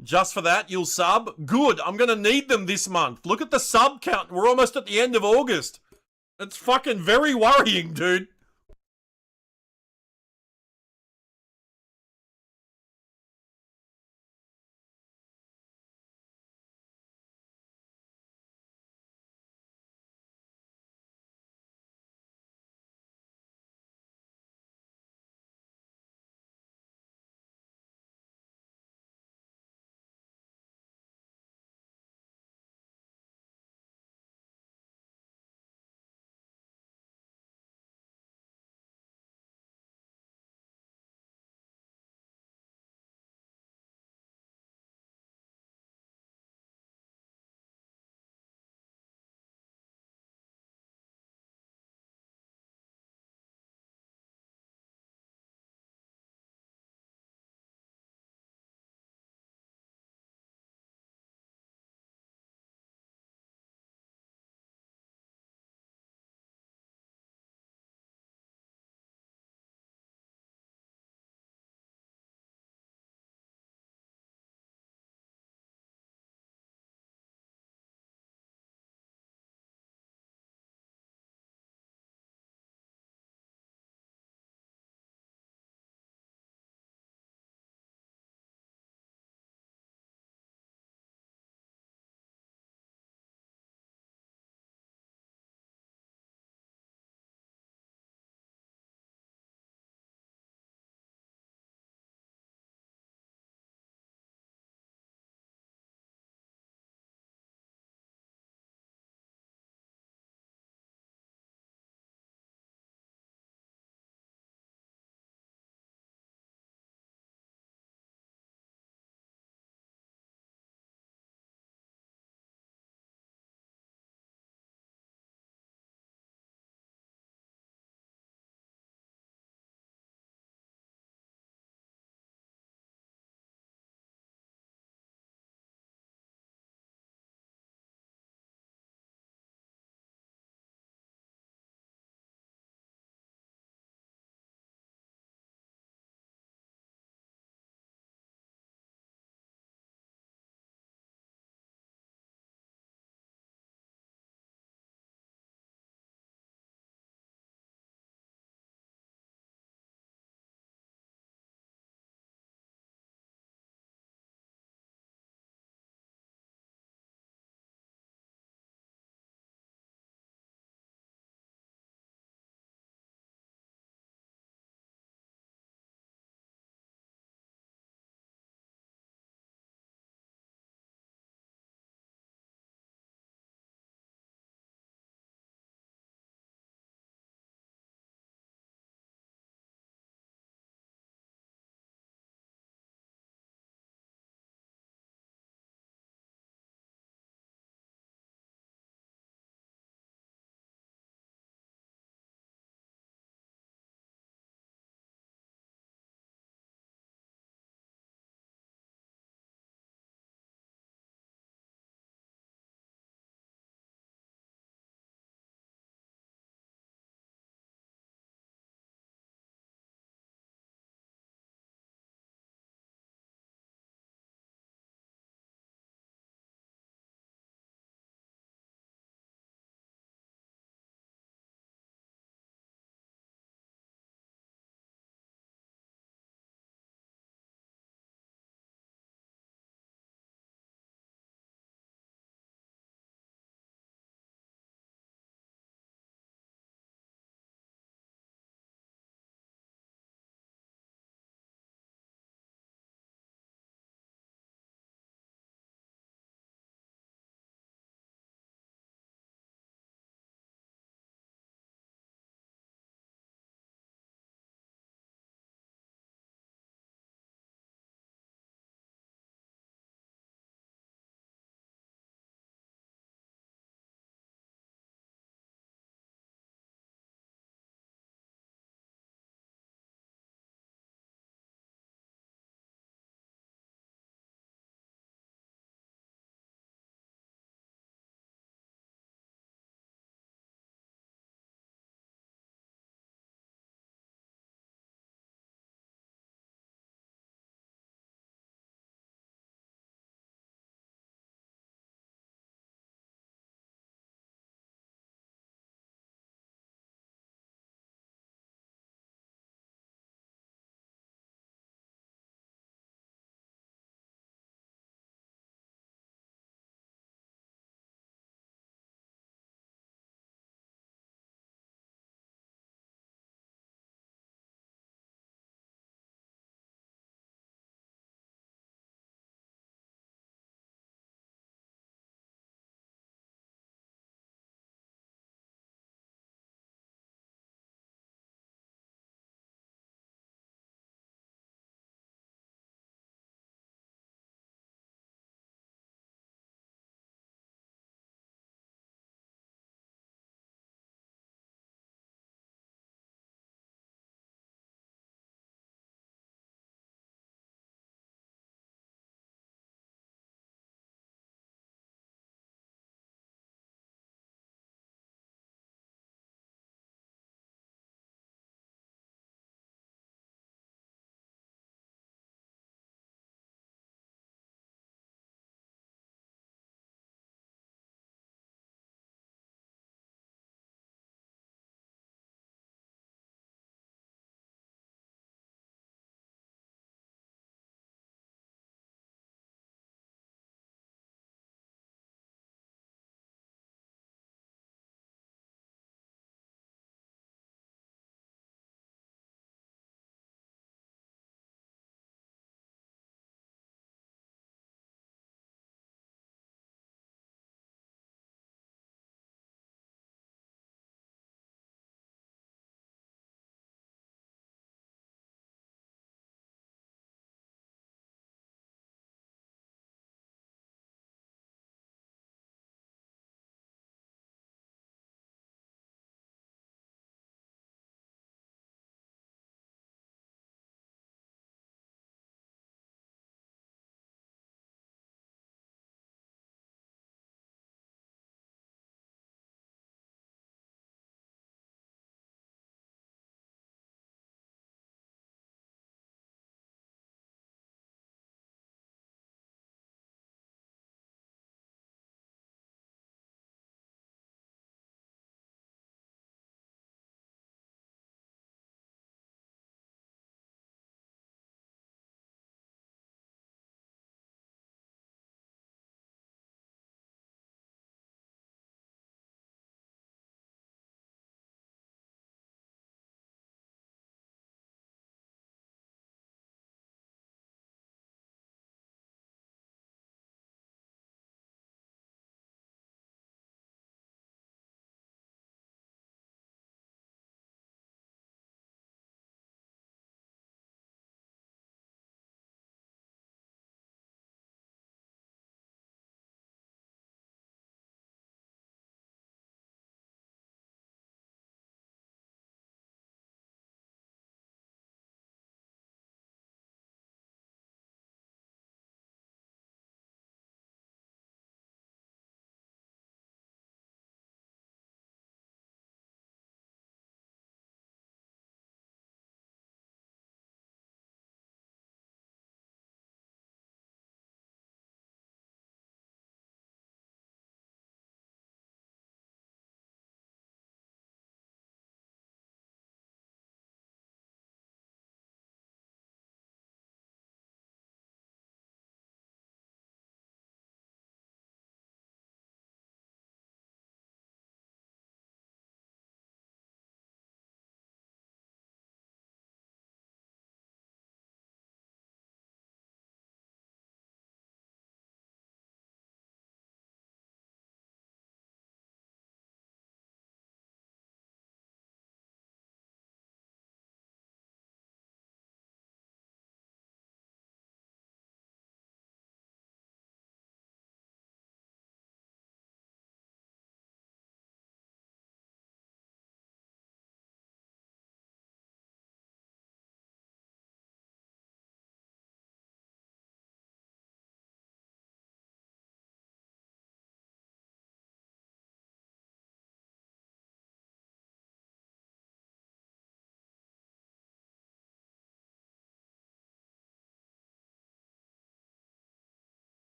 S2: Just for that, you'll sub? Good, I'm gonna need them this month. Look at the sub count. We're almost at the end of August. It's fucking very worrying, dude.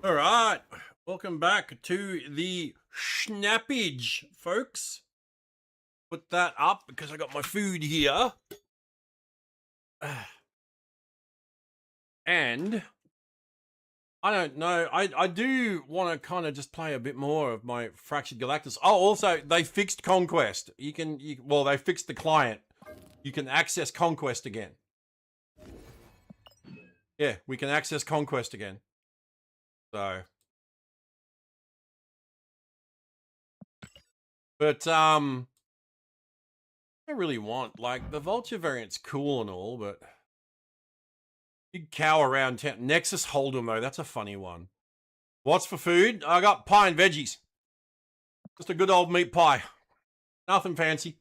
S2: All right, welcome back to the schnappage, folks. Put that up because I got my food here. And I don't know. I do want to kind of just play a bit more of my Fractured Galactus. Oh, also they fixed Conquest. Well, they fixed the client. You can access Conquest again. Yeah, we can access Conquest again. So, but I really want, like, the Vulture variant's cool and all, but big cow around town. Nexus Hold'em though, that's a funny one. What's for food? I got pie and veggies. Just a good old meat pie. Nothing fancy.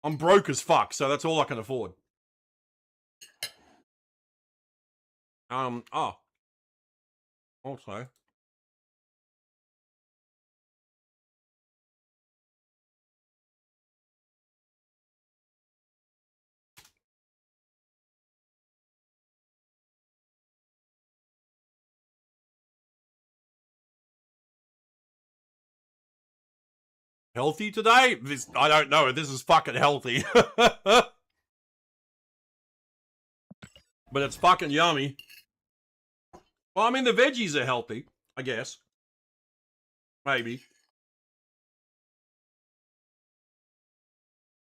S2: I'm broke as fuck, so that's all I can afford. Oh. Also. Healthy today? I don't know. This is fucking healthy. But it's fucking yummy. Well, I mean, the veggies are healthy, I guess. Maybe.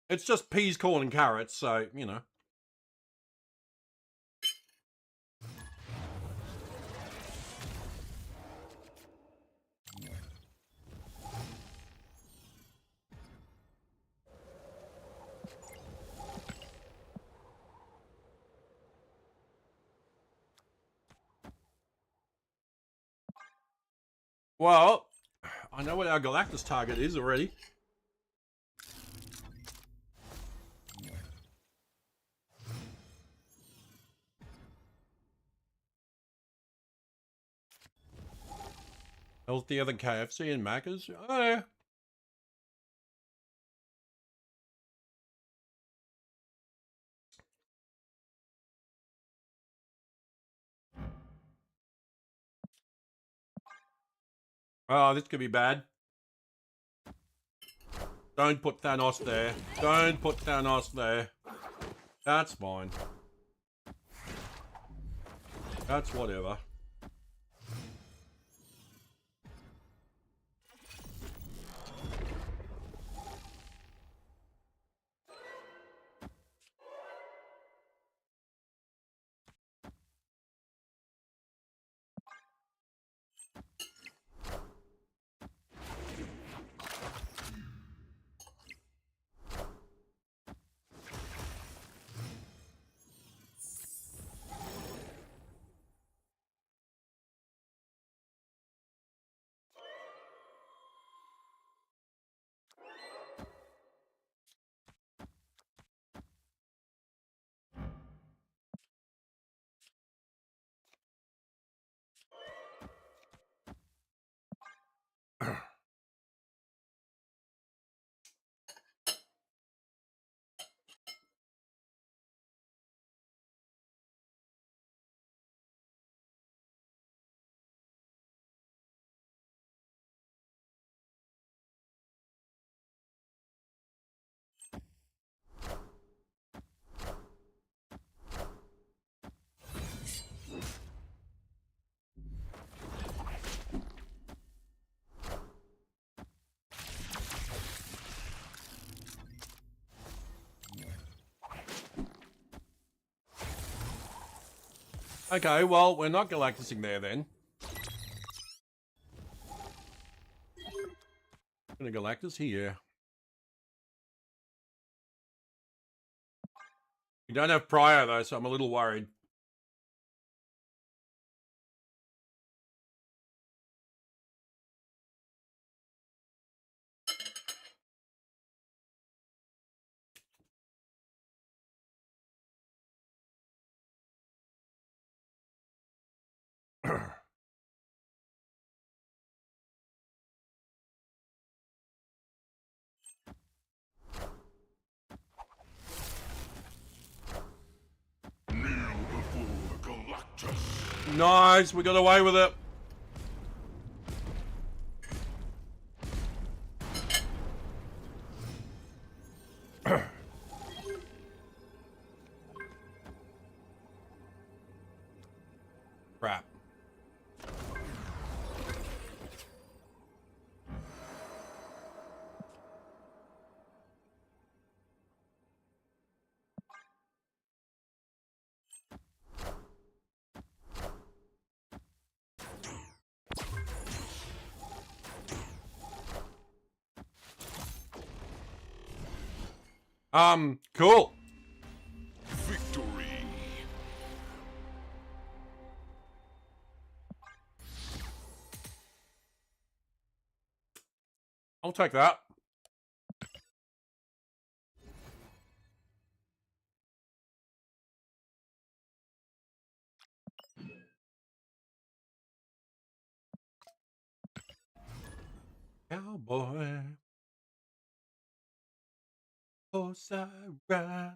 S2: It's just peas, corn, and carrots, so, you know. Well, I know what our Galactus target is already. Healthier than KFC and Macca's? Oh, yeah. Oh, this could be bad. Don't put Thanos there. Don't put Thanos there. That's fine. That's whatever. Okay, well, we're not Galactusing there then. Gonna Galactus here. We don't have Prior though, so I'm a little worried. Nice, we got away with it. Crap. Cool.
S1: Victory.
S2: I'll take that. Cowboy. Horse I ride.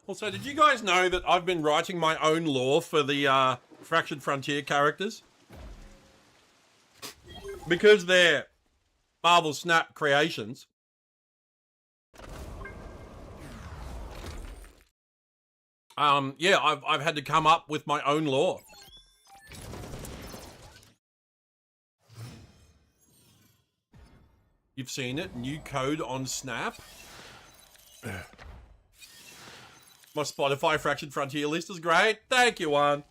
S2: Also, did you guys know that I've been writing my own lore for the Fractured Frontier characters? Because they're Marvel Snap creations. Yeah, I've had to come up with my own lore. You've seen it, new code on Snap. My Spotify Fractured Frontier list is great. Thank you, Juan.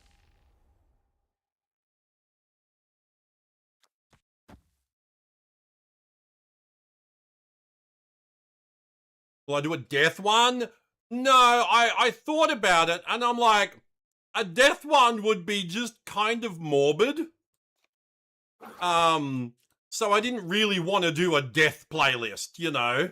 S2: Will I do a death one? No, I thought about it and I'm like, a death one would be just kind of morbid. So I didn't really want to do a death playlist, you know.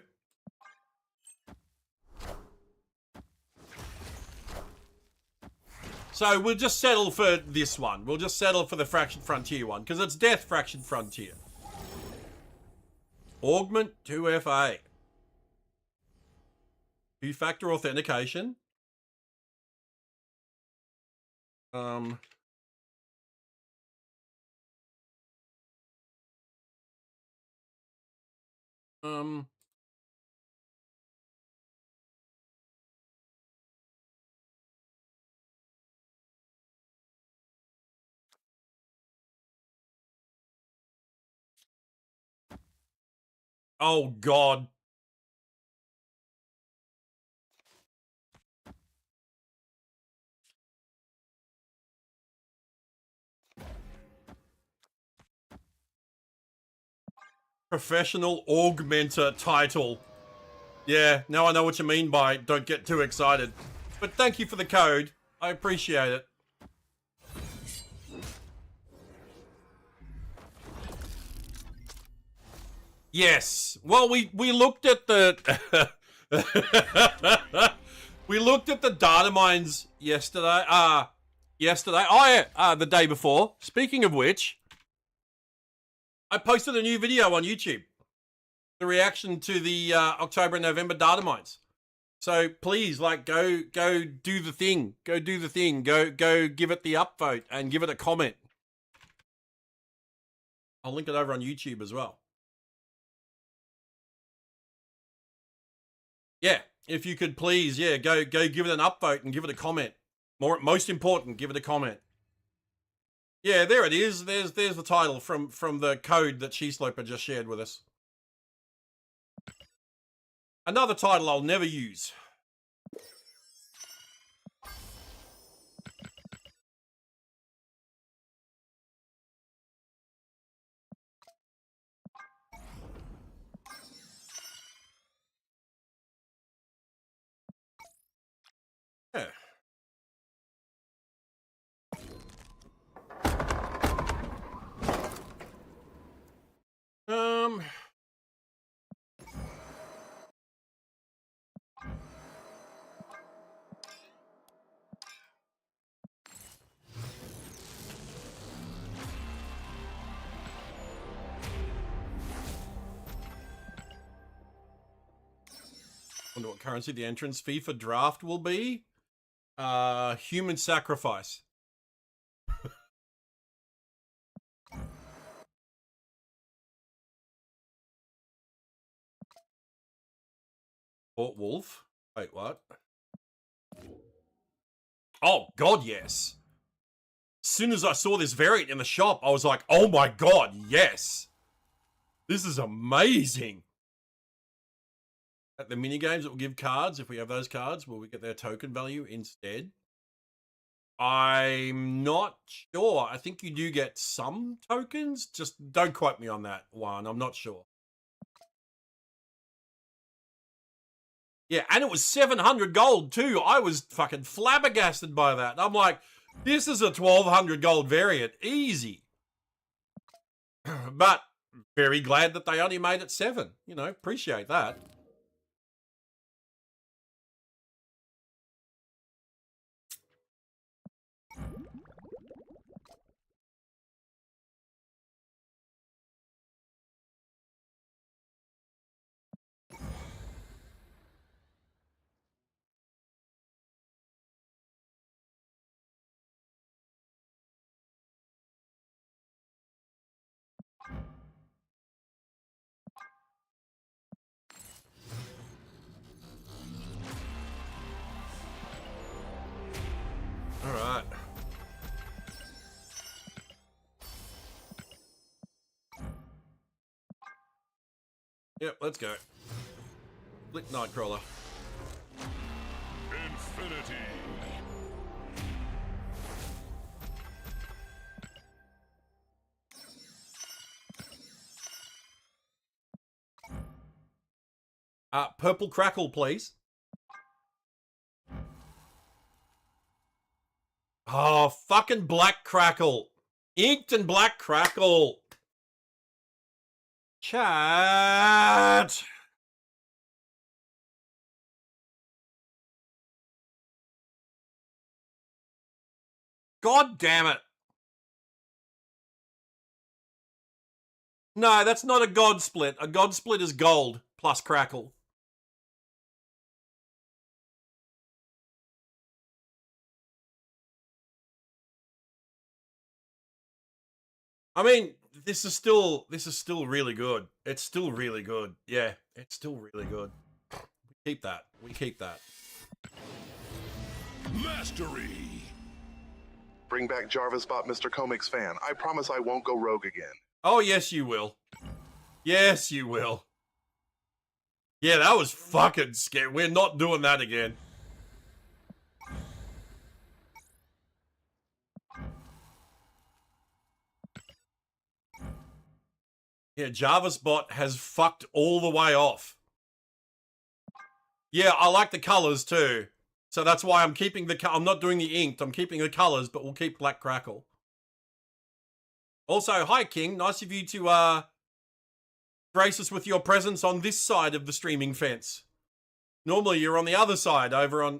S2: So we'll just settle for this one. We'll just settle for the Fractured Frontier one, because it's Death Fractured Frontier. Augment 2FA. Two-factor authentication. Oh, God. Professional Augmenter title. Yeah, now I know what you mean by don't get too excited. But thank you for the code. I appreciate it. Yes. Well, we looked at the we looked at the data mines yesterday. Yesterday. Oh yeah, the day before. Speaking of which, I posted a new video on YouTube. The reaction to the October and November data mines. So please, like, go do the thing. Go do the thing. Go give it the upvote and give it a comment. I'll link it over on YouTube as well. Yeah, if you could please, yeah, go give it an upvote and give it a comment. Most important, give it a comment. Yeah, there it is. There's the title from the code that Cheesloper just shared with us. Another title I'll never use. Yeah. Wonder what currency the entrance fee for draft will be. Human sacrifice. Fort Wolf. Wait, what? Oh, God, yes. As soon as I saw this variant in the shop, I was like, oh my God, yes. This is amazing. At the minigames, it will give cards. If we have those cards, will we get their token value instead? I'm not sure. I think you do get some tokens. Just don't quote me on that one. I'm not sure. Yeah, and it was 700 gold too. I was fucking flabbergasted by that. I'm like, this is a 1200 gold variant. Easy. But very glad that they only made it 7. You know, appreciate that. All right. Yep, let's go. Split Nightcrawler.
S4: Infinity.
S2: Purple Crackle, please. Oh, fucking Black Crackle. Inked and Black Crackle. Chat. God damn it. No, that's not a God split. A God split is gold plus Crackle. I mean, this is still really good. It's still really good. Yeah, it's still really good. We keep that. We keep that.
S4: Mastery.
S5: Bring back Jarvis Bot, Mr. Comixfan. I promise I won't go rogue again.
S2: Oh, yes, you will. Yes, you will. Yeah, that was fucking scary. We're not doing that again. Yeah, Jarvis Bot has fucked all the way off. Yeah, I like the colors too. So that's why I'm keeping I'm not doing the inked. I'm keeping the colors, but we'll keep Black Crackle. Also, hi King. Nice of you to grace us with your presence on this side of the streaming fence. Normally you're on the other side over on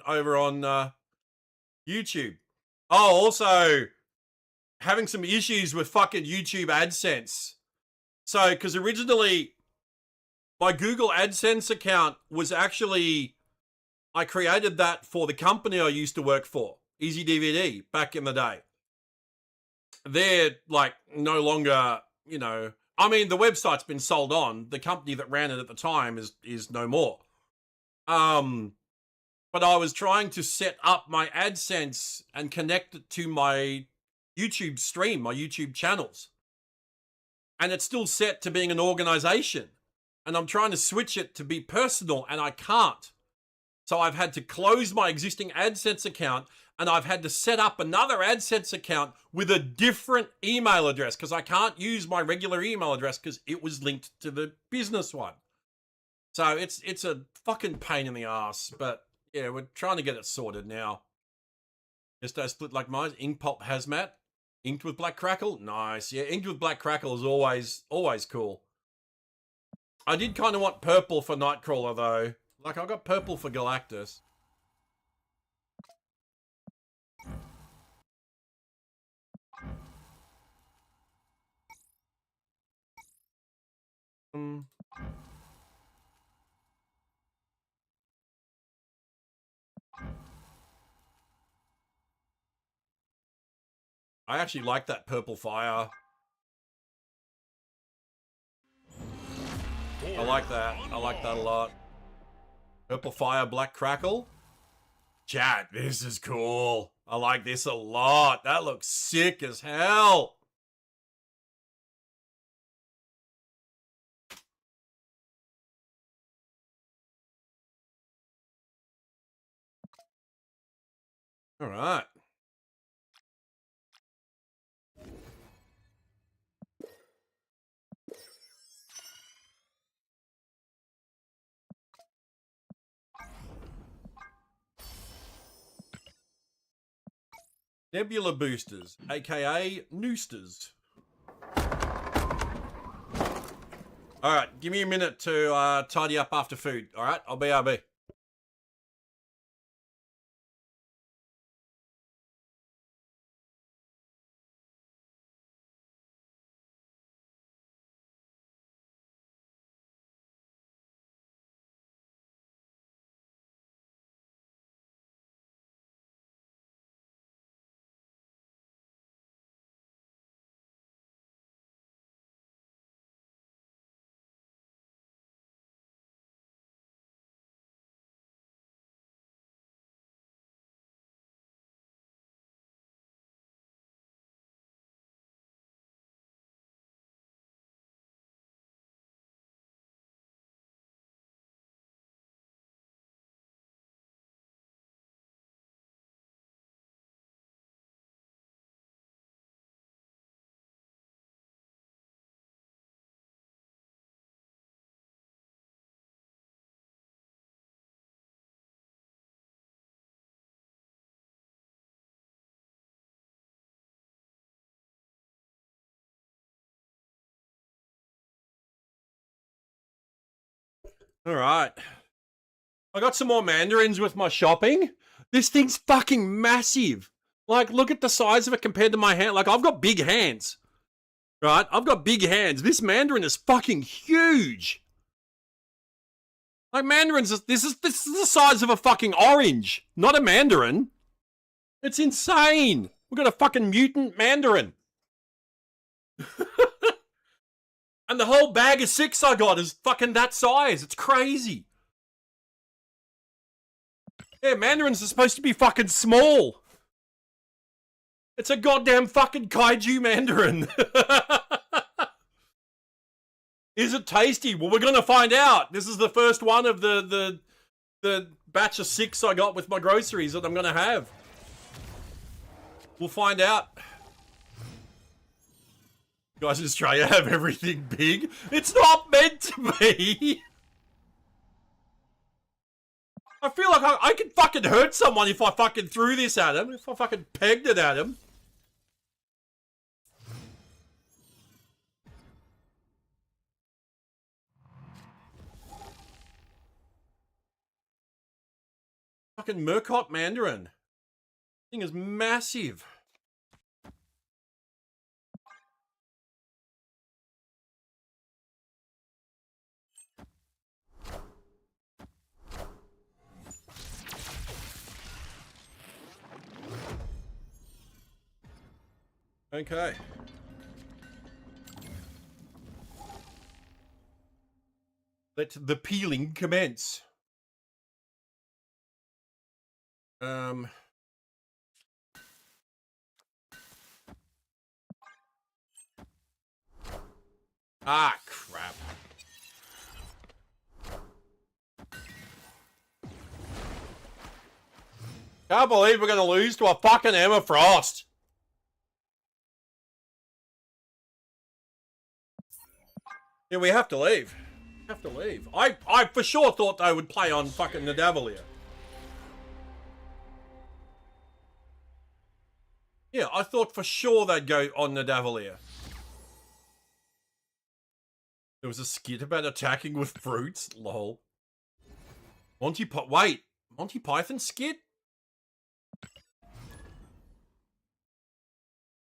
S2: YouTube. Oh, also having some issues with fucking YouTube AdSense. So, because originally my Google AdSense account was actually, I created that for the company I used to work for, Easy DVD, back in the day. They're like no longer, you know, I mean, the website's been sold on. The company that ran it at the time is no more. But I was trying to set up my AdSense and connect it to my YouTube stream, my YouTube channels. And it's still set to being an organization. And I'm trying to switch it to be personal, and I can't. So I've had to close my existing AdSense account, and I've had to set up another AdSense account with a different email address because I can't use my regular email address because it was linked to the business one. So it's a fucking pain in the ass, but yeah, we're trying to get it sorted now. Just a split like mine. Ink Pop Hazmat. Inked with Black Crackle? Nice. Yeah, inked with Black Crackle is always cool. I did kind of want purple for Nightcrawler, though. Like, I got purple for Galactus. I actually like that purple fire. I like that. I like that a lot. Purple fire, black crackle. Chat, this is cool. I like this a lot. That looks sick as hell. All right. Nebula boosters, aka Noosters. All right, give me a minute to tidy up after food. All right, I'll BRB. All right. I got some more mandarins with my shopping. This thing's fucking massive. Like, look at the size of it compared to my hand. Like, I've got big hands. Right? I've got big hands. This mandarin is fucking huge. Like, mandarins, this is the size of a fucking orange, not a mandarin. It's insane. We've got a fucking mutant mandarin. And the whole bag of 6 I got is fucking that size. It's crazy. Yeah, mandarins are supposed to be fucking small. It's a goddamn fucking kaiju mandarin. Is it tasty? Well, we're gonna find out. This is the first one of the batch of 6 I got with my groceries that I'm gonna have. We'll find out. You guys in Australia have everything big. It's not meant to be. I feel like I could fucking hurt someone if I fucking threw this at him. If I fucking pegged it at him. Fucking Murcott Mandarin. Thing is massive. Okay. Let the peeling commence. Ah, crap. Can't believe we're gonna lose to a fucking Emma Frost. Yeah, we have to leave. Have to leave. I for sure thought they would play on fucking Nidavellir. Yeah, I thought for sure they'd go on Nidavellir. There was a skit about attacking with fruits. Lol. Monty Python skit?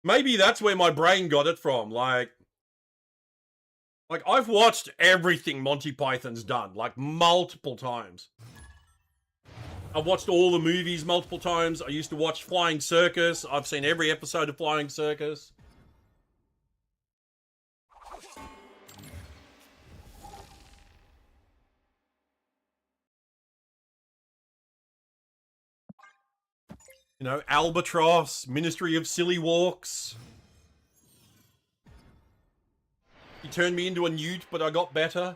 S2: Maybe that's where my brain got it from. Like I've watched everything Monty Python's done, like multiple times. I've watched all the movies multiple times. I used to watch Flying Circus. I've seen every episode of Flying Circus. You know, Albatross, Ministry of Silly Walks. He turned me into a newt, but I got better.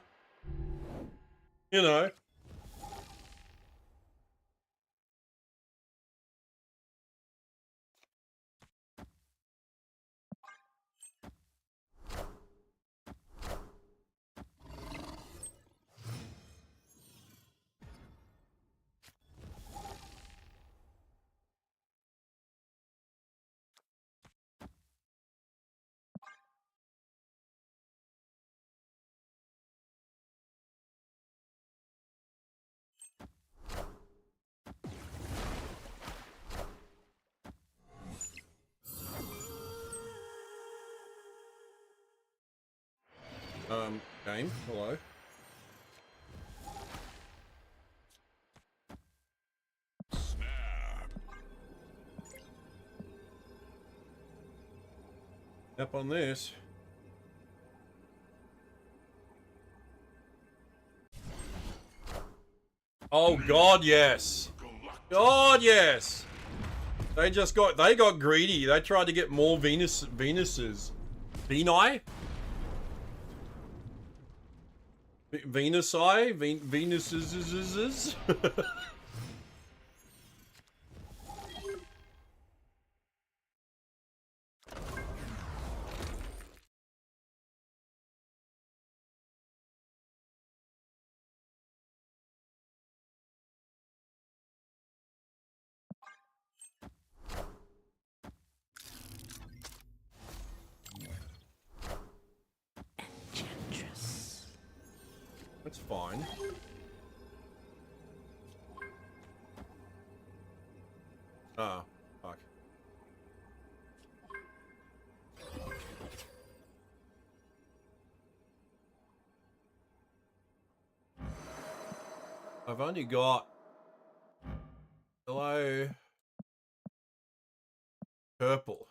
S2: You know. Game, hello. Up on this. Oh God, yes. God, yes. They got greedy. They tried to get more Venuses. Veni? Venusi? Venuses? That's fine. Ah, fuck. I've only got... Hello? Purple.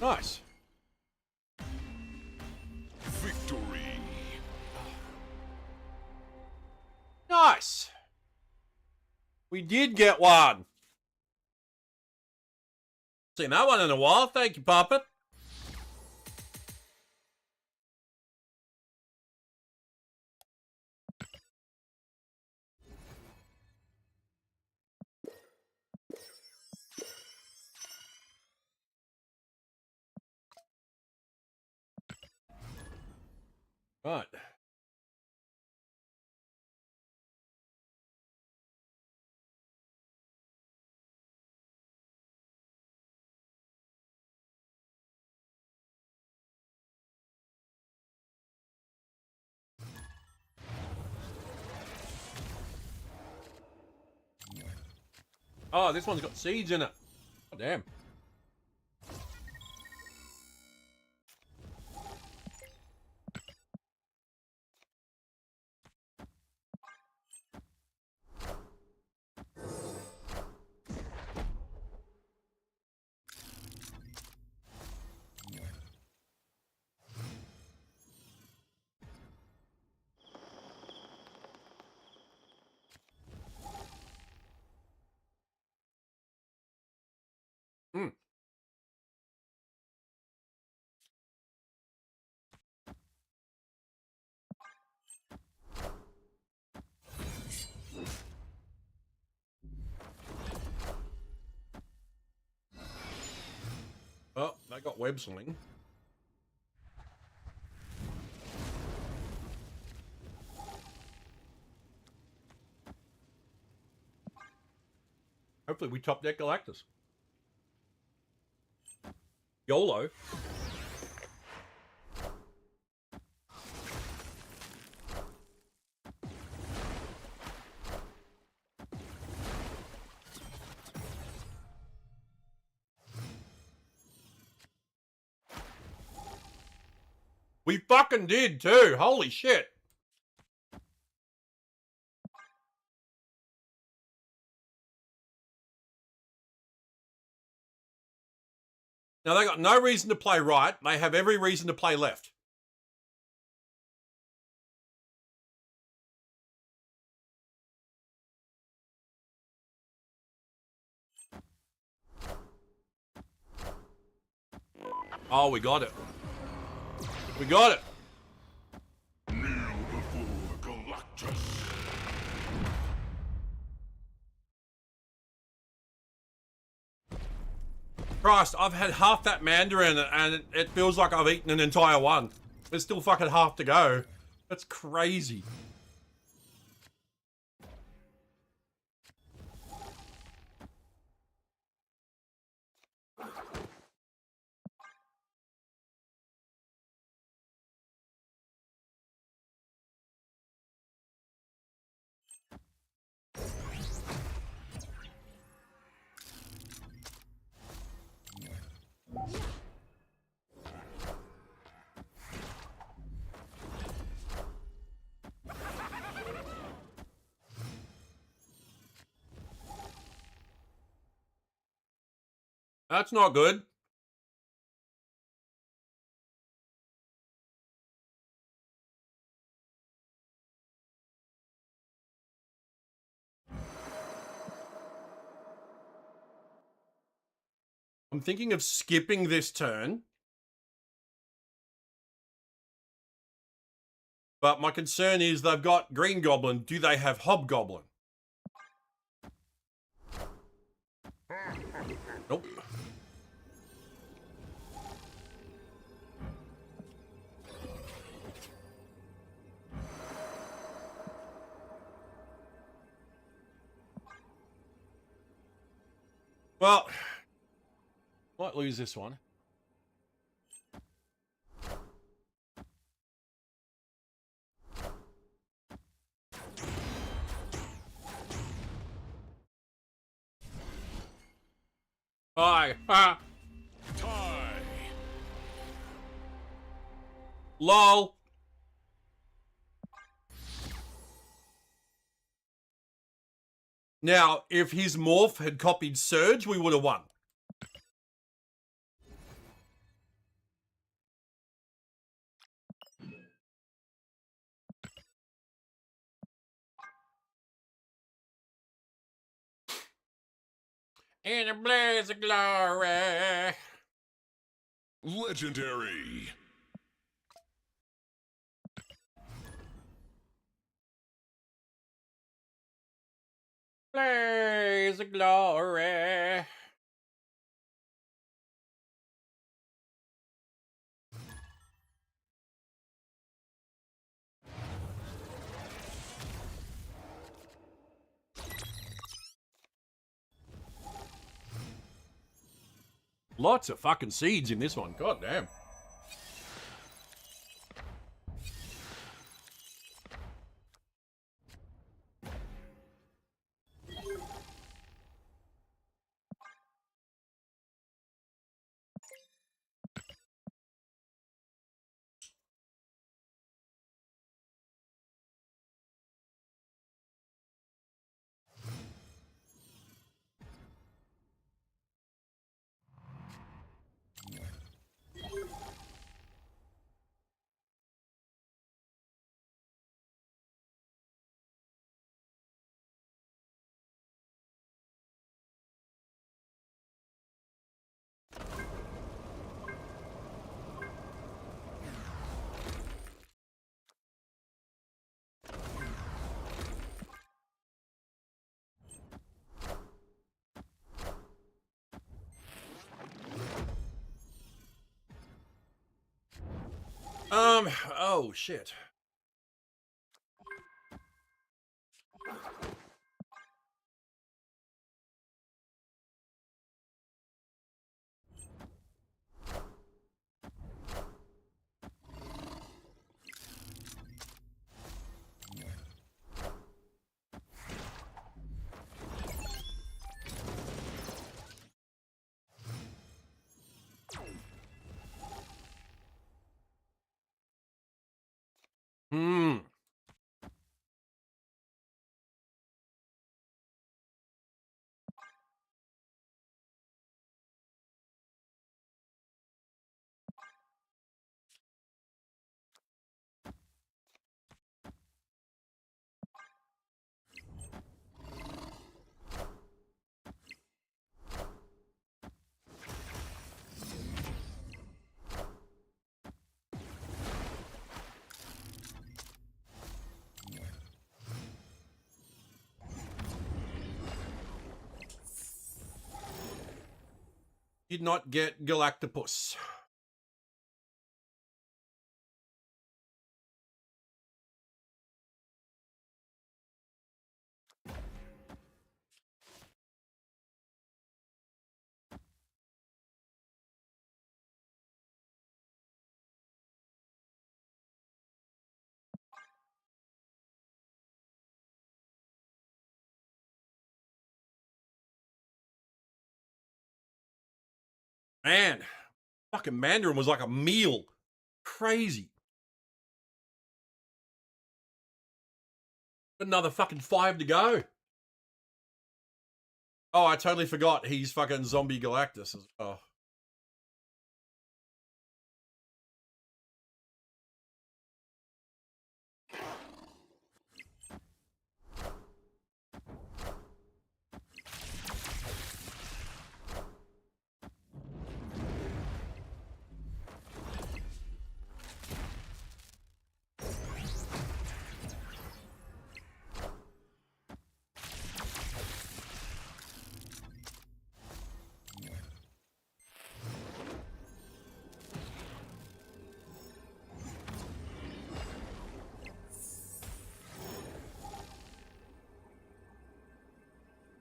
S2: Nice.
S1: Victory.
S2: Nice. We did get one. Seen that one in a while. Thank you, Puppet. Right. Oh, this one's got seeds in it. Oh, damn. Hmm. Oh, they got web sling. Hopefully we top deck Galactus. YOLO. We fucking did too. Holy shit. Now, they got no reason to play right. They have every reason to play left. Oh, we got it. We got it. Christ, I've had half that Mandarin and it feels like I've eaten an entire one. There's still fucking half to go. That's crazy. That's not good. I'm thinking of skipping this turn. But my concern is they've got Green Goblin. Do they have Hobgoblin? Nope. Well, might lose this one. Aye. Ha.
S1: Tie.
S2: Lol. Now, if his morph had copied Surge, we would have won. In a blaze of glory.
S1: Legendary.
S2: Blaze of glory. Lots of fucking seeds in this one. God damn. Oh shit. Did not get Galactopus. Man, fucking Mandarin was like a meal. Crazy. Another fucking 5 to go. Oh, I totally forgot he's fucking Zombie Galactus as well.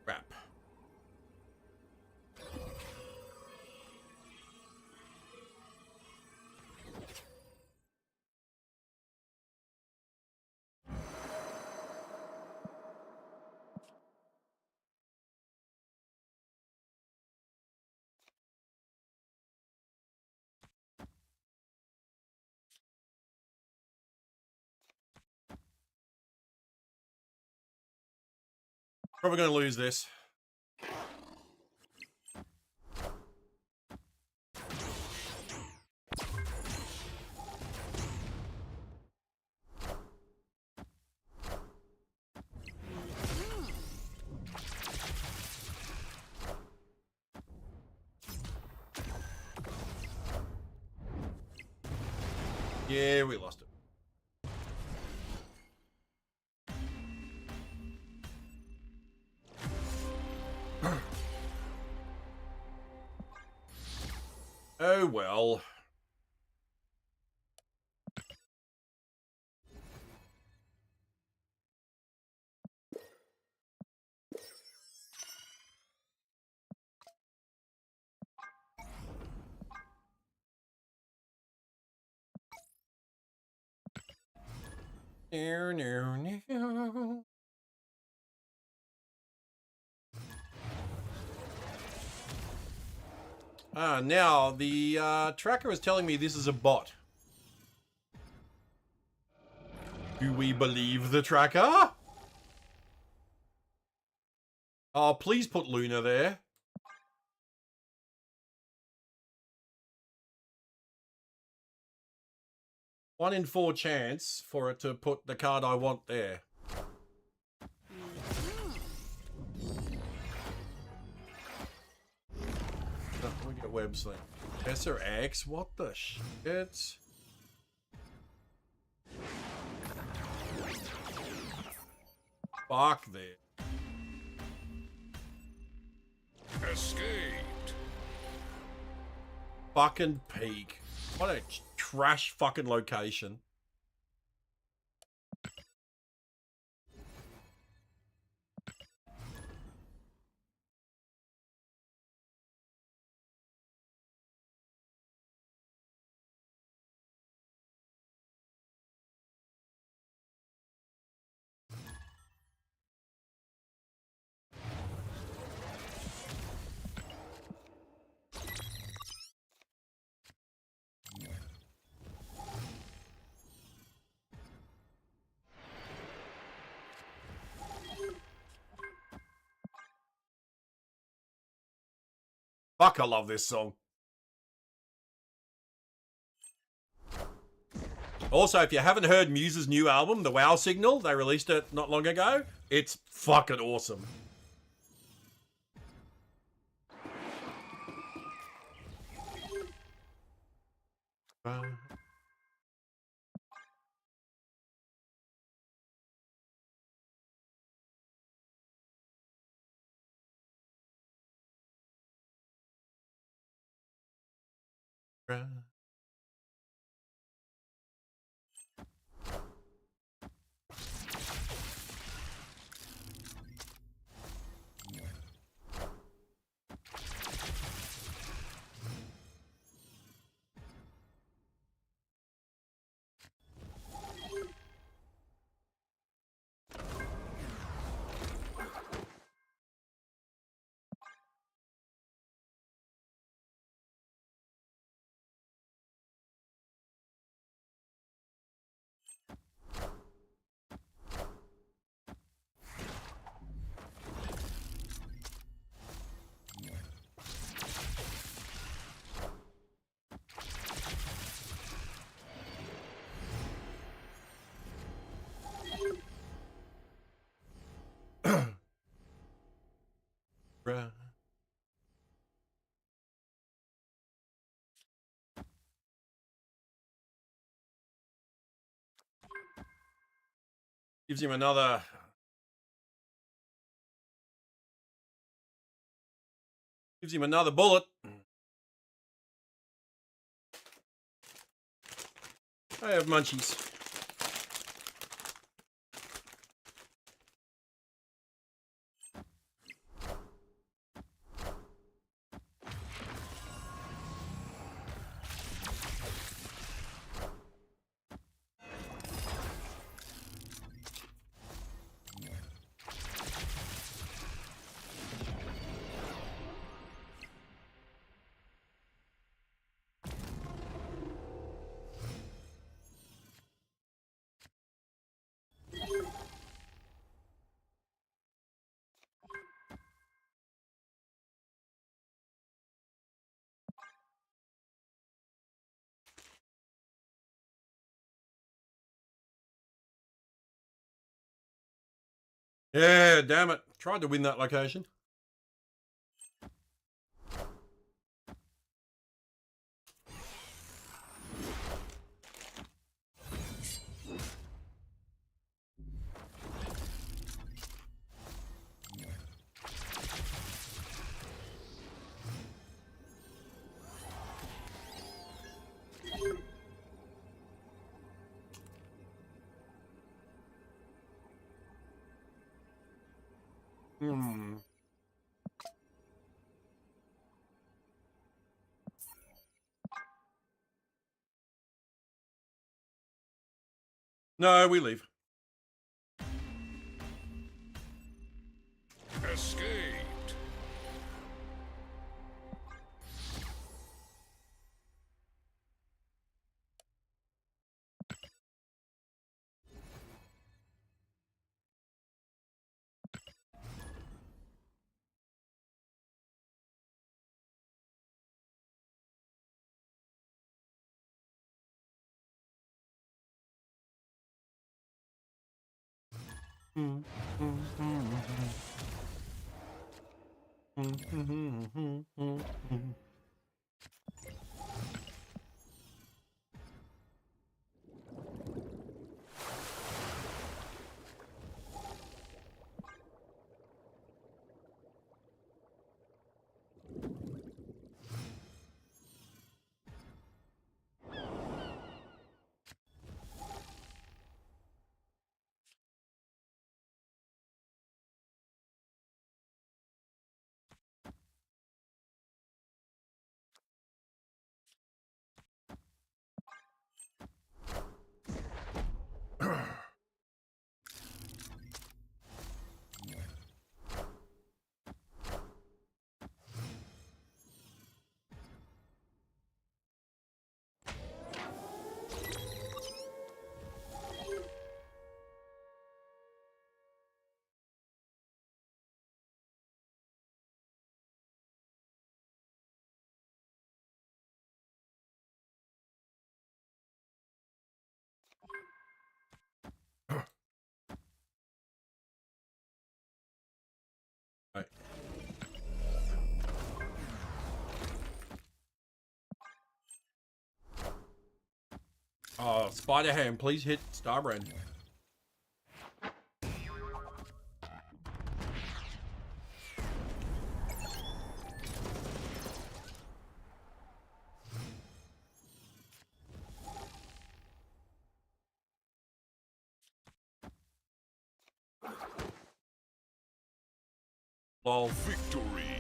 S2: Crap. Probably going to lose this. Yeah, we lost it. Oh well. No. Now the tracker is telling me this is a bot. Do we believe the tracker? Oh, please put Luna there. One in 4 chance for it to put the card I want there. Oh, we get web sling. Professor X, what the shit? Fuck this.
S1: Escaped.
S2: Fucking peak. What a trash fucking location. Fuck, I love this song. Also, if you haven't heard Muse's new album, The Wow Signal, they released it not long ago. It's fucking awesome. Gives him another. Gives him another bullet. I have munchies. Yeah, damn it. Tried to win that location. No, we leave.
S1: Escaped.
S2: Right. Oh, Spider Ham, please hit Starbrand. Lol.
S1: Victory.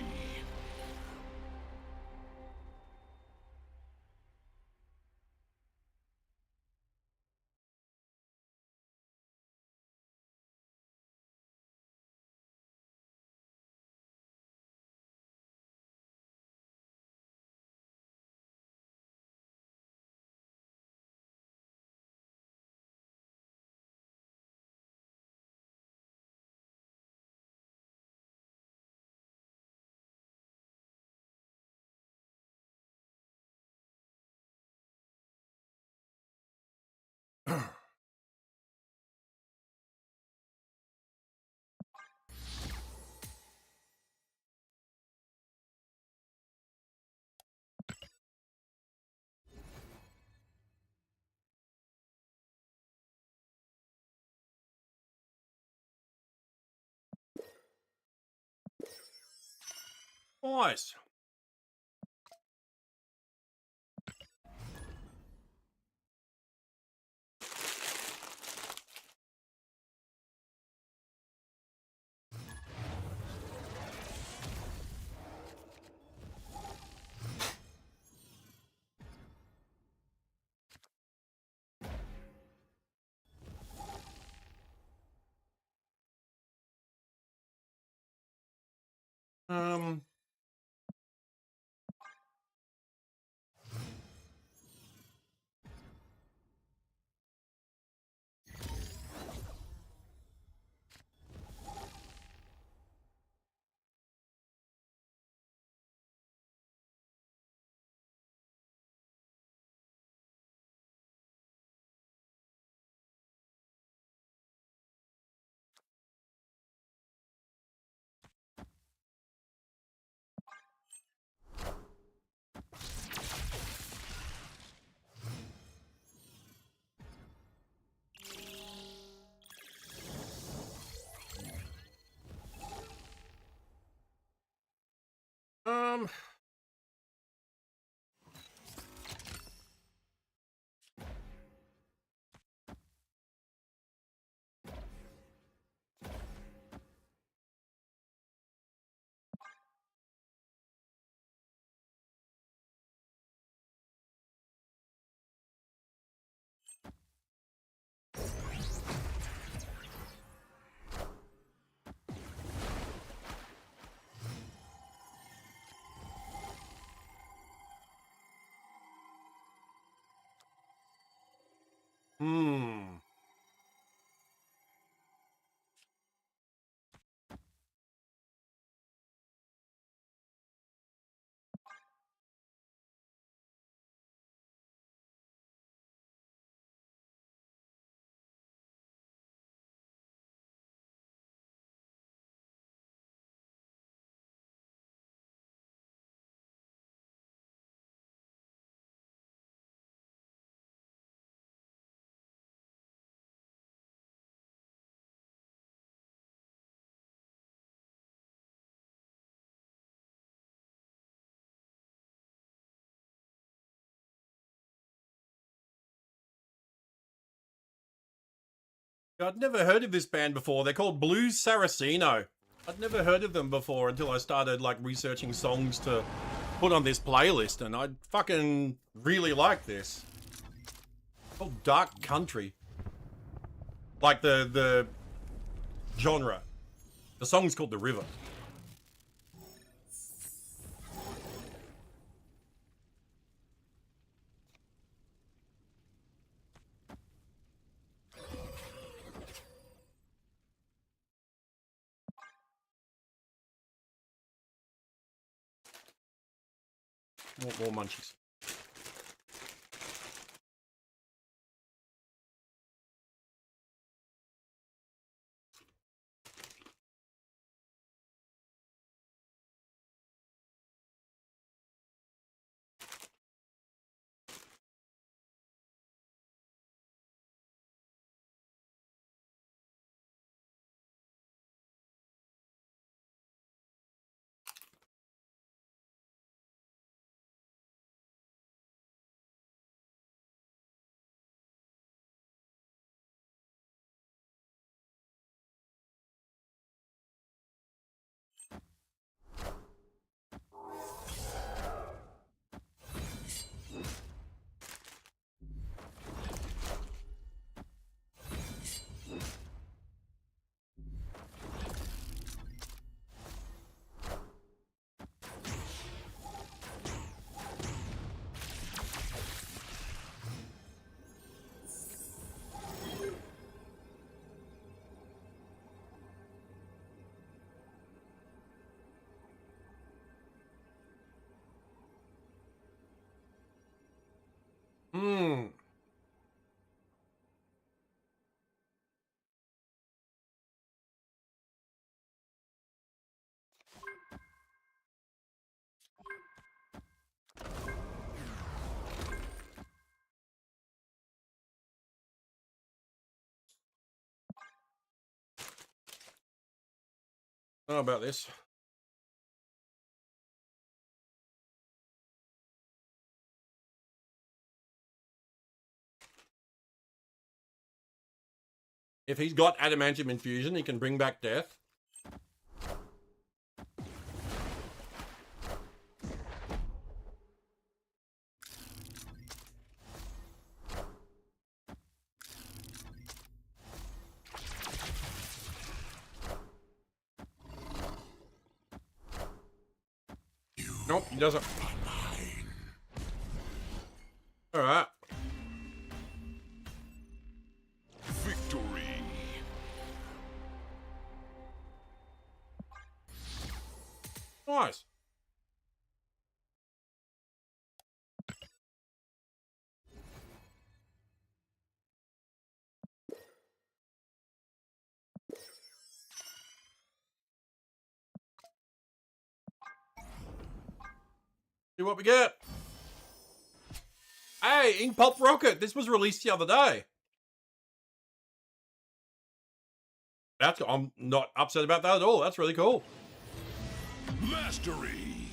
S2: Nice. Um. Um. Hmm. I'd never heard of this band before. They're called Blues Saraceno. I'd never heard of them before until I started like researching songs to put on this playlist, and I fucking really like this. Oh, dark country. Like the genre. The song's called The River. More munchies. How about this? If he's got adamantium infusion, he can bring back death. Nope, he doesn't. All right.
S1: Victory.
S2: Nice. See what we get. Hey, Ink Pulp Rocket. This was released the other day. I'm not upset about that at all. That's really cool.
S1: Mastery.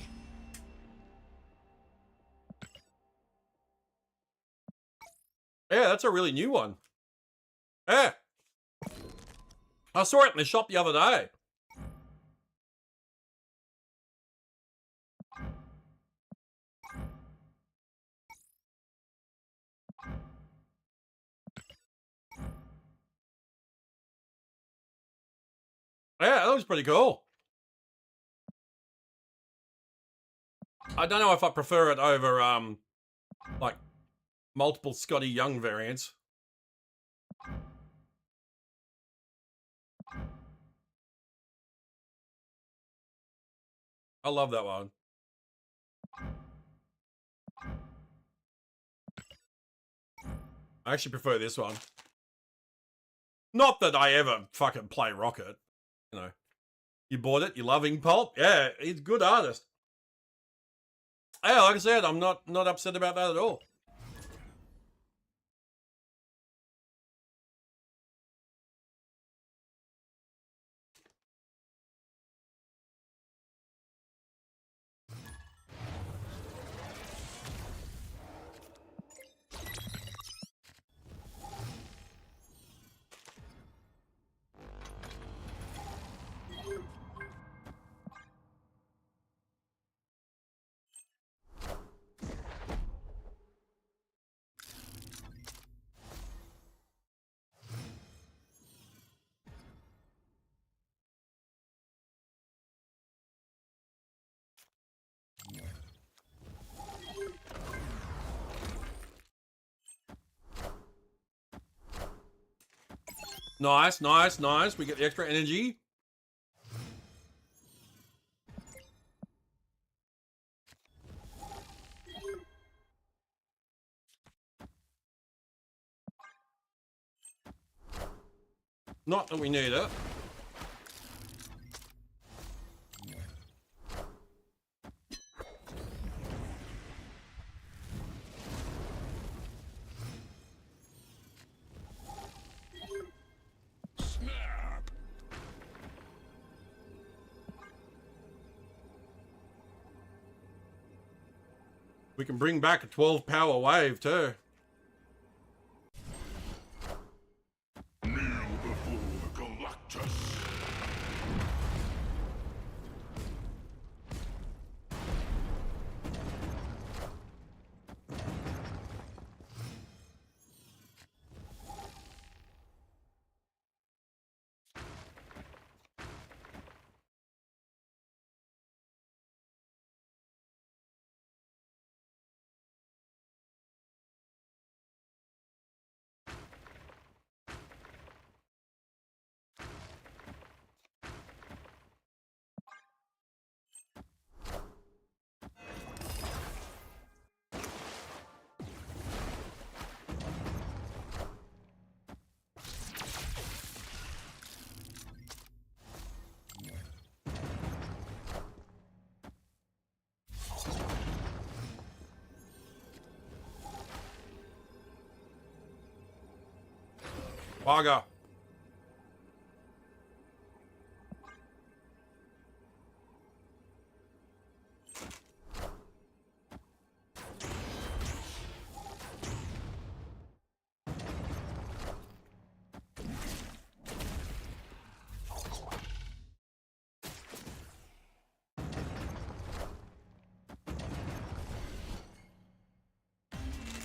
S2: Yeah, that's a really new one. Yeah. I saw it in the shop the other day. Yeah, that looks pretty cool. I don't know if I prefer it over, like, multiple Scotty Young variants. I love that one. I actually prefer this one. Not that I ever fucking play Rocket. You know, you bought it, you love Ink Pulp. Yeah, he's a good artist. Yeah, like I said, I'm not upset about that at all. Nice, nice, nice. We get the extra energy. Not that we need it.
S1: Snap.
S2: We can bring back a 12 power wave too.
S1: Kneel before the Galactus.
S2: Bugger.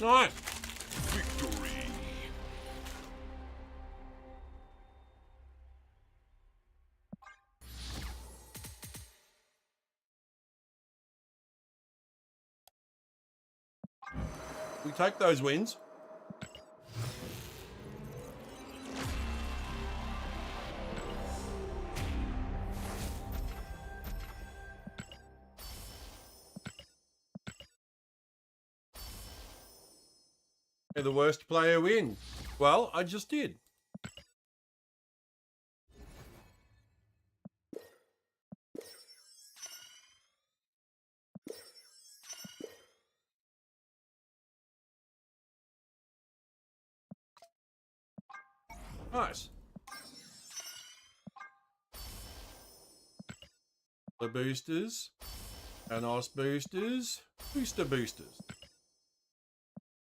S2: Nice.
S1: Victory.
S2: We take those wins. The worst player wins. Well, I just did. Nice. The boosters. Anos boosters. Booster boosters.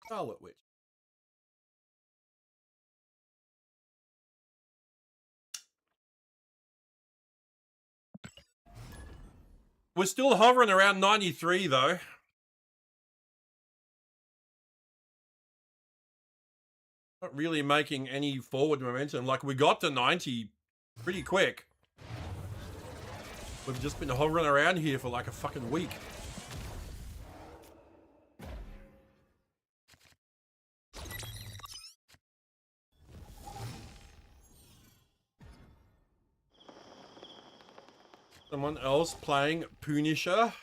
S2: Scarlet Witch. We're still hovering around 93 though. Not really making any forward momentum. Like, we got to 90 pretty quick. We've just been hovering around here for like a fucking week. Someone else playing Punisher.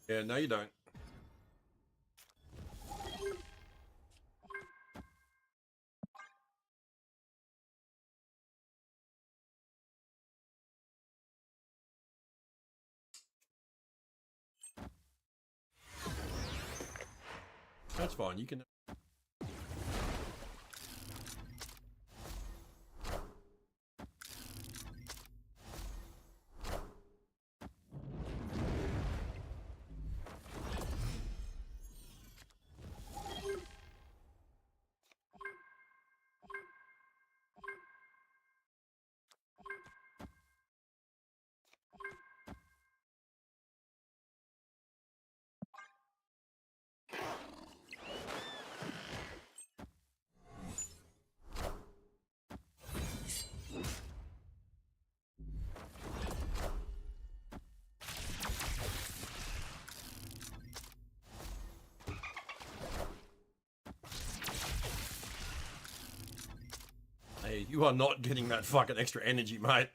S2: Yeah, no you don't. That's fine, you can... Hey, you are not getting that fucking extra energy, mate.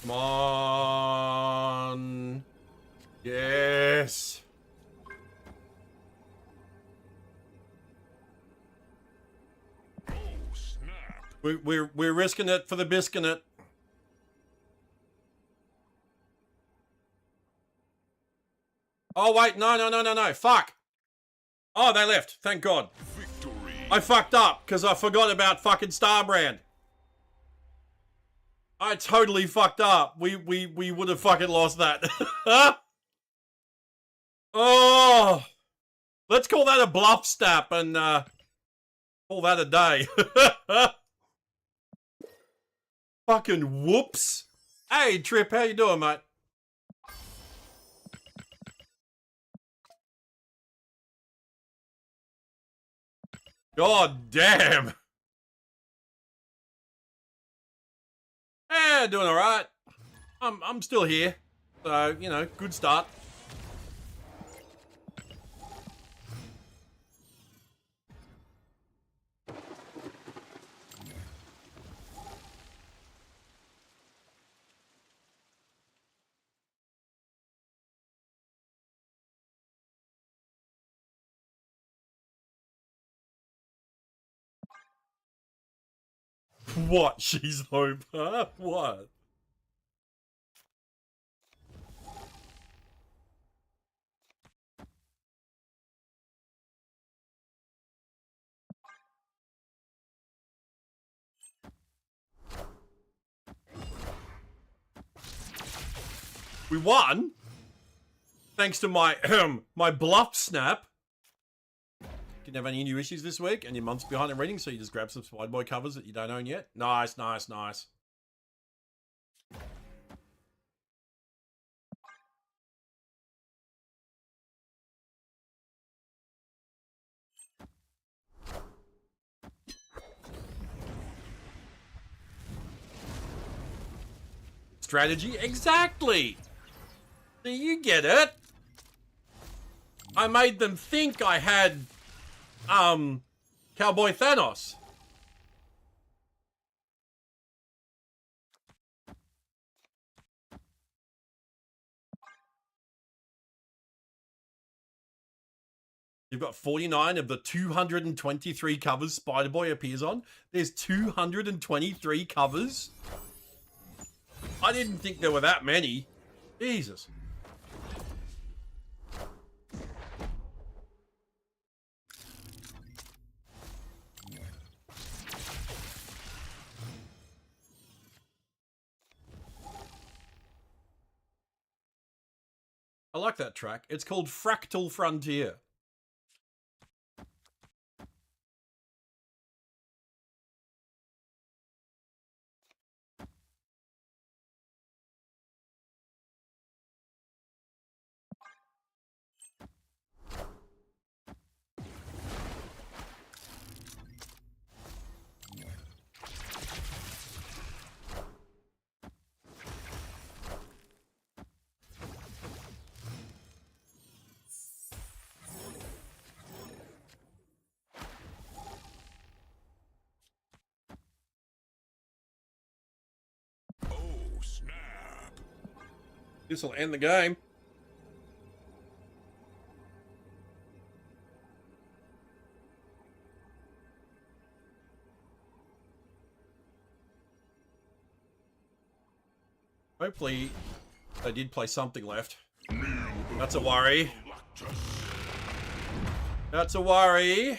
S2: Come on. Yes.
S1: Oh, snap.
S2: We're risking it for the biscuit. Oh wait, no. Fuck. Oh, they left. Thank God.
S1: Victory.
S2: I fucked up because I forgot about fucking Starbrand. I totally fucked up. We would have fucking lost that. Oh, let's call that a bluff step and Call that a day. Fucking whoops. Hey, Trip, how you doing, mate? God damn. Yeah, doing all right. I'm still here. So, you know, good start. What? She's hope, huh? What? We won? Thanks to my my bluff snap. Didn't have any new issues this week, and your month's behind in reading, so you just grab some Spider-Boy covers that you don't own yet. Nice, nice, nice. Strategy? Exactly! Do you get it? I made them think I had, Cowboy Thanos. You've got 49 of the 223 covers Spider-Boy appears on. There's 223 covers? I didn't think there were that many. Jesus. I like that track. It's called Fractal Frontier. This will end the game. Hopefully, they did play something left. That's a worry. That's a worry.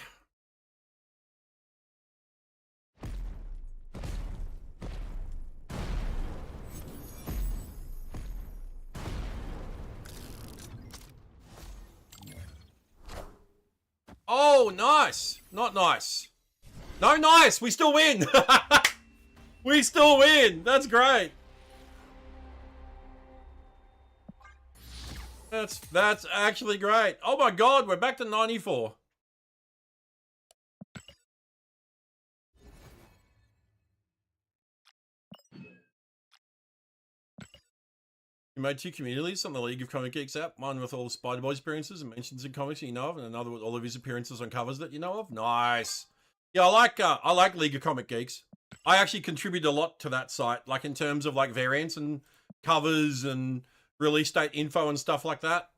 S2: Oh, nice. Not nice. No, nice. We still win. We still win. That's great. That's actually great. Oh my God, we're back to 94. You made 2 communities on the League of Comic Geeks app. One with all Spider-Boy's appearances and mentions in comics you know of, and another with all of his appearances on covers that you know of. Nice. Yeah, I like League of Comic Geeks. I actually contribute a lot to that site, like in terms of like variants and covers and release date info and stuff like that.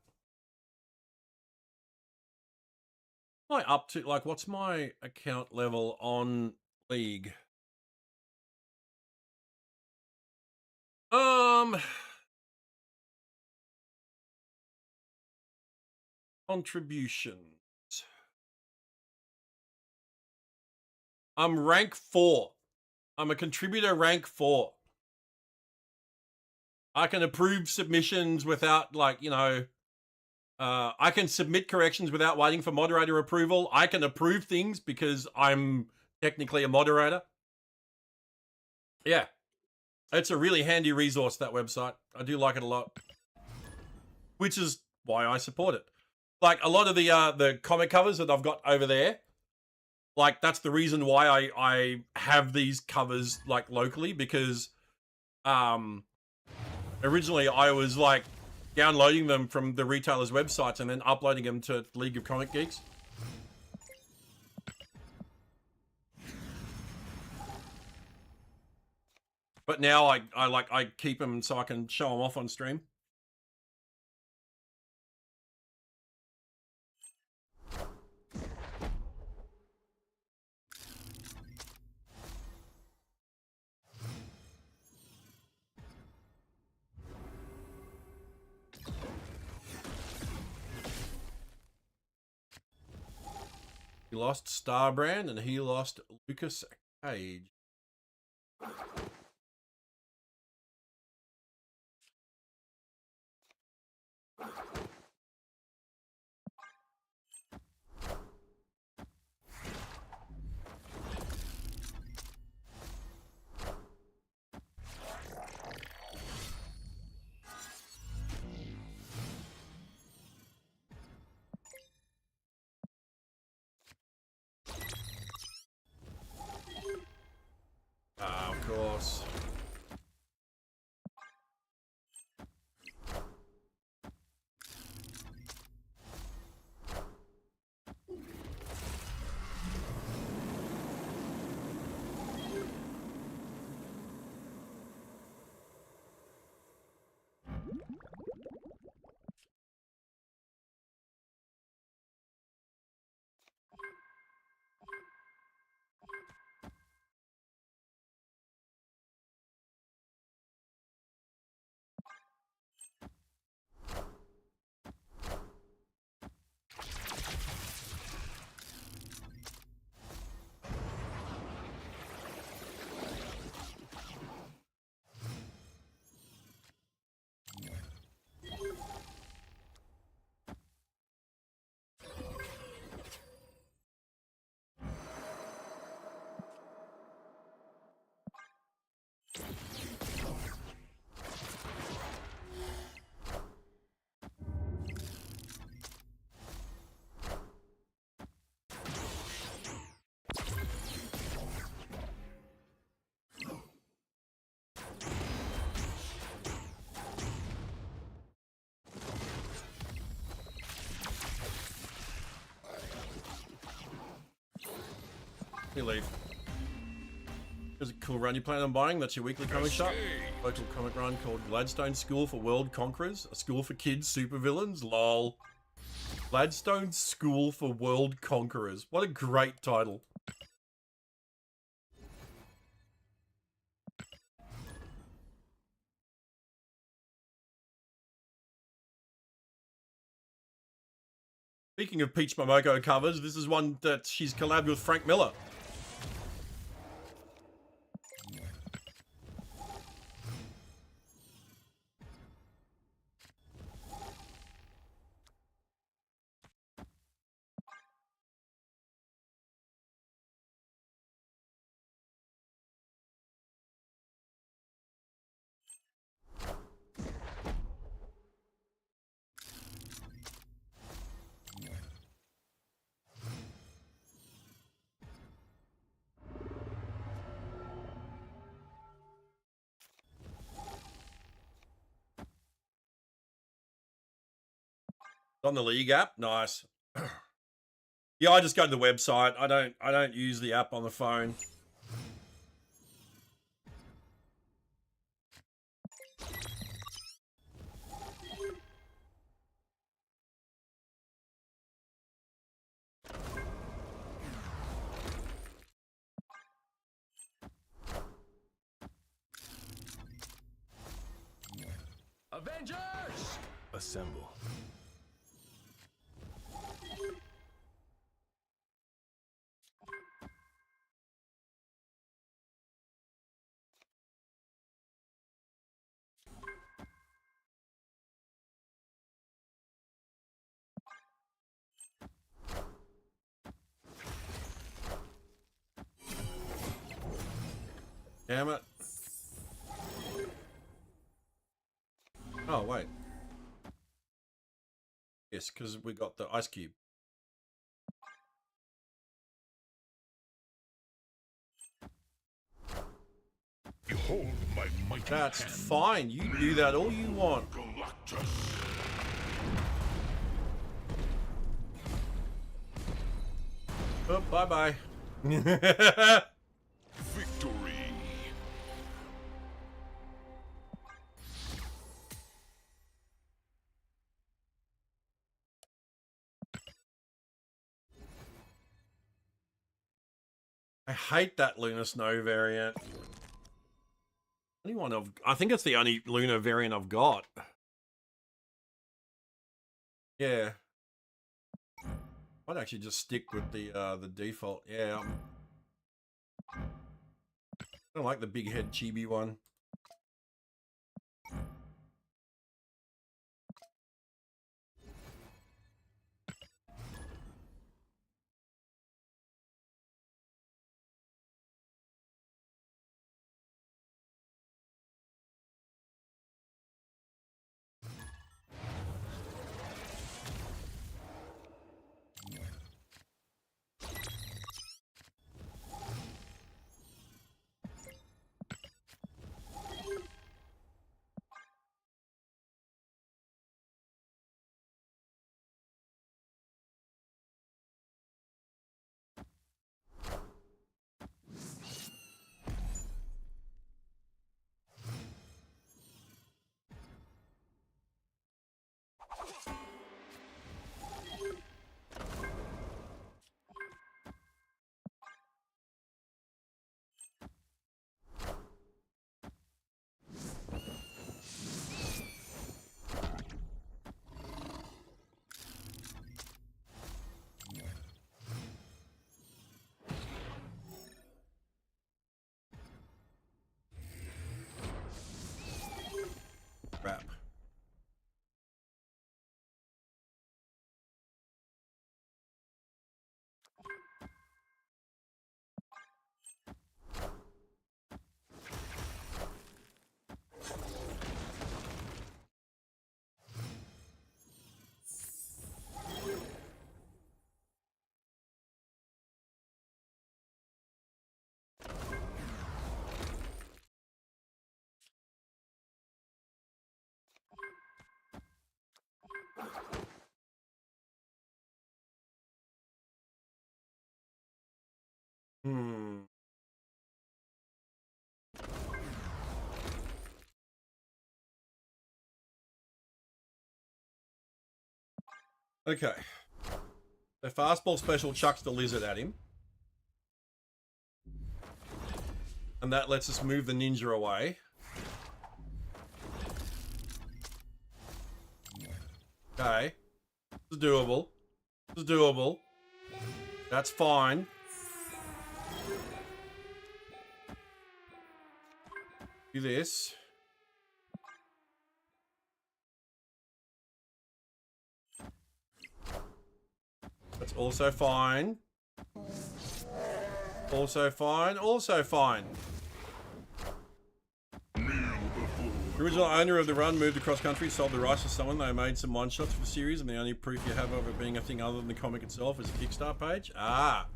S2: Am I up to, like, what's my account level on League? Contributions. I'm rank 4. I'm a contributor rank 4. I can approve submissions without, like, you know, I can submit corrections without waiting for moderator approval. I can approve things because I'm technically a moderator. Yeah. It's a really handy resource, that website. I do like it a lot. Which is why I support it. Like, a lot of the comic covers that I've got over there, like, that's the reason why I have these covers, like, locally, because originally I was, like, downloading them from the retailers' websites and then uploading them to League of Comic Geeks. But now I keep them so I can show them off on stream. He lost Starbrand and he lost Lucas Cage. Ah, of course. You leave. There's a cool run you plan on buying. That's your weekly comic shop. Local comic run called Gladstone School for World Conquerors. A school for kids supervillains. Lol. Gladstone School for World Conquerors. What a great title. Speaking of Peach Momoko covers, this is one that she's collabed with Frank Miller. On the League app, nice. Yeah, I just go to the website. I don't use the app on the phone.
S1: Avengers! Assemble.
S2: Damn it. Oh, wait. Yes, because we got the ice cube.
S4: Behold my mighty
S2: That's
S4: hand.
S2: fine. You do that all you want.
S4: Galactus.
S2: Oh, bye-bye.
S4: Victory.
S2: I hate that Lunar Snow variant. I think it's the only Lunar variant I've got. Yeah. I'd actually just stick with the default. Yeah. I don't like the big head chibi one. Crap. Hmm. Okay. The fastball special chucks the lizard at him. And that lets us move the ninja away. Okay. This is doable. This is doable. That's fine. Do this. That's also fine. Also fine. Also fine. The original owner of the run moved across country, sold the rights to someone. They made some one-shots for the series, and the only proof you have of it being a thing other than the comic itself is a Kickstarter page. Ah.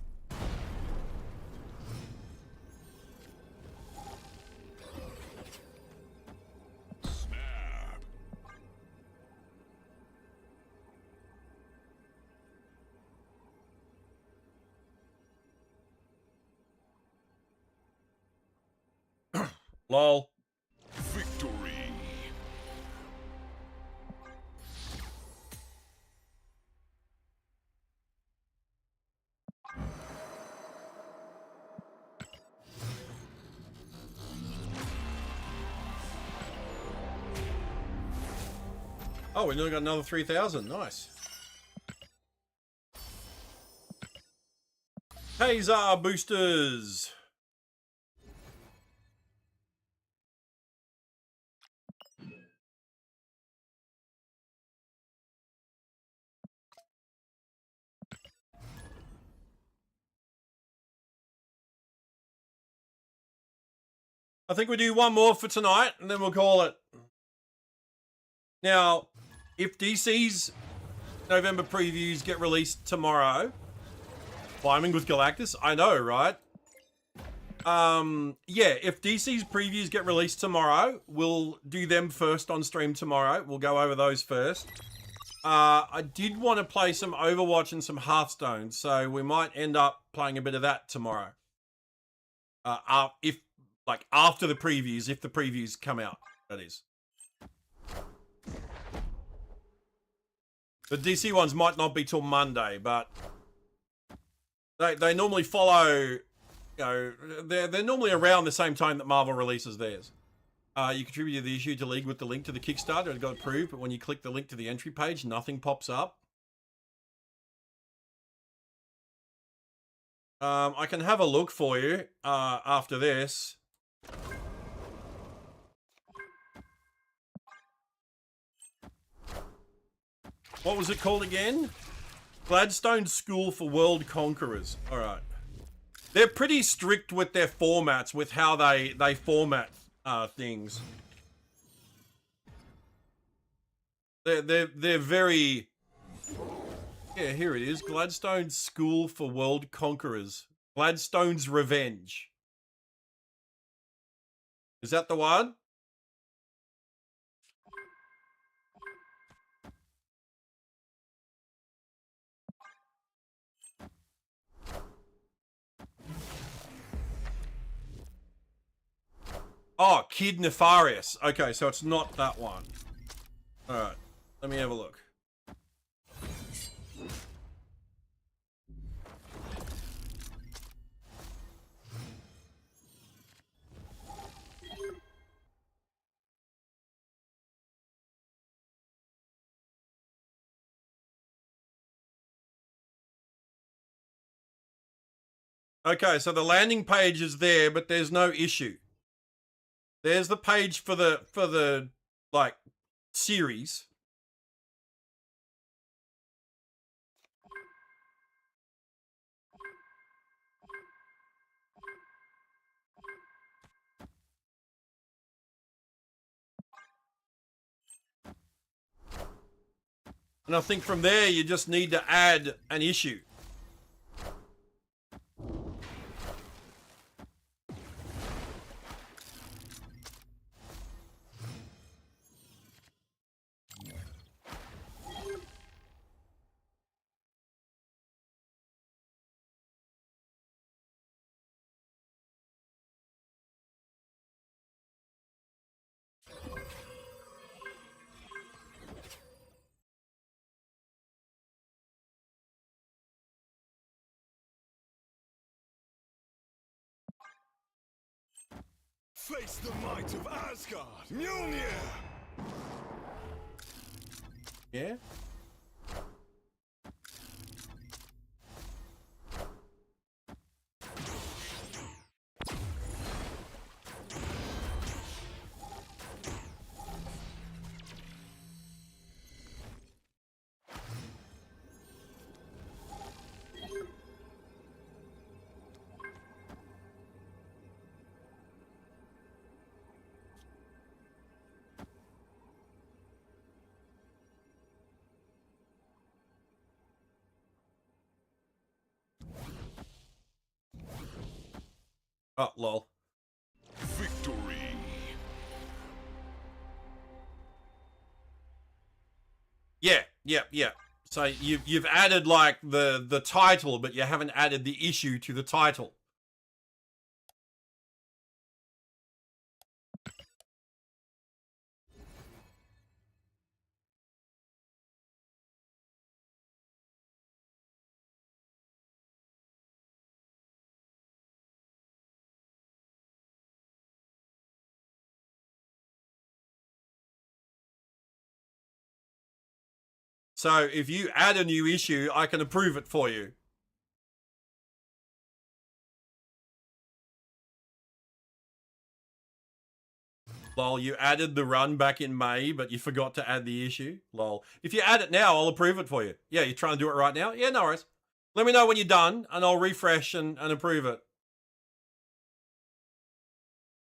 S4: Snap.
S2: Lol.
S4: Victory.
S2: Oh, we nearly got another 3,000. Nice. Hazer boosters. I think we do one more for tonight, and then we'll call it. Now, if DC's November previews get released tomorrow, climbing with Galactus, I know, right? Yeah, if DC's previews get released tomorrow, we'll do them first on stream tomorrow. We'll go over those first. I did want to play some Overwatch and some Hearthstone, so we might end up playing a bit of that tomorrow. If, like, after the previews, if the previews come out, that is. The DC ones might not be till Monday, but they normally follow, you know, they're normally around the same time that Marvel releases theirs. You contributed the issue to League with the link to the Kickstarter. It got approved, but when you click the link to the entry page, nothing pops up. I can have a look for you after this. What was it called again? Gladstone School for World Conquerors. All right. They're pretty strict with their formats, with how they format things. They're very... Yeah, here it is. Gladstone School for World Conquerors. Gladstone's Revenge. Is that the one? Oh, Kid Nefarious. Okay, so it's not that one. Alright, let me have a look. Okay, so the landing page is there, but there's no issue. There's the page for the like series. And I think from there you just need to add an issue.
S4: Face the might of Asgard, Mjolnir!
S2: Yeah? Oh, lol.
S4: Victory!
S2: Yeah. So you've added like the title, but you haven't added the issue to the title. So if you add a new issue, I can approve it for you. Lol, you added the run back in May, but you forgot to add the issue. Lol. If you add it now, I'll approve it for you. Yeah, you're trying to do it right now? Yeah, no worries. Let me know when you're done, and I'll refresh and approve it.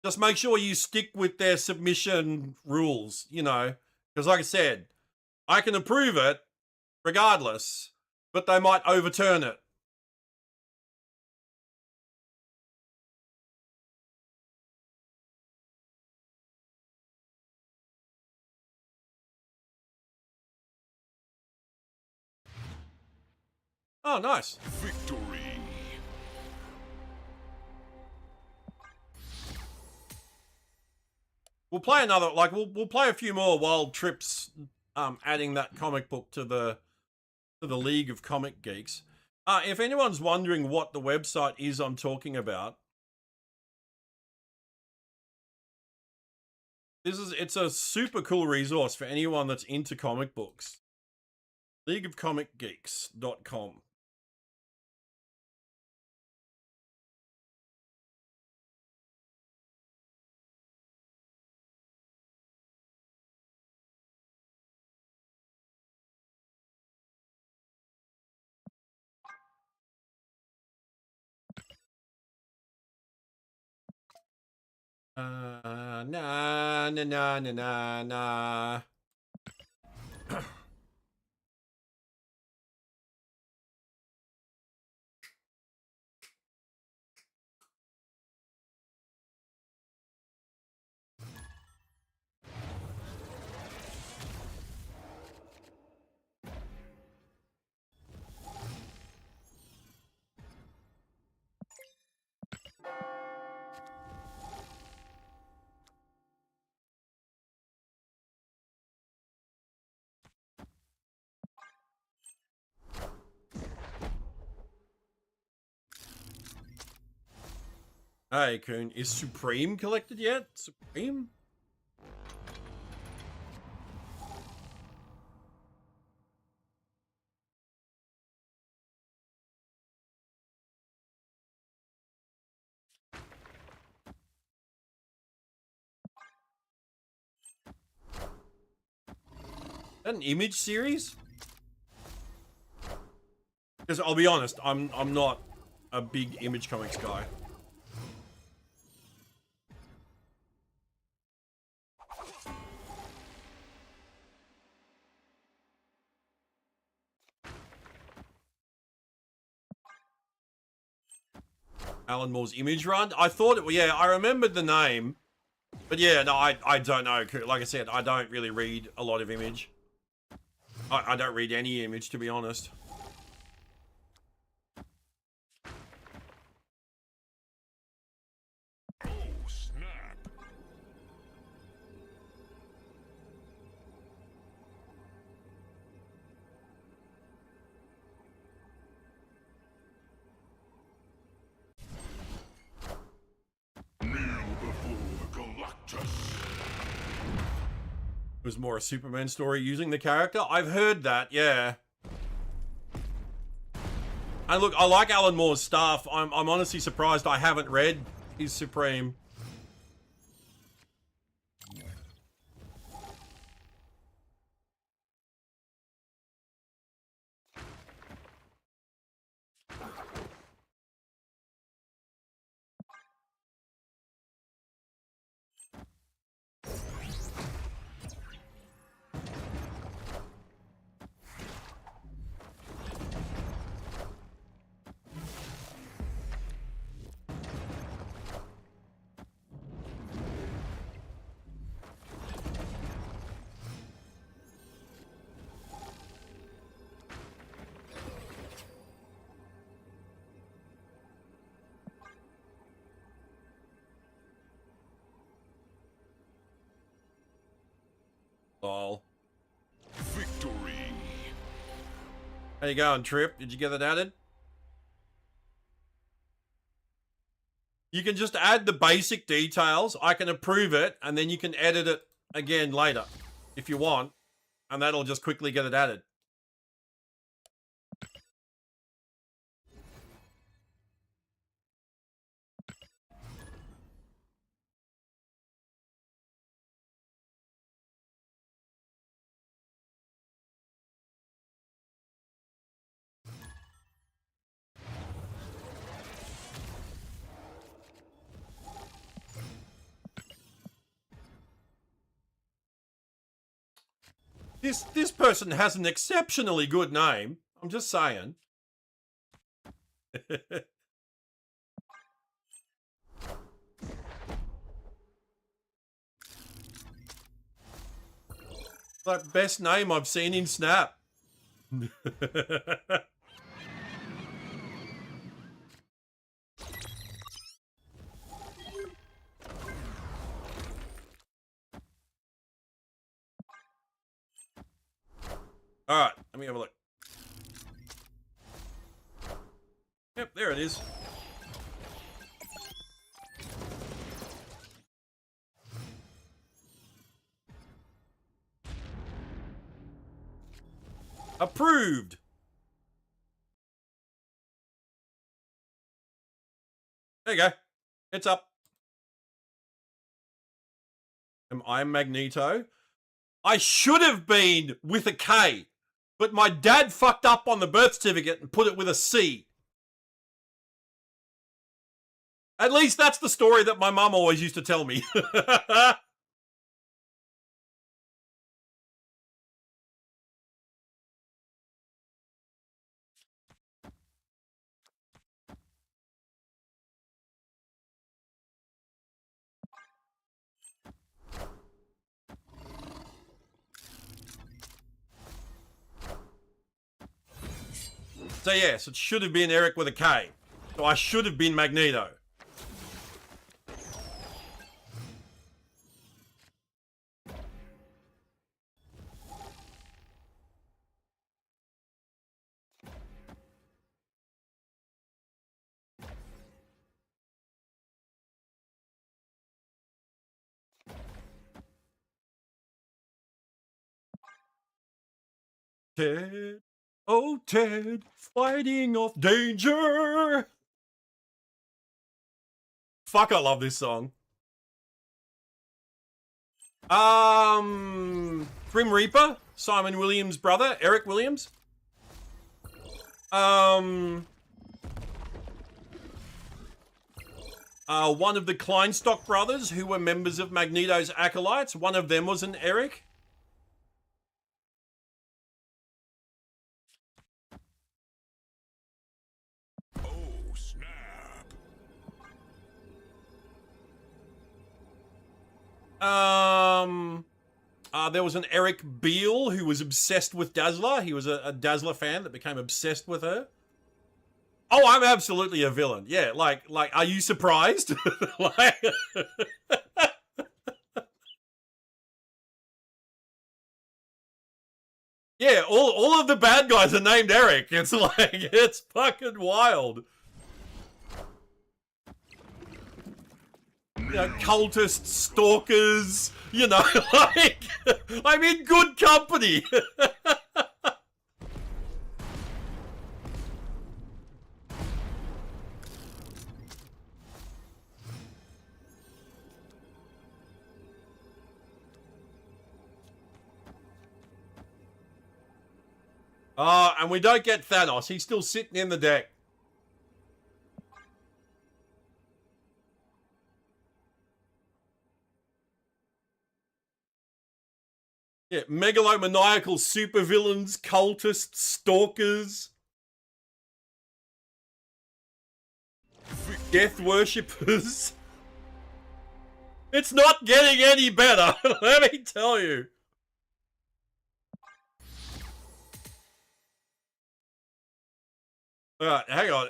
S2: Just make sure you stick with their submission rules, you know, because like I said, I can approve it regardless, but they might overturn it. Oh, nice.
S4: Victory.
S2: We'll play another, like, we'll play a few more while Trip's adding that comic book to the League of Comic Geeks. If anyone's wondering what the website is I'm talking about, it's a super cool resource for anyone that's into comic books. LeagueofComicGeeks.com. Nah, nah, nah, nah, nah, nah. Hey, Coon, is Supreme collected yet? Supreme? Is that an Image series? Because I'll be honest, I'm not a big Image Comics guy. Alan Moore's Image run? I thought it, yeah, I remembered the name. But yeah, no, I don't know. Like I said, I don't really read a lot of Image. I don't read any Image, to be honest.
S4: Oh, snap. Kneel before the Galactus.
S2: It was more a Superman story using the character. I've heard that, yeah. And look, I like Alan Moore's stuff. I'm honestly surprised I haven't read his Supreme. Lol.
S4: Victory.
S2: How you going, Trip? Did you get it added? You can just add the basic details. I can approve it, and then you can edit it again later if you want, and that'll just quickly get it added. This person has an exceptionally good name. I'm just saying. Like best name I've seen in Snap. All right, let me have a look. Yep, there it is. Approved. There you go. It's up. Am I Magneto? I should have been with a K, but my dad fucked up on the birth certificate and put it with a C. At least that's the story that my mum always used to tell me. So yes, it should have been Eric with a K. So I should have been Magneto. Ted, oh Ted, fighting off danger. Fuck, I love this song. Grim Reaper, Simon Williams' brother, Eric Williams. One of the Kleinstock brothers who were members of Magneto's acolytes. One of them was an Eric.
S4: Oh, snap.
S2: There was an Eric Beale who was obsessed with Dazzler. He was a Dazzler fan that became obsessed with her. Oh, I'm absolutely a villain. Yeah, like, are you surprised? Like, yeah, all of the bad guys are named Eric. It's like, it's fucking wild. You know, cultists, stalkers, you know, like, I'm in good company. And we don't get Thanos. He's still sitting in the deck. Yeah, megalomaniacal supervillains, cultists, stalkers, death worshippers. It's not getting any better, let me tell you. Alright, hang on.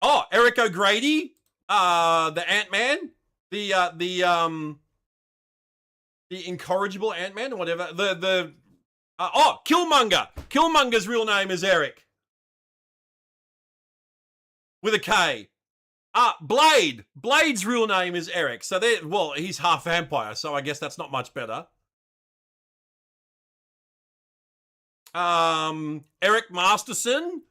S2: Oh, Eric O'Grady, the Ant-Man, the incorrigible Ant-Man or whatever. Killmonger. Killmonger's real name is Eric with a K. Blade. Blade's real name is Eric. So he's half vampire, so I guess that's not much better. Eric Masterson.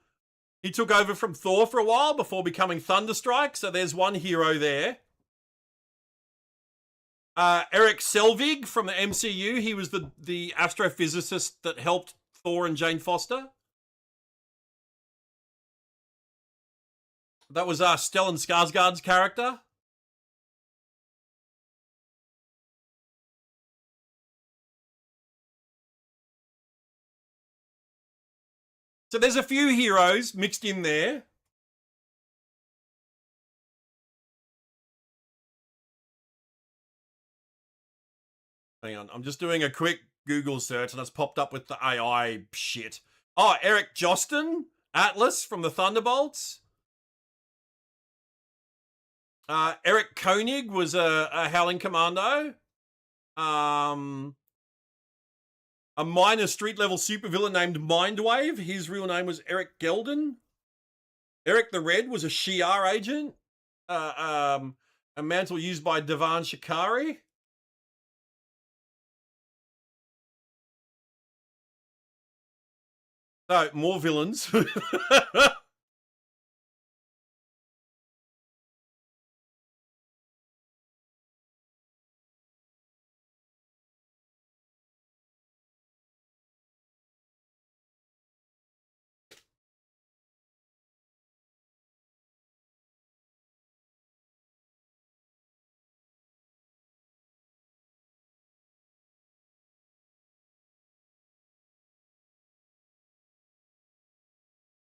S2: He took over from Thor for a while before becoming Thunderstrike, so there's one hero there. Eric Selvig from the MCU. He was the astrophysicist that helped Thor and Jane Foster. That was Stellan Skarsgård's character. So there's a few heroes mixed in there. Hang on, I'm just doing a quick Google search and it's popped up with the AI shit. Oh, Eric Jostin, Atlas from the Thunderbolts. Eric Koenig was a Howling Commando. A minor street level supervillain named Mindwave. His real name was Eric Gelden. Eric the Red was a Shi'ar agent. A mantle used by Devan Shikari. So, more villains.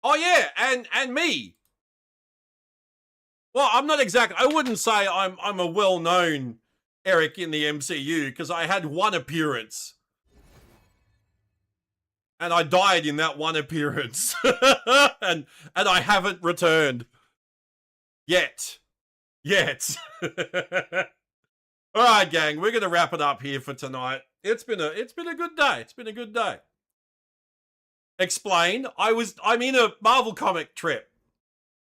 S2: Oh yeah, and me. Well, I'm not exactly. I wouldn't say I'm a well-known Eric in the MCU because I had one appearance, and I died in that one appearance, and I haven't returned yet. All right, gang, we're gonna wrap it up here for tonight. It's been a good day. It's been a good day. Explain. I'm in a Marvel comic trip.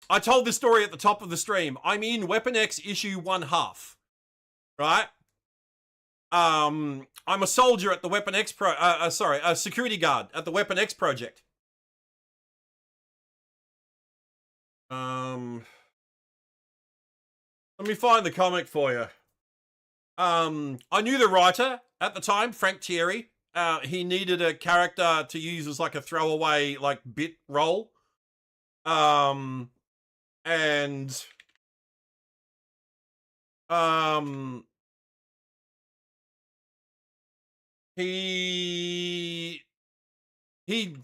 S2: I told this story at the top of the stream. I'm in Weapon X issue 1/2. Right? I'm a soldier at the Weapon X a security guard at the Weapon X project. Let me find the comic for you. I knew the writer at the time, Frank Thierry. He needed a character to use as like a throwaway like bit role. And he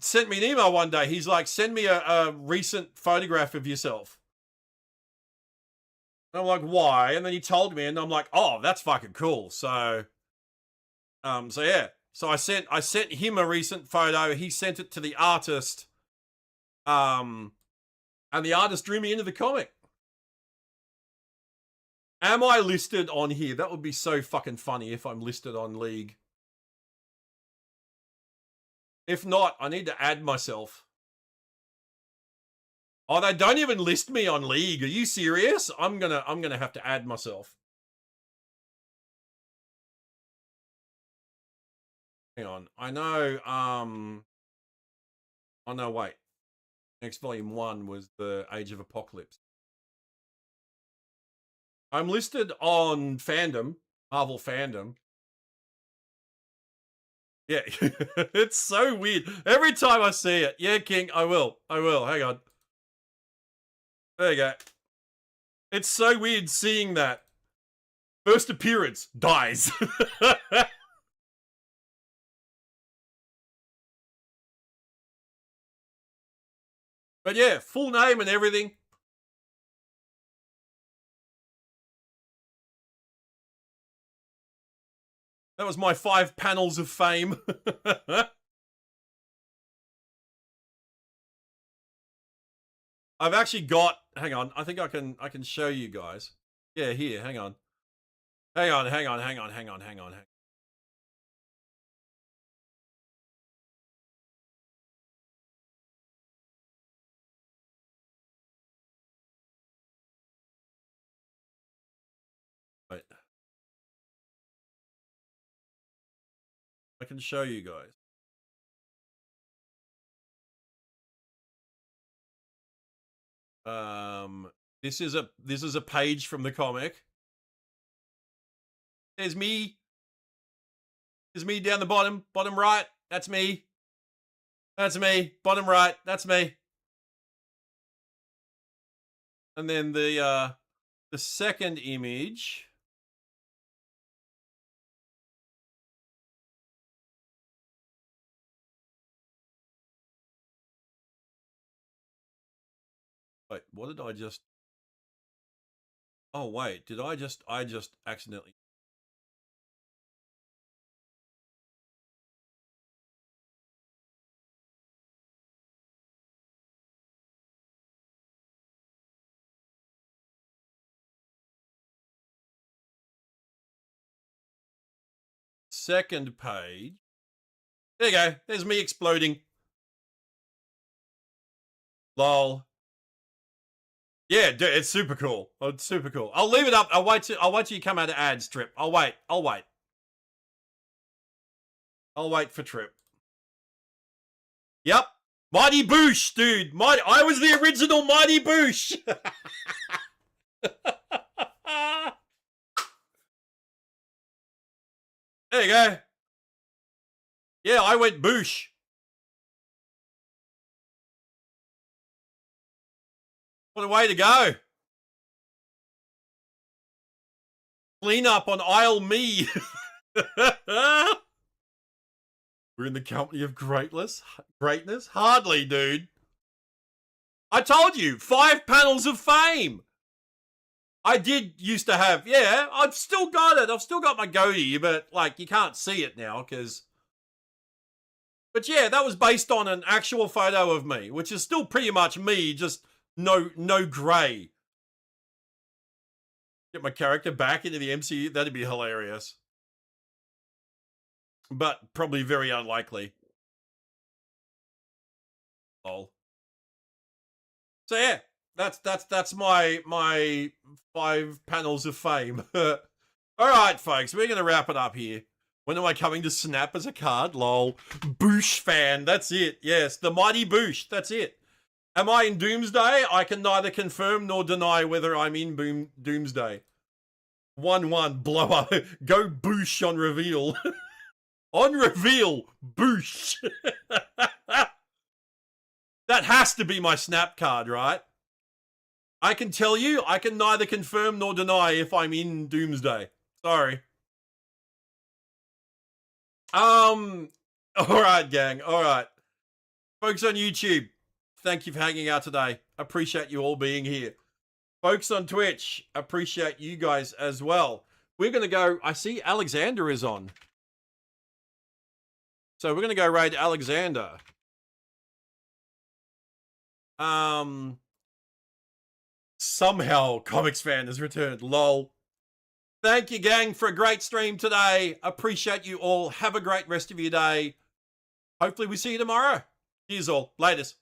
S2: sent me an email one day. He's like, send me a recent photograph of yourself. And I'm like, why? And then he told me, and I'm like, oh, that's fucking cool. So yeah. So I sent him a recent photo. He sent it to the artist. And the artist drew me into the comic. Am I listed on here? That would be so fucking funny if I'm listed on League. If not, I need to add myself. Oh, they don't even list me on League. Are you serious? I'm gonna have to add myself. Hang on. I know, oh no, wait. Next volume 1 was the Age of Apocalypse. I'm listed on Fandom, Marvel Fandom. Yeah, it's so weird. Every time I see it, yeah, King, I will. Hang on. There you go. It's so weird seeing that. First appearance, dies. But yeah, full name and everything. That was my 5 panels of fame. I've actually got, hang on, I think I can show you guys. Yeah, here, hang on. Hang on. Wait. I can show you guys. This is a page from the comic. There's me. There's me down the bottom right. That's me. That's me. Bottom right. That's me. And then the second image. Wait, what did I just... Oh, wait, did I just accidentally... Second page. There you go. There's me exploding. Lol. Yeah, dude, it's super cool. It's super cool. I'll leave it up. I'll wait till you come out of ads, Trip. I'll wait. I'll wait for Trip. Yep. Mighty Boosh, dude. I was the original Mighty Boosh. There you go. Yeah, I went Boosh. What a way to go. Clean up on aisle me. We're in the company of greatness? Hardly, dude. I told you, 5 panels of fame. I did used to have, yeah, I've still got it. I've still got my goatee, but, like, you can't see it now, because... But, yeah, that was based on an actual photo of me, which is still pretty much me, just no grey. Get my character back into the MCU, that'd be hilarious. But probably very unlikely. Lol. So yeah, that's my 5 panels of fame. All right, folks, we're gonna wrap it up here. When am I coming to Snap as a card? Lol. Boosh fan, that's it. Yes, the mighty Boosh, that's it. Am I in Doomsday? I can neither confirm nor deny whether I'm in Doomsday. 1-1, blow up. Go Boosh on reveal. On reveal, Boosh. That has to be my Snap card, right? I can tell you, I can neither confirm nor deny if I'm in Doomsday. Sorry. Alright, gang, alright. Folks on YouTube, thank you for hanging out today. Appreciate you all being here. Folks on Twitch, appreciate you guys as well. We're going to go, I see Alexander is on. So we're going to go raid Alexander. Somehow Comixfan has returned. Lol. Thank you, gang, for a great stream today. Appreciate you all. Have a great rest of your day. Hopefully we see you tomorrow. Cheers all. Latest.